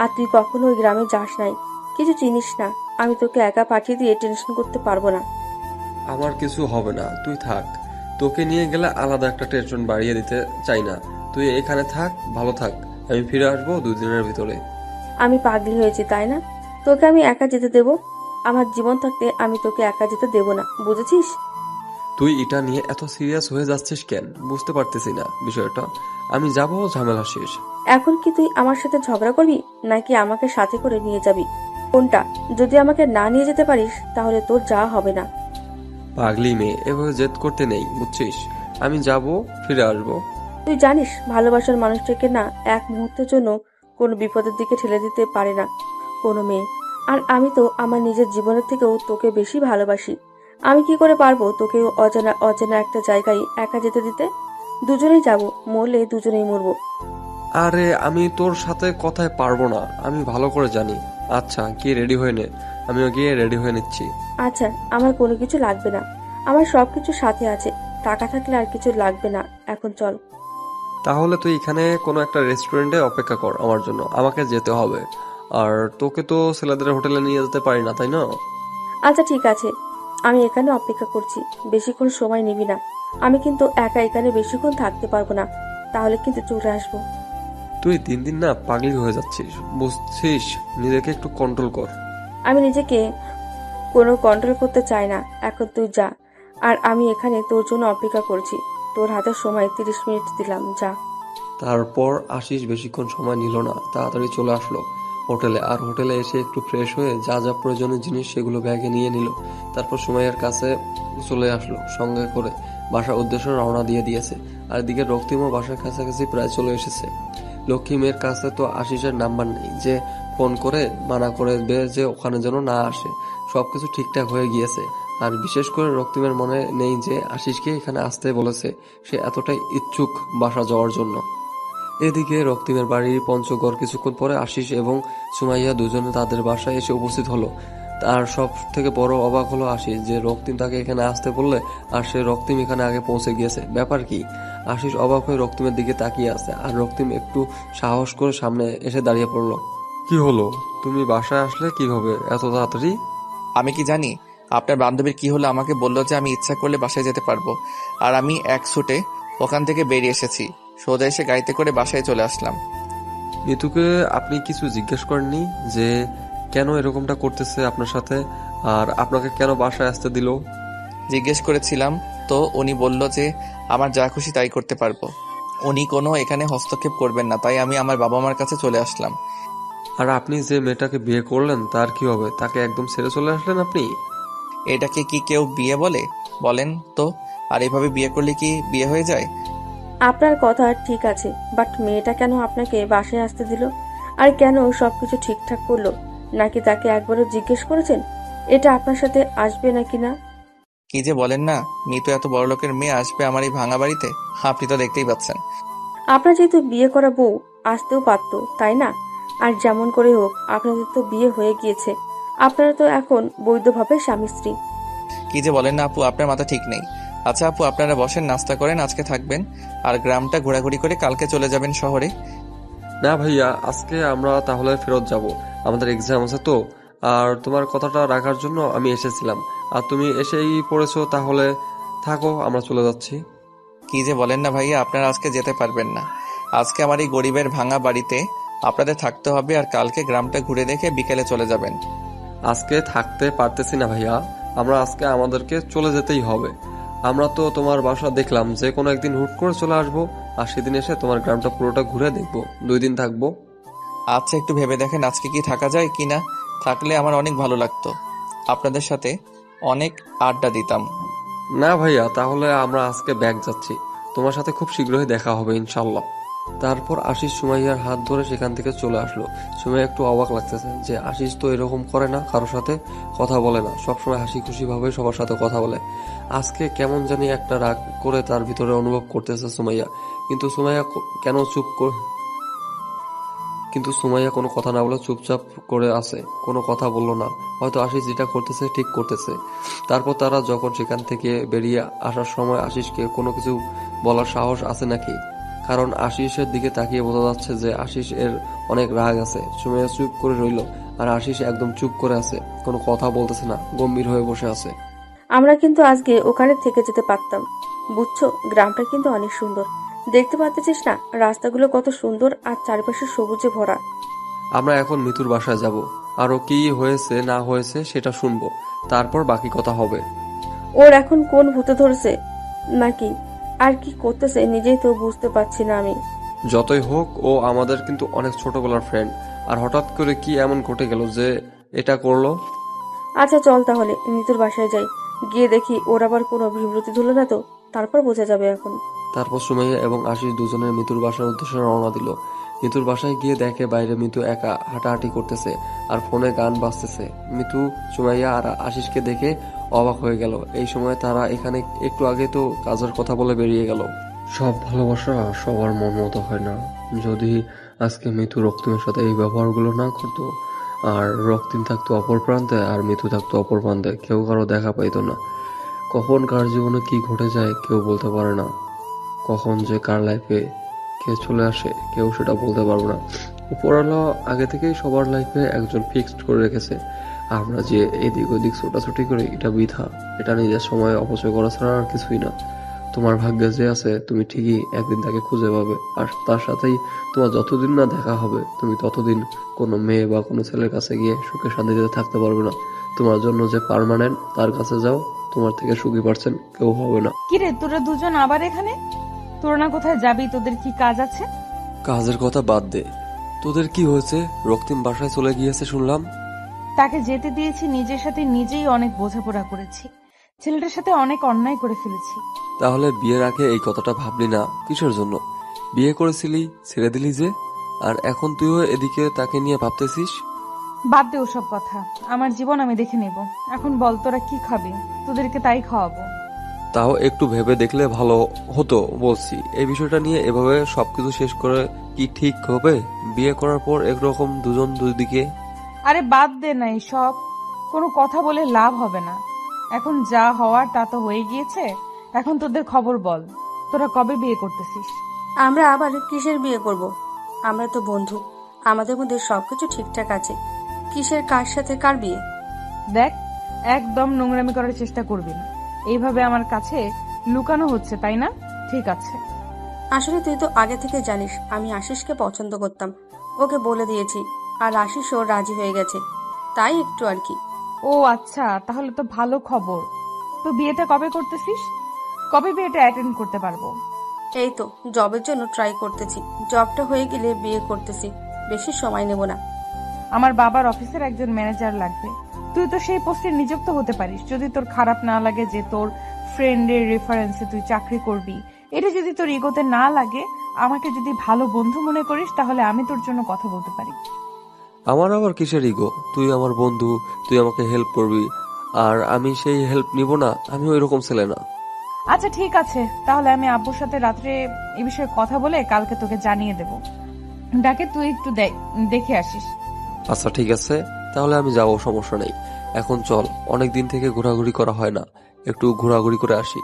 আর তুই কখনো ওই গ্রামে যাস নাই, কিছু চিনিস না। আমি তোকে একা পাঠিয়ে দিয়ে টেনশন করতে পারবো না। আমার কিছু হবে না, তুই থাক। তোকে নিয়ে গেলে আলাদা একটা টেনশন বাড়িয়ে দিতে চাই না। তুই এখানে থাক, ভালো থাক। আমি ফিরে আসবো 2 দিনের ভিতরে। আমি পাগলি হয়েছি তাই না? তোকে আমি একা যেতে দেব? আমার জীবন থাকতে আমি তোকে একা যেতে দেব না, বুঝেছিস? তুই এটা নিয়ে এত সিরিয়াস হয়ে যাচ্ছিস কেন? বুঝতে পারতেছি না বিষয়টা। আমি যাব, ঝামেলা শেষ। এখন কি তুই আমার সাথে ঝগড়া করবি, নাকি আমাকে সাথে করে নিয়ে যাবি? কোনটা? যদি আমাকে না নিয়ে যেতে পারিস তাহলে তোর যাওয়া হবে না। পাগলি মেয়ে, এভাবে জেদ করতে নেই, বুঝছিস? আমি যাব, ফিরে আসবো। তুই জানিস ভালোবাসার মানুষটাকে না এক মুহূর্তের জন্য কোনো বিপদের দিকে ঠেলে দিতে পারে না কোনো মেয়ে। আর আমি তো আমার নিজের জীবনের থেকেও তোকে বেশি ভালোবাসি। আমি কি করে পারবো তোকে অজানা অচেনা একটা জায়গায় একা যেতে দিতে? দুজনেই যাব, মরলে দুজনেই মরবো। আরে আমি তোর সাথে কথায় পারবো না, আমি ভালো করে জানি। আচ্ছা, কি রেডি হয়ে নে। আমিও গিয়ে রেডি হয়ে নিচ্ছি। আচ্ছা, আমার কোনো কিছু লাগবে না, আমার সবকিছু সাথে আছে। টাকা থাকলে আর কিছু লাগবে না, এখন চল। তাহলে তুই এখানে কোনো একটা রেস্টুরেন্টে অপেক্ষা কর আমার জন্য, আমাকে যেতে হবে। আর তোকে তো ছেলেদের হোটেলে নিয়ে যেতে পারি না, তাই না? আচ্ছা ঠিক আছে, আমি এখানে অপেক্ষা করছি। বেশিক্ষণ সময় নিবি না। আমি কিন্তু একা এখানে বেশিক্ষণ থাকতে পারবো না, তাহলে কিন্তু চলে আসবো। তুই দিন দিন না পাগলি হয়ে যাচ্ছিস, বুঝছিস? নিজেকে একটু কন্ট্রোল কর। আমি নিজেকে কোনো কন্ট্রোল করতে চাই না। এখন তুই যা, আর আমি এখানে তোর জন্য অপেক্ষা করছি। তোর হাতে সময় 30 মিনিট দিলাম, যা। তারপর আশিস বেশিক্ষণ সময় নিল না, তাড়াতাড়ি চলে আসলো হোটেলে। আর হোটেলে এসে একটু ফ্রেশ হয়ে যা যা প্রয়োজনীয় জিনিস সেগুলো ব্যাগে নিয়ে নিল। তারপর সুমাইয়ার কাছে চলে আসলো, সঙ্গে করে বাসার উদ্দেশ্যে রওনা দিয়ে দিয়েছে। আর এদিকে রক্তিমও বাসার কাছাকাছি প্রায় চলে এসেছে। লক্ষ্মী মেয়ের কাছে তো আশিসের নাম্বার নেই যে ফোন করে মানা করে দেবে যে ওখানে যেন না আসে। সবকিছু ঠিকঠাক হয়ে গিয়েছে। আর বিশেষ করে রক্তিমের মনে নেই যে আশিসকে এখানে আসতে বলেছে। সে এতটাই ইচ্ছুক বাসা যাওয়ার জন্য। এদিকে রক্তিমের বাড়ির পঞ্চগড় কিছুক্ষণ পরে আশিস এবং সুমাইয়া দুজনে তাদের বাসায় এসে উপস্থিত হলো। তার সব থেকে বড় অবাক হলো আশিস যে রক্তিম তাকে এখানে আসতে বললে আর সে রক্তিম এখানে আগে পৌঁছে গিয়েছে। ব্যাপার কি? আশিস অবাক হয়ে রক্তিমের দিকে তাকিয়ে আছে। আর রক্তিম একটু সাহস করে সামনে এসে দাঁড়িয়ে পড়লো। কি হলো? তুমি বাসায় আসলে কিভাবে এত তাড়াতাড়ি? আমি কি জানি আপনার বান্ধবীর কি হলো? আমাকে বললো যে আমি ইচ্ছা করলে বাসায় যেতে পারবো। আর আমি এক ছুটে ওখান থেকে বেরিয়ে এসেছি, সোজা এসে গাড়িতে করে বাসায় চলে আসলাম। মিতুকে আপনি কিছু জিজ্ঞেস করেননি যে কেন এরকমটা করতেছে আপনার সাথে, আর আপনাকে কেন বাসায় আসতে দিল? জিজ্ঞেস করেছিলাম তো উনি বলল যে আমার যা খুশি তাই করতে পারবো, উনি কোনো এখানে হস্তক্ষেপ করবেন না। তাই আমি আমার বাবা মার কাছে চলে আসলাম। আর আপনি যে মেয়েটাকে বিয়ে করলেন তার কি হবে? তাকে একদম ছেড়ে চলে আসলেন আপনি? এটাকে কি কেউ বিয়ে বলে? বলেন তো। আর এভাবে বিয়ে করলে কি বিয়ে হয়ে যায়? আপনার কথা ঠিক আছে, বাট মেয়েটা কেন আপনাকে বাসায় আসতে দিল? আর কেন সবকিছু ঠিকঠাক করলো? নাকি তাকে একবারও জিজ্ঞেস করেছেন এটা আপনার সাথে আসবে নাকি না? কি যে বলেন না, মিতু এত বড় লোকের মেয়ে আসবে আমার এই ভাঙা বাড়িতে? আপনি তো দেখতেই পাচ্ছেন। আপনার যেহেতু বিয়ে করা বউ আসতেও পারতো, তাই না? আর যেমন করে হোক আপনাদের তো বিয়ে হয়ে গিয়েছে, আপনারা তো এখন বৈধভাবে স্বামী স্ত্রী। কি যে বলেন না আপু, আপনার মাথা ঠিক নেই। আচ্ছা আপু, আপনারা বসেন, নাস্তা করেন, আজকে থাকবেন আর গ্রামটা ঘোরাঘুরি করে কালকে চলে যাবেন শহরে। না ভাইয়া, আজকে আমরা তাহলে ফেরত যাব, আমাদের এক্সাম আছে তো। আর তোমার কথাটা রাখার জন্য আমি এসেছিলাম, আর তুমি এসেই পড়েছো, তাহলে থাকো, আমরা চলে যাচ্ছি। কি যে বলেন না ভাইয়া, আপনারা আজকে যেতে পারবেন না। আজকে আমার এই গরিবের ভাঙা বাড়িতে আপনাদের থাকতে হবে, আর কালকে গ্রামটা ঘুরে দেখে বিকেলে চলে যাবেন। আজকে থাকতে পারতেছি না ভাইয়া, আমরা আজকে আমাদেরকে চলে যেতেই হবে। আমরা তো তোমার বাসা দেখলাম, যে কোনো একদিন হুট করে চলে আসবো, আর সেদিন এসে তোমার গ্রামটা পুরোটা ঘুরে দেখবো। 2 দিন থাকবো। আচ্ছা একটু ভেবে দেখেন আজকে কি থাকা যায় কি না। থাকলে আমার অনেক ভালো লাগতো, আপনাদের সাথে অনেক আড্ডা দিতাম। না ভাইয়া, তাহলে আমরা আজকে ব্যাগ যাচ্ছি, তোমার সাথে খুব শীঘ্রই দেখা হবে ইনশাল্লাহ। তারপর আশিস সুমাইয়ার হাত ধরে সেখান থেকে চলে আসলো। সুমাইয়া একটু অবাক লাগতেছে যে আশিস তো এরকম করে না, কারোর সাথে কথা বলে না, সবসময় হাসি খুশি ভাবে সবার সাথে কথা বলে। আজকে কেমন জানি একটা রাগ করে তার ভিতরে অনুভব করতেছে সুমাইয়া। কিন্তু সুমাইয়া কিন্তু সুমাইয়া কোনো কথা না বলে চুপচাপ করে আছে, কোনো কথা বলল না। হয়তো আশিস যেটা করতেছে ঠিক করতেছে। তারপর তারা যখন সেখান থেকে বেরিয়ে আসার সময় আশিসকে কোনো কিছু বলার সাহস আছে নাকি, কারণ আশিসের দিকে তাকিয়ে বোঝা যাচ্ছে যে আশিস এর অনেক রাগ আছে। সুমাইয়া চুপ করে রইল, আর আশিস একদম চুপ করে আছে, কোনো কথা বলতেছে না, গম্ভীর হয়ে বসে আছে। আমরা কিন্তু আজকে ওখানে থেকে যেতে পারতাম, বুঝছো? গ্রামটা কিন্তু অনেক সুন্দর, দেখতে পাচ্ছিস না রাস্তাগুলো কত সুন্দর আর চারপাশে সবুজে ভরা। আমরা এখন মিতুর বাসায় যাব, আরো কি হয়েছে না হয়েছে সেটা শুনবো, তারপর বাকি কথা হবে। ওর এখন কোন ভূতে ধরেছে নাকি আর কি করতেছে নিজেই তো বুঝতে পারছি না আমি। যতই হোক ও আমাদের কিন্তু অনেক ছোটবেলার ফ্রেন্ড, আর হঠাৎ করে কি এমন ঘটে গেল যে এটা করলো? আচ্ছা চল তাহলে নিতুর বাসায় যাই, গিয়ে দেখি ওর আবার কোনো বিব্রতি ধরলো না তো, তারপর বোঝা যাবে এখন। তারপর সুমাইয়া এবং আশিস দুজনের মিতুর বাসার উদ্দেশ্যে রওনা দিল। মিতুর বাসায় গিয়ে দেখে বাইরে মিতু একা হাঁটাহাঁটি করতেছে আর ফোনে গান বাজতেছে। মিতু, সুমাইয়া আর আশিসকে দেখে অবাক হয়ে গেল। এই সময় তারা এখানে একটু আগে তো কাজের কথা বলে বেরিয়ে গেল। সব ভালোবাসা সবার মন মতো হয় না। যদি আজকে মিতু রক্তিমের সাথে এই ব্যবহারগুলো না করতো, আর রক্তিম থাকতো অপর প্রান্তে আর মিতু থাকতো অপর প্রান্তে, কেউ কারো দেখা পাইতো না। কখন কার জীবনে কি ঘটে যায় কেউ বলতে পারে না। কখন যে কার লাইফে কে চলে আসে কেউ সেটা বলতে পারবো না। উপরওয়ালা আগে থেকেই সবার লাইফে একজন ফিক্সড করে রেখেছে। আমরা যে এদিক ওদিক ছোটাছুটি করি এটা বৃথা, এটা নিজের সময় অপচয় করা ছাড়া আর কিছুই না। তোমার ভাগ্যে যে আছে তুমি ঠিকই একদিন তাকে খুঁজে পাবে, আর তার সাথেই তোমার যতদিন না দেখা হবে তুমি ততদিন কোনো মেয়ে বা কোনো ছেলের কাছে গিয়ে সুখে শান্তিতে থাকতে পারবে না। তোমার জন্য যে পার্মানেন্ট তার কাছে যাও, তোমার থেকে সুখী পারছেন কেউ হবে না। কিরে তোরা দুজন আবার এখানে? তোরা না কোথায় যাবি? তোদের কি কাজ আছে? কাজের কথা বাদ দে, তোদের কি হয়েছে? রক্তিম বাসায় চলে গিয়েছে শুনলাম। তাকে যেতে দিয়েছি, নিজের সাথে নিজেই অনেক বোঝাপড়া করেছি, ছেলেটার সাথে অনেক অন্যায় করে ফেলেছি। তাহলে বিয়ের আগে এই কথাটা ভাবলি না কিসের জন্য? বিয়ে করেছিলি, ছেড়ে দিলি যে, আর এখন তুইও এদিকে তাকে নিয়ে ভাবতেছিস? বাদ দে ওসব কথা, আমার জীবন আমি দেখে নেব। এখন বল তোরা কি খাবি? তোদেরকে তাই খাওয়াবো। তাও একটু ভেবে দেখলে ভালো হতো বলছি। এই বিষয়টা নিয়ে এভাবে সবকিছু শেষ করে কি ঠিক হবে? বিয়ে করার পর একরকম দুজন দুই দিকে। আরে বাদ দে না, সব কোনো কথা বলে লাভ হবে না। এখন যা হওয়ার তা তো হয়ে গিয়েছে। এখন তোদের খবর বল, তোরা কবে বিয়ে করতেছিস? আমরা আবার কিসের বিয়ে করব? আমরা তো বন্ধু, আমাদের মধ্যে সবকিছু ঠিকঠাক আছে, কিসের কার সাথে কার বিয়ে? দেখ, একদম নোংরামি করার চেষ্টা করবি না। এইভাবে আমার কাছে লুকানো হচ্ছে, তাই না? ঠিক আছে। আসলে তুই তো আগে থেকে জানিস আমি আশিসকে পছন্দ করতাম, ওকে বলে দিয়েছি, আর আশিসও রাজি হয়ে গেছে, তাই একটু আর কি। ও আচ্ছা, তাহলে তো ভালো খবর। তো বিয়েটা কবে করতেছিস? কবে বিয়েটা অ্যাটেন্ড করতে পারবো? এই তো জবের জন্য ট্রাই করতেছি, জবটা হয়ে গেলে বিয়ে করতেছি, বেশি সময় নেব না। আমার বাবার অফিসের একজন ম্যানেজার লাগবে। তুই তো সেই পোস্টে নিযুক্ত হতে পারিস, যদি তোর খারাপ না লাগে যে তোর ফ্রেন্ডের রেফারেন্সে তুই চাকরি করবি। এটা যদি তোর ইগোতে না লাগে, আমাকে যদি ভালো বন্ধু মনে করিস, তাহলে আমি তোর জন্য কথা বলতে পারি। আমার আবার কিসের ইগো? তুই আমার বন্ধু, তুই আমাকে হেল্প করবি, আর আমি সেই হেল্প নিব না? আমি ওই রকম ছেলে না। আচ্ছা ঠিক আছে, তাহলে আমি আব্বুর সাথে রাত্রে এই বিষয়ে কথা বলে কালকে তোকে জানিয়ে দেব। ডাকে তুই একটু দেখে আসিস। আচ্ছা ঠিক আছে, তাহলে আমি যাবো, সমস্যা নেই। এখন চল, অনেক দিন থেকে ঘোরাঘুরি করা হয় না, একটু ঘোরাঘুরি করে আসি।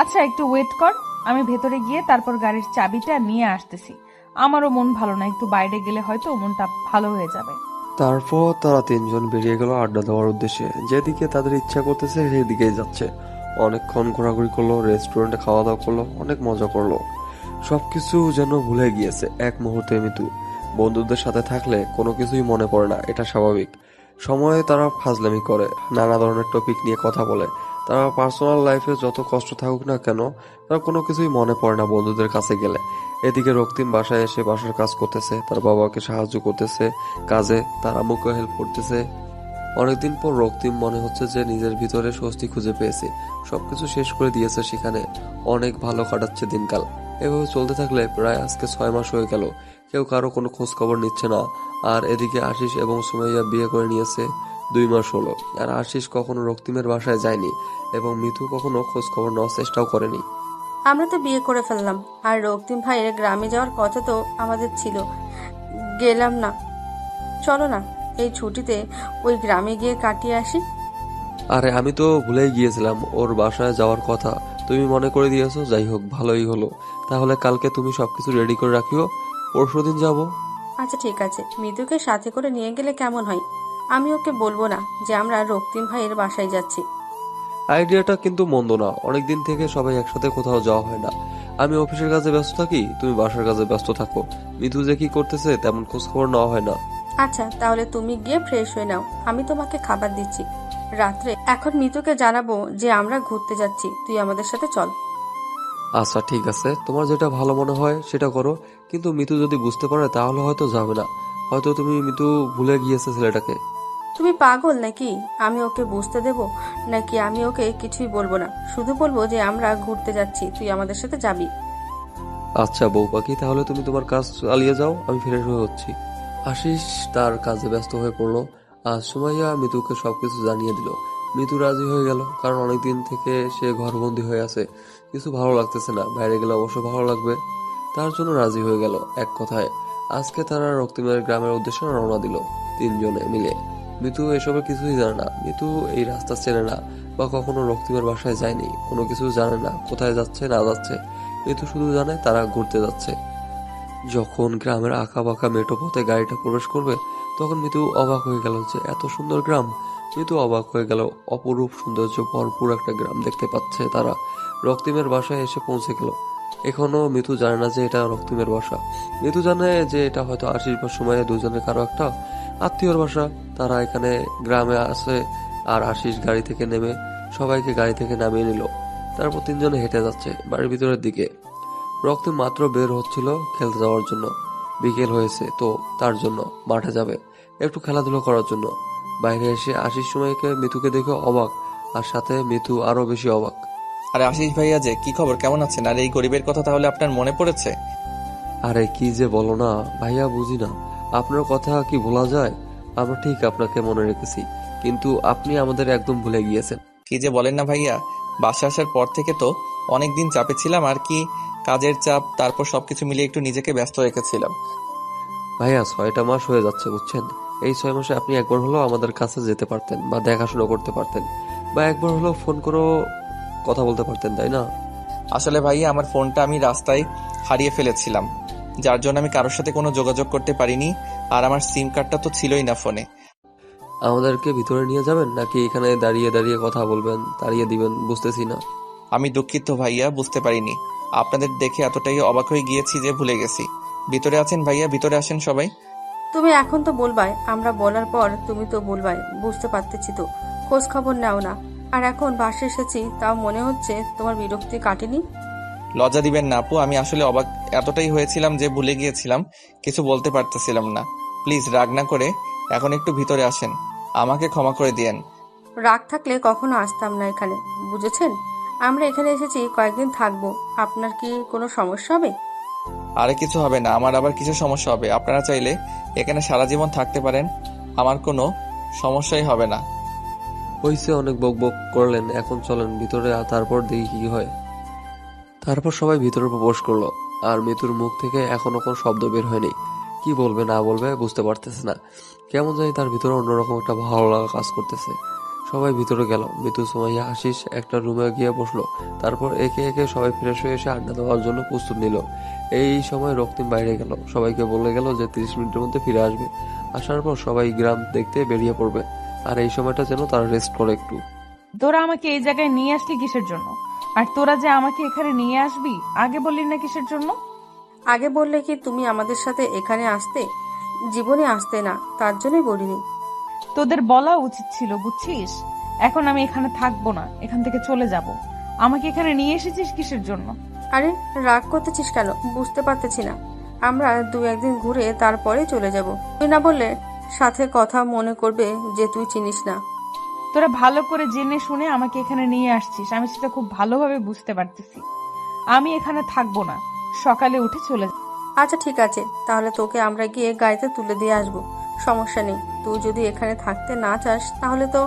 আচ্ছা একটু ওয়েট কর, আমি ভেতরে গিয়ে তারপর গাড়ির চাবিটা নিয়ে আসতেছি। আমারও মন ভালো না, একটু বাইরে গেলে হয়তো মনটা ভালো হয়ে যাবে। তারপর তারা তিনজন বেরিয়ে গেল আড্ডা দেওয়ার উদ্দেশ্যে। যেদিকে তাদের ইচ্ছা করতেছে সেদিকেই যাচ্ছে। অনেকক্ষণ ঘোরাঘুরি করলো, রেস্টুরেন্টে খাওয়া দাওয়া করলো, অনেক মজা করলো। সবকিছু যেন ভুলে গিয়েছে এক মুহূর্তে মিতু। বন্ধুদের সাথে থাকলে কোনো কিছুই মনে পড়ে না, এটা স্বাভাবিক। সময়ে তারা ফাজলামি করে, নানা ধরনের টপিক নিয়ে কথা বলে। তারা পার্সোনাল লাইফে যত কষ্ট থাকুক না কেন, তার কোনো কিছুই মনে পড়ে না বন্ধুদের কাছে গেলে। এদিকে রক্তিম বাসায় এসে বাসার কাজ করতেছে, তার বাবাকে সাহায্য করতেছে কাজে, তার আম্মুকে হেল্প করতেছে। অনেকদিন পর রক্তিম মনে হচ্ছে যে নিজের ভিতরে স্বস্তি খুঁজে পেয়েছে, সবকিছু শেষ করে দিয়েছে সেখানে। অনেক ভালো কাটাচ্ছে দিনকাল। এভাবে চলতে থাকলে প্রায় আজকে 6 মাস হয়ে গেল, কেউ কারো কোনো খোঁজ খবর নিচ্ছে না। আর এদিকে আশিস এবং সুমাইয়া বিয়ে করে নিয়েছে 2 মাস হলো, আর আশিস কখনো রক্তিমের বাসায় যায়নি এবং মিতু কখনো খোঁজ খবর নেওয়ার চেষ্টাও করেনি। আমরা তো বিয়ে করে ফেললাম, আর রক্তিম ভাইয়ের গ্রামে যাওয়ার কথা তো আমাদের ছিল, গেলাম না। চলো না, এই ছুটিতে ওই গ্রামে গিয়ে কাটিয়ে আসি। আরে আমি তো ভুলেই গিয়েছিলাম ওর বাসায় যাওয়ার কথা, তুমি মনে করে দিয়েছো। যাই হোক, ভালোই হলো। তাহলে কালকে তুমি সবকিছু রেডি করে রাখিও, পরশুদিন যাব। আচ্ছা ঠিক আছে, মৃদুকে সাথে করে নিয়ে গেলে কেমন হয়? আমি ওকে বলবো না যে আমরা রক্তিম ভাইয়ের বাসায় যাচ্ছি। আইডিয়াটা কিন্তু মন্দ না, অনেকদিন থেকে সবাই একসাথে কোথাও যাওয়া হয় না। আমি অফিসের কাজে ব্যস্ত থাকি, তুমি বাসার কাজে ব্যস্ত থাকো। মিতু যে কি করতেছে তেমন খোঁজ খবর নেওয়া হয় না। আচ্ছা তাহলে তুমি গিয়ে ফ্রেশ হয়ে নাও, আমি তোমাকে খাবার দিচ্ছি রাত্রে। এখন মিতুকে জানাবো যে আমরা ঘুরতে যাচ্ছি, তুই আমাদের সাথে চল। আচ্ছা ঠিক আছে, তোমার যেটা ভালো মনে হয় সেটা করো। কিন্তু মিতু যদি বুঝতে পারে তাহলে হয়তো যাবে না। হয়তো তুমি মিতু ভুলে গিয়েছে ছেলেটাকে। তুমি পাগল নাকি? আমি ওকে বুঝতে দেব নাকি? আমি ওকে কিছুই বলবো না, শুধু বলবো যে আমরা ঘুরতে যাচ্ছি, তুই আমাদের সাথে যাবি। আচ্ছা বউ পাখি, তাহলে তুমি তোমার কাজ চালিয়ে যাও, আমি ফ্রেশ হয়ে হচ্ছি। আশিস তার কাজে ব্যস্ত হয়ে পড়লো। আর সুমাইয়া মিতুকে সবকিছু জানিয়ে দিল। মিতু রাজি হয়ে গেল, কারণ অনেকদিন থেকে সে ঘরবন্দি হয়ে আছে, কিছু ভালো লাগতেছে না। বাইরে গেলে অবশ্য ভালো লাগবে, তার জন্য রাজি হয়ে গেল। এক কথায় আজকে তারা রক্তিমের গ্রামের উদ্দেশ্যে রওনা দিল, তিনজনে মিলে। মিতু এসবের কিছুই জানে না। মিতু এই রাস্তা চেনে না বা কখনো রক্তিমের বাসায় যায়নি, কোনো কিছু জানে না কোথায় যাচ্ছে না যাচ্ছে। মিতু শুধু জানে তারা ঘুরতে যাচ্ছে। যখন গ্রামের আঁকা বাঁকা মেঠো পথে গাড়িটা প্রবেশ করবে, তখন মিতু অবাক হয়ে গেল যে এত সুন্দর গ্রাম। মিতু অবাক হয়ে গেল, অপরূপ সৌন্দর্য ভরপুর একটা গ্রাম দেখতে পাচ্ছে তারা। রক্তিমের বাসায় এসে পৌঁছে গেল। এখনো মিতু জানে না যে এটা রক্তিমের বাসা। মিতু জানে যে এটা হয়তো আশিস বা সময়ে দুজনের কারো একটা আত্মীয়র বাসা। তারা এখানে গ্রামে আসে, আর আশিস গাড়ি থেকে নেমে সবাইকে গাড়ি থেকে নামিয়ে নিল। তারপর তিনজনে হেঁটে যাচ্ছে বাড়ির ভিতরের দিকে। রক্তিম মাত্র বের হচ্ছিল খেলতে যাওয়ার জন্য। বিকেল হয়েছে তো তার জন্য মাঠে যাবে একটু খেলাধুলো করার জন্য। বাইরে এসে আশিস সময়কে মিতুকে দেখে অবাক, আর সাথে মিতু আরো বেশি অবাক। আরে আশিস ভাইয়া, যে কি খবর, কেমন আছেন? আর এই গরিবের কথা তাহলে আপনার মনে পড়েছে? আরে কি যে বলো না ভাইয়া, বুঝি না, আপনার কথা কি ভোলা যায়? আমরা ঠিক আপনাকে মনে রেখেছি, কিন্তু আপনি আমাদের একদম ভুলে গিয়েছেন। কি যে বলেন না ভাইয়া, বাসা আসার পর থেকে তো অনেকদিন চাপে ছিলাম আর কি, কাজের চাপ, তারপর সবকিছু মিলিয়ে একটু নিজেকে ব্যস্ত রেখেছিলাম। ভাইয়া 6টা মাস হয়ে যাচ্ছে বুঝছেন। এই 6 মাসে আপনি একবার হলেও আমাদের কাছে যেতে পারতেন বা দেখাশোনা করতে পারতেন, বা একবার হলেও ফোন করেও কথা বলতে পারতেন, তাই না? আসলে ভাইয়া আমার ফোনটা আমি রাস্তায় হারিয়ে ফেলেছিলাম, যার জন্য আমি কারোর সাথে কোনো যোগাযোগ করতে পারিনি। আর আমার সিম কার্ডটা তো ছিলই না ফোনে। আমাদেরকে ভিতরে নিয়ে যাবেন নাকি এখানে দাঁড়িয়ে দাঁড়িয়ে কথা বলবেন, তাড়িয়ে দিবেন, বুঝতেছি না। আমি দুঃখিত ভাইয়া, বুঝতে পারিনি। আপনাদের দেখে এতটাই অবাক হয়ে গিয়েছি যে ভুলে গেছি। ভিতরে আছেন ভাইয়া, ভিতরে আসেন সবাই। তুমি এখন তো বলবাই, আমরা বলার পর তুমি তো বলবাই, বুঝতে পারতেছি তো। খোঁজ খবর নাও না, আর এখন বাসে এসেছি তাও মনে হচ্ছে তোমার বিরক্তি কাটেনি। লজ্জা দিবেন না আপু, আমি আসলে অবাক এতটাই হয়েছিলাম যে ভুলে গিয়েছিলাম, কিছু বলতে পারতেছিলাম না। প্লিজ রাগ না করে এখন একটু ভিতরে আসেন, আমাকে ক্ষমা করে দিয়েন। রাগ থাকলে কখনো আসতাম না এখানে, বুঝেছেন? আমরা এখানে এসেছি কয়েকদিন থাকবো, আপনার কি কোনো সমস্যা হবে? আরে কিছু হবে না, আমার আবার কিছু সমস্যা হবে? আপনারা চাইলে এখানে সারা জীবন থাকতে পারেন, আমার কোনো সমস্যাই হবে না। হইছে, অনেক বক বক করলেন, এখন চলেন ভিতরে, তারপর দেখি কি হয়। তারপর সবাই ভিতরে প্রবেশ করলো, আর মিতুর মুখ থেকে এখনো কোনো শব্দ বের হয়নি। কি বলবে না বলবে বুঝতে পারতেছে না। কেমন জানি তার ভিতরে অন্যরকম একটা ভালো লাগা কাজ করতেছে। সবাই ভিতরে গেল। মিতু, সুমাইয়া, আশিস একটা রুমে গিয়ে বসলো। তারপর একে একে সবাই ফ্রেশ হয়ে এসে আড্ডা দেওয়ার জন্য প্রস্তুত নিল। এই সময় রক্তিম বাইরে গেল, সবাইকে বলে গেল যে 30 মিনিটের মধ্যে ফিরে আসবে। আসার পর সবাই গ্রাম দেখতে বেরিয়ে পড়বে, আর এই সময়টা যেন তারা রেস্ট করে একটু। তোরা আমাকে এই জায়গায় নিয়ে আসলি কিসের জন্য? আর তোরা যে আমাকে এখানে নিয়ে আসবি আগে বললি না কিসের জন্য? আগে বললে কি তুমি আমাদের সাথে এখানে আসতে? জীবনে আসতে না, তার জন্যই বলিনি। তোদের বলা উচিত ছিল, বুঝছিস? এখন আমি এখানে থাকবো না, এখান থেকে চলে যাব। আমাকে এখানে নিয়ে এসেছিস কিসের জন্য? আরে রাগ করতেছিস কেন? বুঝতে পারতেছি না। আমরা 2-1 দিন ঘুরে তারপরে চলে যাব। তুই না বললে সাথে কথা মনে করবে যে তুই চিনিস না। তোরা ভালো করে জেনে শুনে আমাকে এখানে নিয়ে আসছিস, আমি সেটা খুব ভালোভাবে বুঝতে পারতেছি। আমি এখানে থাকবো না, সকালে উঠে চলে যাব। আচ্ছা ঠিক আছে, তাহলে তোকে আমরা গিয়ে গাড়িতে তুলে দিয়ে আসবো, সমস্যা নেই। তুই যদি এখানে থাকতে না চাস তাহলে তো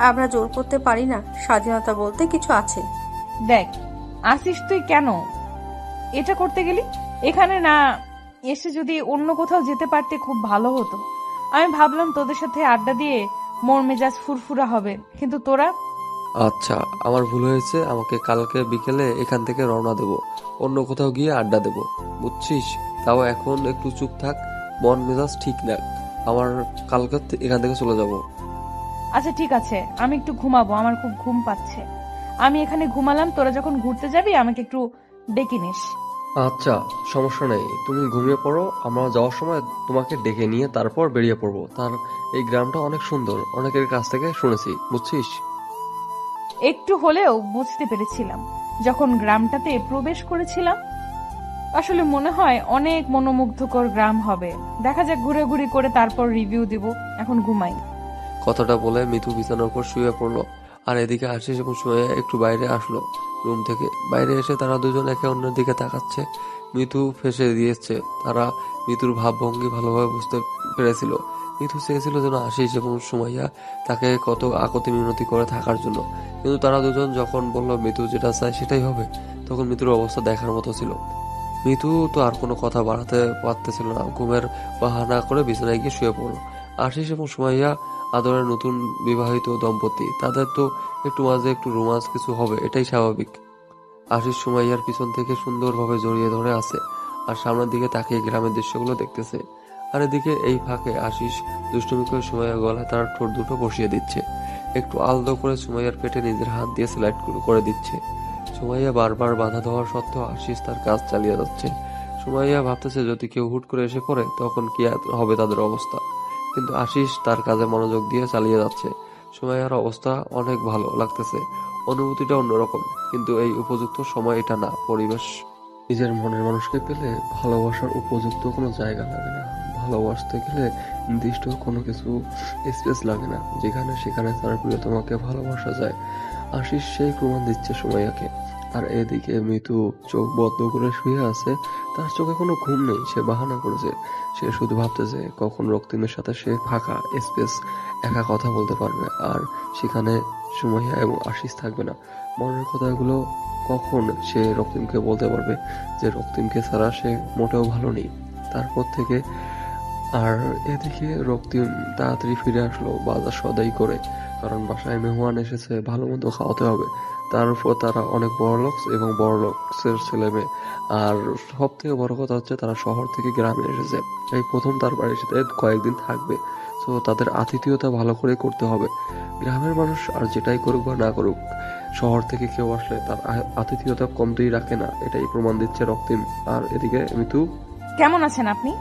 আমরা জোর করতে পারি না, স্বাধীনতা বলতে কিছু আছে। দেখ আসিস, তুই কেন এটা করতে গেলি? এখানে না এসে যদি অন্য কোথাও যেতে পারতে খুব ভালো হতো। আমি ভাবলাম তোদের সাথে আড্ডা দিয়ে মোর মেজাজ ফুরফুরা হবে, কিন্তু তোরা। আচ্ছা, আমার ভুল হয়েছে। আমাকে কালকে বিকেলে এখান থেকে রওনা দেব, অন্য কোথাও গিয়ে আড্ডা দেব, বুঝছিস? তাও এখন একটু চুপ থাক, মন মেজাজ ঠিক না আমার। কালকে এখান থেকে চলে যাব। আচ্ছা ঠিক আছে, আমি একটু ঘুমাবো, আমার খুব ঘুম পাচ্ছে। আমি এখানে ঘুমালাম, তোরা যখন ঘুরতে যাবি আমাকে একটু ডেকে নিস। আচ্ছা, সমস্যা নেই, তুমি ঘুমিয়ে পড়ো। আমরা যাওয়ার সময় তোমাকে ডেকে নিয়ে তারপর বেরিয়ে পড়বো। এই গ্রামটা অনেক সুন্দর, অনেকের কাছ থেকে শুনেছি, বুঝছিস? একটু হলেও বুঝতে পেরেছিলাম যখন গ্রামটাতে প্রবেশ করেছিলাম। আসলে মনে হয় অনেক মনোমুগ্ধকর গ্রাম হবে। দেখা যাক, ঘুরে করে তারপর রিভিউ দিব। এখন ঘুমাই। কথাটা বলে মিতু বিছানার উপর শুয়ে পড়লো। আর এদিকে আশিস এবং সুমাইয়া একটু বাইরে আসলো রুম থেকে। বাইরে এসে তারা দুজন একে অন্যের দিকে তাকাচ্ছে। মিতু ফেঁসে দিয়েছে। তারা মিতুর ভাবভঙ্গি ভালোভাবে বুঝতে পেরেছিল। মিতু চেয়েছিল যেন আশিস এবং সুমাইয়া তাকে কত আকতি মিনতি করে থাকার জন্য, কিন্তু তারা দুজন যখন বলল মিতু যেটা চায় সেটাই হবে, তখন মিতুর অবস্থা দেখার মতো ছিল। মিতু তো আর কোনো কথা বাড়াতে পারতেছিল না। ঘুমের বাহানা করে বিছানায় গিয়ে শুয়ে পড়ল। আশিস এবং সুমাইয়া আদরের নতুন বিবাহিত দম্পতি, তাদের তো একটু মাঝে একটু রোমান্স কিছু হবে, এটাই স্বাভাবিক। আশিস সুমাইয়ার পিছন থেকে সুন্দরভাবে জড়িয়ে ধরে আছে আর সামনের দিকে তাকিয়ে গ্রামের দৃশ্যগুলো দেখতেছে। আর এদিকে এই ফাঁকে আশিস দুষ্টুমি করে সুমাইয়ার গলায় তার ঠোঁট দুটো বসিয়ে দিচ্ছে। একটু আলতো করে সুমাইয়ার পেটে নিজের হাত দিয়ে স্লাইড করে দিচ্ছে। সুমাইয়া বারবার বাধা দেওয়ার সত্ত্বেও আশিস তার কাজ চালিয়ে যাচ্ছে। সুমাইয়া ভাবতেছে যদি কেউ হুট করে এসে পড়ে তখন কি হবে তাদের অবস্থা, কিন্তু আশিস তার কাজে মনোযোগ দিয়ে চালিয়ে যাচ্ছে। সুমাইয়ার অবস্থা অনেক ভালো লাগতেছে, অনুভূতিটা অন্যরকম, কিন্তু এই উপযুক্ত সময় এটা না। পরিবেশ নিজের মনের মানুষকে পেলে ভালোবাসার উপযুক্ত কোনো জায়গা লাগে না। ভালোবাসতে গেলে নির্দিষ্ট কোনো কিছু স্পেস লাগে না, যেখানে সেখানে তার প্রিয়তমাকে ভালোবাসা যায়। আশিস সেই প্রমাণ দিচ্ছে সুমাইয়াকে। আর এদিকে মিতু চোখ বদ্ধ করে শুয়ে আছে। তার চোখে কোনো ঘুম নেই, সে বাহানা করেছে। সে শুধু ভাবতেছে কখন রক্তিমের সাথে সে ফাঁকা স্পেস একা কথা বলতে পারবে, আর সেখানে সুমাইয়া এবং আশিস থাকবে না। মনের কথাগুলো কখন সে রক্তিমকে বলতে পারবে যে রক্তিমকে ছাড়া সে মোটেও ভালো নেই। তারপর থেকে আর এদিকে রক্তিম তাড়াতাড়ি ফিরে আসলো বাজার সদাই করে, কারণ বাসায় মেহমান এসেছে, ভালো মন্দ খাওয়াতে হবে। তার উপর তারা অনেক বড়লোক এবং বড়লোকের ছেলে মেয়ে। আর সব থেকে বড় কথা হচ্ছে তারা শহর থেকে গ্রামে এসেছে, এই প্রথম তার বাড়ির সাথে কয়েকদিন থাকবে। তো তাদের আতিথেয়তা ভালো করে করতে হবে। গ্রামের মানুষ আর যেটাই করুক বা না করুক, শহর থেকে কেউ আসলে তার আতিথেয়তা কমতেই রাখে না, এটাই প্রমাণ দিচ্ছে রক্তিম। আর এদিকে মিতু, কেমন আছেন আপনি?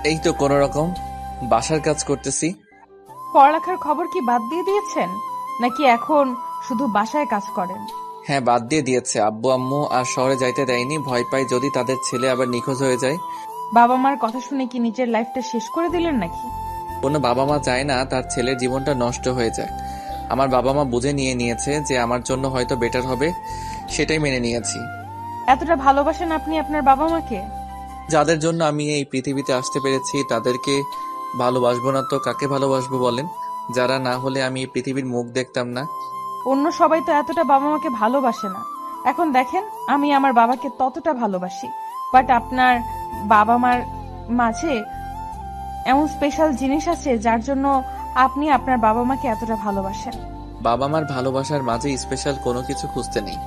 এই তো কোনো রকম বাসার কাজ করতেছি। পড়ালেখার খবর কি বাদ দিয়ে দিয়েছেন, নাকি এখন শুধু বাসায় কাজ করেন? হ্যাঁ, বাদ দিয়ে দিয়েছে। আব্বু আম্মু আর শহরে যাইতে দেয়নি, ভয় পায় যদি তাদের ছেলে আবার নিখোঁজ হয়ে যায়। বাবা মার কথা শুনে কি নিজের লাইফটা শেষ করে দিলেন নাকি? কোনো বাবা মা চায় না তার ছেলের জীবনটা নষ্ট হয়ে যায়। আমার বাবা মা বুঝে নিয়েছে যে আমার জন্য হয়তো বেটার হবে, সেটাই মেনে নিয়েছি। এতটা ভালোবাসেন আপনি আপনার বাবা মাকে? যাদের জন্য আমি এই পৃথিবীতে আসতে পেরেছি তাদেরকে ভালোবাসবো না তো কাকে ভালোবাসবো বলেন? যারা না হলে আমি এই পৃথিবীর মুখ দেখতাম না। অন্য সবাই তো এতটা বাবা মাকে ভালোবাসে না। এখন দেখেন, আমি আমার বাবাকে ততটা ভালোবাসি, বাট আপনার বাবা মার মাঝে এমন স্পেশাল জিনিস আছে যার জন্য আপনি আপনার বাবা মাকে এতটা ভালোবাসেন। বাবা মার ভালোবাসার মাঝে স্পেশাল কোনো কিছু খুঁজতে নেই।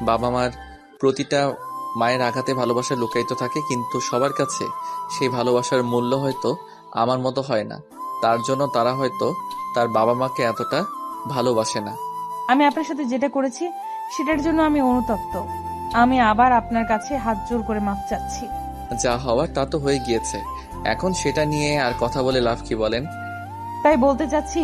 বাবা মার প্রতিটা মায়ের আঘাতে ভালোবাসা লুকায়িত থাকে, কিন্তু সবার কাছে সেই ভালোবাসার মূল্য হয়তো আমার মতো হয় না। তার জন্য তারা হয়তো তার বাবা মাকে এতটা ভালোবাসে না। আমি আপনার সাথে যেটা করেছি সেটার জন্য আমি অনুতপ্ত। আমি আবার আপনার কাছে হাত জোর করে মাফ চাচ্ছি। যা হওয়ার তা তো হয়ে গিয়েছে, এখন সেটা নিয়ে আর কথা বলে লাভ কি বলেন? তাই বলতে চাচ্ছি,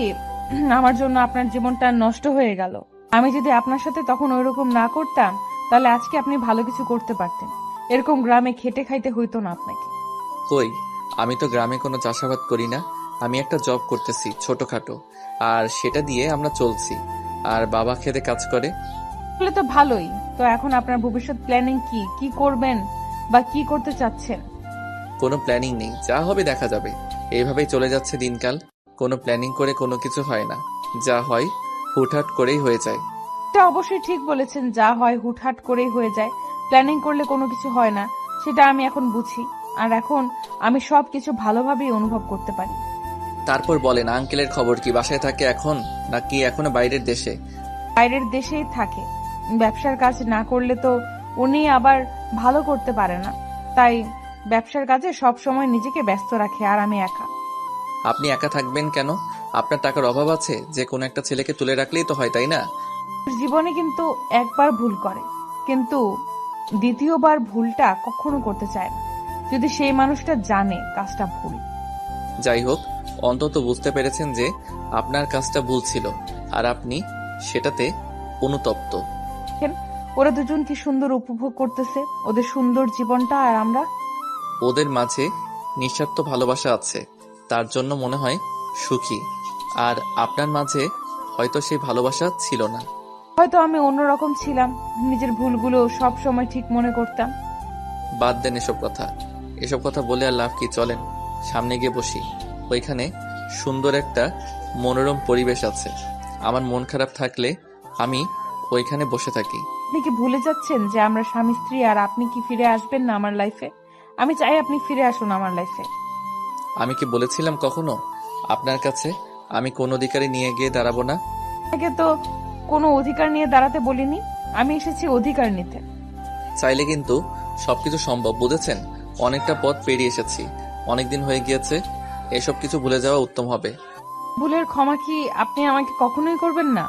আমার জন্য আপনার জীবনটা নষ্ট হয়ে গেল। আমি যদি আপনার সাথে তখন ওইরকম না করতাম, তাহলে আজকে আপনি ভালো কিছু করতে পারতেন। এরকম গ্রামে খেটে খাইতে হইতো না আপনাকে। কই, আমি তো গ্রামে কোনো চাষাবাদ করি না। আমি একটা জব করতেছি ছোটখাটো, আর সেটা দিয়ে আমরা চলছি। আর বাবা খেতে কাজ করে। তাহলে তো ভালোই। তো এখন আপনার ভবিষ্যৎ প্ল্যানিং কি? কি করবেন বা কি করতে চাচ্ছেন? কোনো প্ল্যানিং নেই, যা হবে দেখা যাবে। এইভাবেই চলে যাচ্ছে দিনকাল। কোনো প্ল্যানিং করে কোনো কিছু হয় না, যা হয় হুটহাট করেই হয়ে যায়। এটা অবশ্যই ঠিক বলেছেন, যা হয় হুটহাট করেই হয়ে যায়। প্ল্যানিং করলে কোনো কিছু হয় না, সেটা আমি এখন বুঝি। আর এখন আমি সবকিছু ভালোভাবেই অনুভব করতে পারি। তারপর বলেন, আঙ্কেলের খবর কি? বাসায় থাকে এখন নাকি এখনো বাইরের দেশে? বাইরের দেশেই থাকে। ব্যবসার কাজ না করলে তো উনি আবার ভালো করতে পারে না, তাই ব্যবসার কাজে সব সময় নিজেকে ব্যস্ত রাখে। আর আমি একা। আপনি একা থাকবেন কেন? আপনার টাকার অভাব আছে? যে কোনো একটা ছেলেকে তুলে রাখলেই তো হয়, তাই না? জীবনে কিন্তু একবার ভুল করে, কিন্তু দ্বিতীয়বার ভুলটা কখনো করতে চায় না, যদি সেই মানুষটা জানে কাজটা ভুল। যাই হোক, অন্তত বুঝতে পেরেছেন যে আপনার কাজটা ভুল ছিল আর আপনি সেটাতে অনুতপ্ত। দেখেন, ওরা দুজন কি সুন্দর উপভোগ করতেছে ওদের সুন্দর জীবনটা, আর আমরা। ওদের মাঝে নিঃস্বার্থ ভালোবাসা আছে, তার জন্য মনে হয় সুখী। আর আপনার মাঝে হয়তো সেই ভালোবাসা ছিল না। হয়তো আমি অন্যরকম ছিলাম, নিজের ভুলগুলো সব সময় ঠিক মনে করতাম। বাদ দেন এসব কথা বলে আর লাভ কি? চলেন সামনে গিয়ে বসি। ওইখানে সুন্দর একটা মনোরম পরিবেশ আছে। আমার মন খারাপ থাকলে আমি ওইখানে বসে থাকি। আপনি কি ভুলে যাচ্ছেন যে আমরা স্বামী স্ত্রী, আর আপনি কি ফিরে আসবেন না আমার লাইফে? আমি চাই আপনি ফিরে আসুন আমার লাইফে। আমি কি বলেছিলাম কখনো আপনার কাছে আমি কোন অধিকারে নিয়ে গিয়ে দাঁড়াবো না? আগে তো কোনো অধিকার নিয়ে দাঁড়াতে বলিনি, আমি এসেছি অধিকার নিতে। চাইলে কিন্তু সবকিছু সম্ভব, বুঝেছেন? অনেকটা পথ পেরিয়ে এসেছি, অনেকদিন হয়ে গিয়েছে। এসব কিছু ভুলে যাওয়া উত্তম হবে। ভুলের ক্ষমা কি আপনি আমাকে কখনোই করবেন না?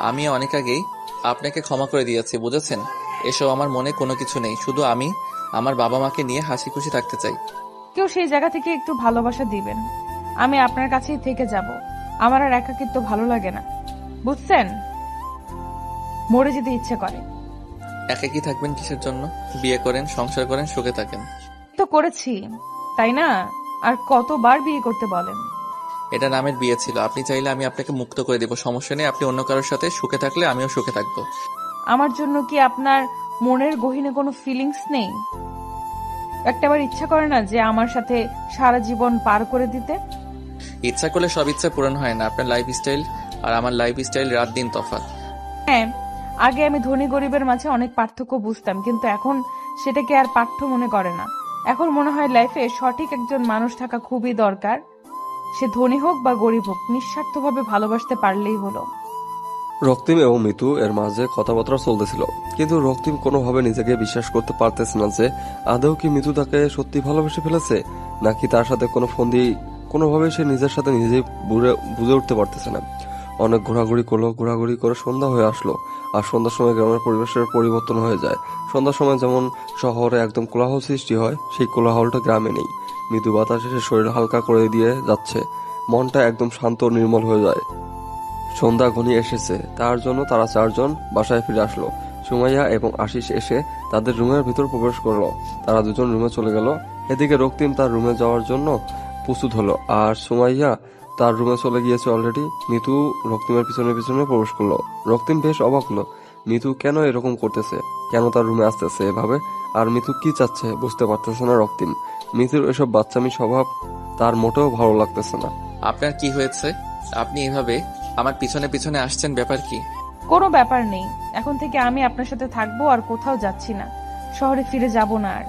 আমি অনেক আগেই আপনাকে ক্ষমা করে দিয়েছি, বুঝেছেন? এসব আমার মনে কোনো কিছু নেই, শুধু আমি আমার বাবা মাকে নিয়ে হাসি খুশি থাকতে চাই। কেউ সেই জায়গা থেকে একটু ভালোবাসা দিবেন, আমি আপনার কাছেই থেকে যাব। আমার আর একাকিত্ব ভালো লাগে না, বুঝছেন? মরে যেতে ইচ্ছে করে। একাকী থাকবেন কিসের জন্য? বিয়ে করেন, সংসার করেন, সুখে থাকেন। তো করেছি, তাই না? আর কতবার বিয়ে করতে বলেন? এটা নামের বিয়ে ছিল। আপনি চাইলে আমি আপনাকে মুক্ত করে দেব, সমস্যা নেই। আপনি অন্য কারোর সাথে সুখে থাকলে আমিও সুখে থাকবো। আমার জন্য কি আপনার মনের গহীনে কোনো ফিলিংস নেই? একটাবার ইচ্ছা করে না যে আমার সাথে সারা জীবন পার করে দিতে? ইচ্ছা করলে সব ইচ্ছা পূরণ হয় না। আপনার লাইফস্টাইল আর আমার লাইফস্টাইল রাত দিন তফাৎ। হ্যাঁ, আগে আমি ধনী গরিবের মাঝে অনেক পার্থক্য বুঝতাম, কিন্তু এখন সেটাকে আর পাঠ্য মনে করে না। এখন মনে হয় লাইফে সঠিক একজন মানুষ থাকা খুবই দরকার। সে ধনী হোক বা গরিব হোক, নিঃস্বার্থভাবে ভালোবাসতে পারলেই হলো। রক্তিম এবং মিতু এর মাঝে কথাবার্তা চলতেছিল, কিন্তু রক্তিম কোনোভাবে নিজেকে বিশ্বাস করতে পারতেছে না যে আদৌ কি মিতু তাকে সত্যি ভালোবেসে ফেলেছে, নাকি তার সাথে কোনো ফন্দি। কোনোভাবে সে নিজের সাথে নিজেই বুঝে উঠতে পারতেছে না। অনেক ঘোরাঘুরি করে সন্ধ্যা হয়ে আসলো। আর সন্ধ্যার সময় গ্রামের পরিবেশের পরিবর্তন হয়ে যায়। সন্ধ্যার সময় যেমন শহরে একদম কোলাহল সৃষ্টি হয়, সেই কোলাহলটা গ্রামে নেই। মৃদু বাতাস এসে শরীর হালকা করে দিয়ে যাচ্ছে, মনটা একদম শান্ত ও নির্মল হয়ে যায়। সন্ধ্যা ঘনিয়ে এসেছে, তার জন্য তারা চারজন বাসায় ফিরে আসলো। সুমাইয়া এবং আশিস এসে তাদের রুমের ভিতর প্রবেশ করলো। তারা দুজন রুমে চলে গেল। এদিকে রক্তিম তার রুমে যাওয়ার জন্য প্রস্তুত হলো, আর সুমাইয়া তার রুমে চলে গিয়েছে অলরেডি। মিতু রক্তিমের পিছনে পিছনে প্রবেশ করলো। রক্তিম বেশ অবাক হলো, মিতু কেন এরকম করতেছে, কেন তার রুমে আসতেছে এভাবে, আর মিতু কি চাচ্ছে বুঝতে পারতেছে না রক্তিম। মিতুর এসব বাচ্চামি স্বভাব তার মোটেও ভালো লাগতেছে না। আপনার কি হয়েছে? আপনি এভাবে আমার পিছনে পিছনে আসছেন, ব্যাপার কি? কোনো ব্যাপার নেই, এখন থেকে আমি আপনার সাথে থাকবো, আর কোথাও যাচ্ছি না, শহরে ফিরে যাব না আর।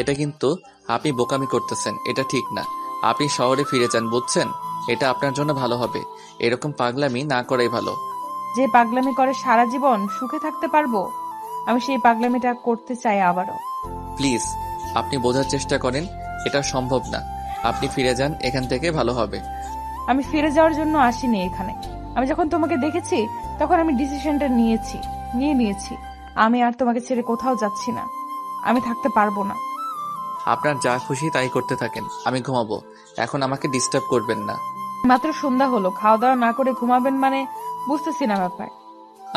এটা কিন্তু আপনি বোকামি করতেছেন, এটা ঠিক না। আপনি শহরে ফিরে যান, বুঝছেন? এটা আপনার জন্য ভালো হবে। এরকম পাগলামি না করাই ভালো। যে পাগলামি করে সারা জীবন সুখে থাকতে পারবো, আমি সেই পাগলামিটা করতে চাই আবারও। প্লিজ, আপনি বোঝার চেষ্টা করেন, এটা সম্ভব না। আপনি ফিরে যান এখান থেকে, ভালো হবে। আমি ফিরে যাওয়ার জন্য আসিনি এখানে। আমি যখন তোমাকে দেখেছি তখন আমি ডিসিশনটা নিয়েছি। আমি আর তোমাকে ছেড়ে কোথাও যাচ্ছি না, আমি থাকতে পারবো না। আপনার যা খুশি তাই করতে থাকেন, আমি ঘুমাবো। এখন আমাকে ডিস্টার্ব করবেন না। মাত্র সন্ধ্যা হলো, খাওয়া দাওয়া না করে ঘুমাবেন মানে বুঝতেছি না ব্যাপার।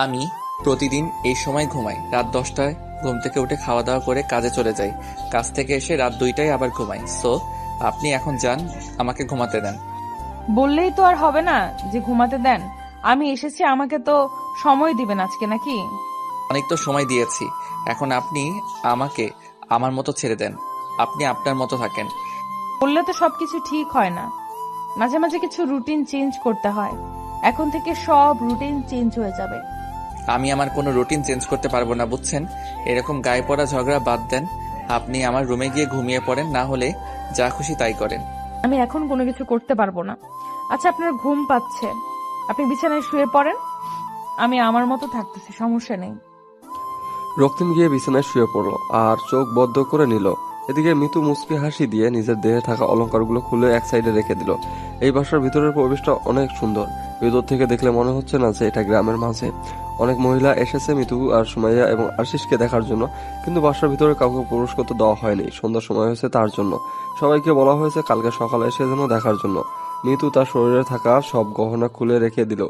আমি প্রতিদিন এই সময় ঘুমাই। রাত 10টায় ঘুম থেকে উঠে খাওয়া দাওয়া করে কাজে চলে যাই। কাজ থেকে এসে রাত 2টায় আবার ঘুমাই। সো আপনি এখন যান, আমাকে ঘুমাতে দেন। বললেই তো আর হবে না যে ঘুমাতে দেন। আমি এসেছি, আমাকে তো সময় দিবেন আজকে নাকি? অনেক তো সময় দিয়েছি, এখন আপনি আমাকে আমার মতো ছেড়ে দেন। আপনি আপনার মতো থাকেন। বললে তো সবকিছু ঠিক হয় না, মাঝে মাঝে কিছু রুটিন চেঞ্জ করতে হয়। এখন থেকে সব রুটিন চেঞ্জ হয়ে যাবে। আমি আমার কোনো রুটিন চেঞ্জ করতে পারবো না, বুঝছেন? এরকম গায়ে পড়া ঝগড়া বাদ দেন। আপনি আমার রুমে গিয়ে ঘুমিয়ে পড়েন, না হলে যা খুশি তাই করেন। আমি এখন কোনো কিছু করতে পারবো না। আচ্ছা, আপনার ঘুম পাচ্ছে, আপনি বিছানায় শুয়ে পড়েন, আমি আমার মতো থাকতেছি, সমস্যা নেই। রক্তিম গিয়ে বিছানায় শুয়ে পড়লো আর চোখ বদ্ধ করে নিল। এদিকে মিতু মুচকি হাসি দিয়ে নিজের দেহে থাকা অলংকারগুলো খুলে এক সাইডে রেখে দিল। এই বাসার ভিতরের পরিবেশটা অনেক সুন্দর। ভিতর থেকে দেখলে মনে হচ্ছে না যে এটা গ্রামের মাঝে। অনেক মহিলা এসেছে মিতু আর সুমাইয়া এবং আশিসকে দেখার জন্য, কিন্তু বাসার ভিতরে কাউকে প্রবেশ করতে দেওয়া হয়নি। সন্ধ্যার সময় হয়েছে তার জন্য। সবাইকে বলা হয়েছে কালকে সকালে এসে যেন দেখার জন্য। মিতু তার শরীরে থাকা সব গহনা খুলে রেখে দিল।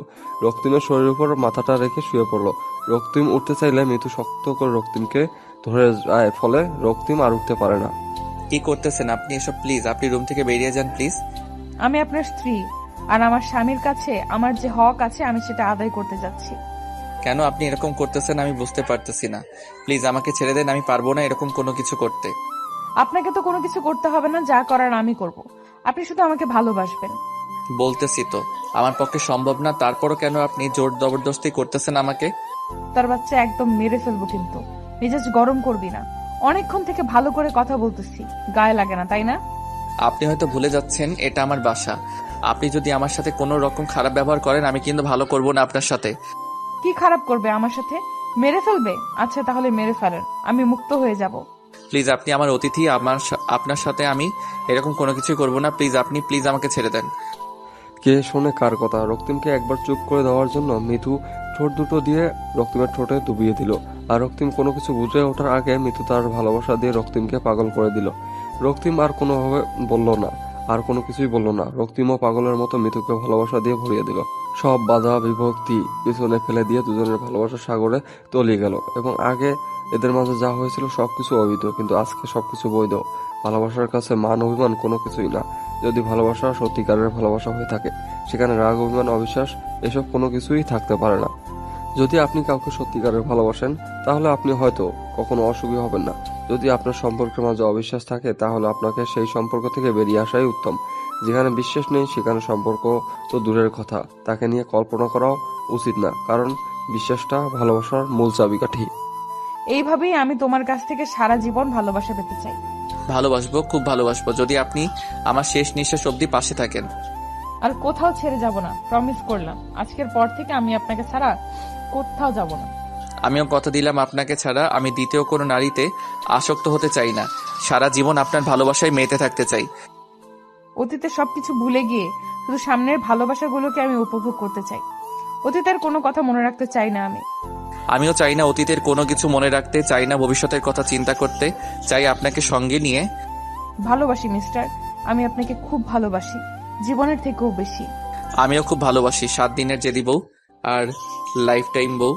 রক্তিমের শরীরের উপর মাথাটা রেখে শুয়ে পড়লো। রক্তিম উঠতে চাইলে মিতু শক্ত করে রক্তিমকে ধরে যায়, ফলে রক্তিম আর উঠতে পারে না। কি করতেছেন আপনি এসব? প্লিজ আপনি রুম থেকে বেরিয়ে যান প্লিজ। আমি আপনার স্ত্রী, আর আমার স্বামীর কাছে আমার যে হক আছে আমি সেটা আদায় করতে যাচ্ছি। কেন আপনি এরকম করতেছেন আমি বুঝতে পারতেছি না। প্লিজ আমাকে ছেড়ে দেন, আমি পারবো না এরকম কোনো কিছু করতে। আপনাকে তো কোনো কিছু করতে হবে না, যা করার আমি করব। আপনি শুধু আমাকে ভালোবাসবেন। বলতেছি তো আমার পক্ষে সম্ভব না, তারপরও কেন আপনি জোর জবরদস্তি করতেছেন আমাকে? তার বাচ্চা একদম মেরে ফেলবো, কিন্তু মেজাজ গরম করবি না। অনেকক্ষণ থেকে ভালো করে কথা বলতেছি, গায়ে লাগে না তাই না? আপনি হয়তো ভুলে যাচ্ছেন এটা আমার বাসা। আপনি যদি আমার সাথে কোনো রকম খারাপ ব্যবহার করেন আমি কিন্তু ভালো করব না আপনার সাথে। কি খারাপ করবে আমার সাথে? মেরে ফেলবে? আচ্ছা তাহলে মেরে ফেলেন, আমি মুক্ত হয়ে যাব। প্লিজ আপনি আমার অতিথি, আপনার সাথে আমি এরকম কোনো কিছু করব না। প্লিজ আপনি প্লিজ আমাকে ছেড়ে দেন। কে শোনে কার কথা? রক্তিমকে একবার চুপ করে দেওয়ার জন্য মিতু ঠোঁট দুটো দিয়ে রক্তিমের ঠোঁটে ডুবিয়ে দিল। আর রক্তিম কোনো কিছু বুঝে ওঠার আগে মিতু তার ভালোবাসা দিয়ে রক্তিমকে পাগল করে দিল। রক্তিম আর কোনোভাবে বলল না, আর কোনো কিছুই বলল না। রক্তিমও পাগলের মতো মিতুকে ভালোবাসা দিয়ে ভরিয়ে দিল। সব বাধা বিভক্তি পিছনে ফেলে দিয়ে দুজনের ভালোবাসার সাগরে তলিয়ে গেল। এবং আগে এদের মাঝে যা হয়েছিল সবকিছু অবৈধ, কিন্তু আজকে সবকিছু বৈধ। ভালোবাসার কাছে মান অভিমান কোনো কিছুই না। যদি ভালোবাসা সত্যিকারের ভালোবাসা হয়ে থাকে, সেখানে রাগ অভিমান অবিশ্বাস এসব কোনো কিছুই থাকতে পারে না। যদি আপনি কাউকে সত্যিকারের ভালোবাসেন তাহলে আপনি হয়তো কখনো অসুখী হবেন না। যদি আপনার সম্পর্কের মাঝে অবিশ্বাস থাকে তাহলে আপনাকে সেই সম্পর্ক থেকে বেরিয়ে আসাই উত্তম। যেখানে বিশ্বাস নেই সেখানে সম্পর্ক তো দূরের কথা, তাকে নিয়ে কল্পনা করাও উচিত না, কারণ বিশ্বাসটা ভালোবাসার মূল চাবিকাঠি। এইভাবেই আমি তোমার কাছ থেকে সারা জীবন ভালোবাসা পেতে চাই। ভালোবাসবো, খুব ভালোবাসবো, যদি আপনি আমার শেষ নিঃশ্বাস অবধি পাশে থাকেন। আর কোথাও ছেড়ে যাব না, প্রমিস করলাম। আজকের পর থেকে আমি আপনাকে ছাড়া কোথাও যাব না। আমিও কথা দিলাম আপনাকে ছাড়া আমি দ্বিতীয় কোনো নারীতে আসক্ত হতে চাই না। সারা জীবন আপনার ভালোবাসায় মেতে থাকতে চাই। অতীতে সবকিছু ভুলে গিয়ে শুধু সামনের ভালোবাসাগুলোকে আমি উপভোগ করতে চাই। অতীতের কোনো কথা মনে রাখতে চাই না আমি। আমিও চাই না অতীতের কোনো কিছু মনে রাখতে, চাই না ভবিষ্যতের কথা চিন্তা করতে, চাই আপনাকে সঙ্গে নিয়ে। ভালোবাসি মিস্টার, আমি আপনাকে খুব ভালোবাসি, জীবনের থেকেও বেশি। আমিও খুব ভালোবাসি 7 দিনের জেদি বউ আর লাইফ টাইম বউ।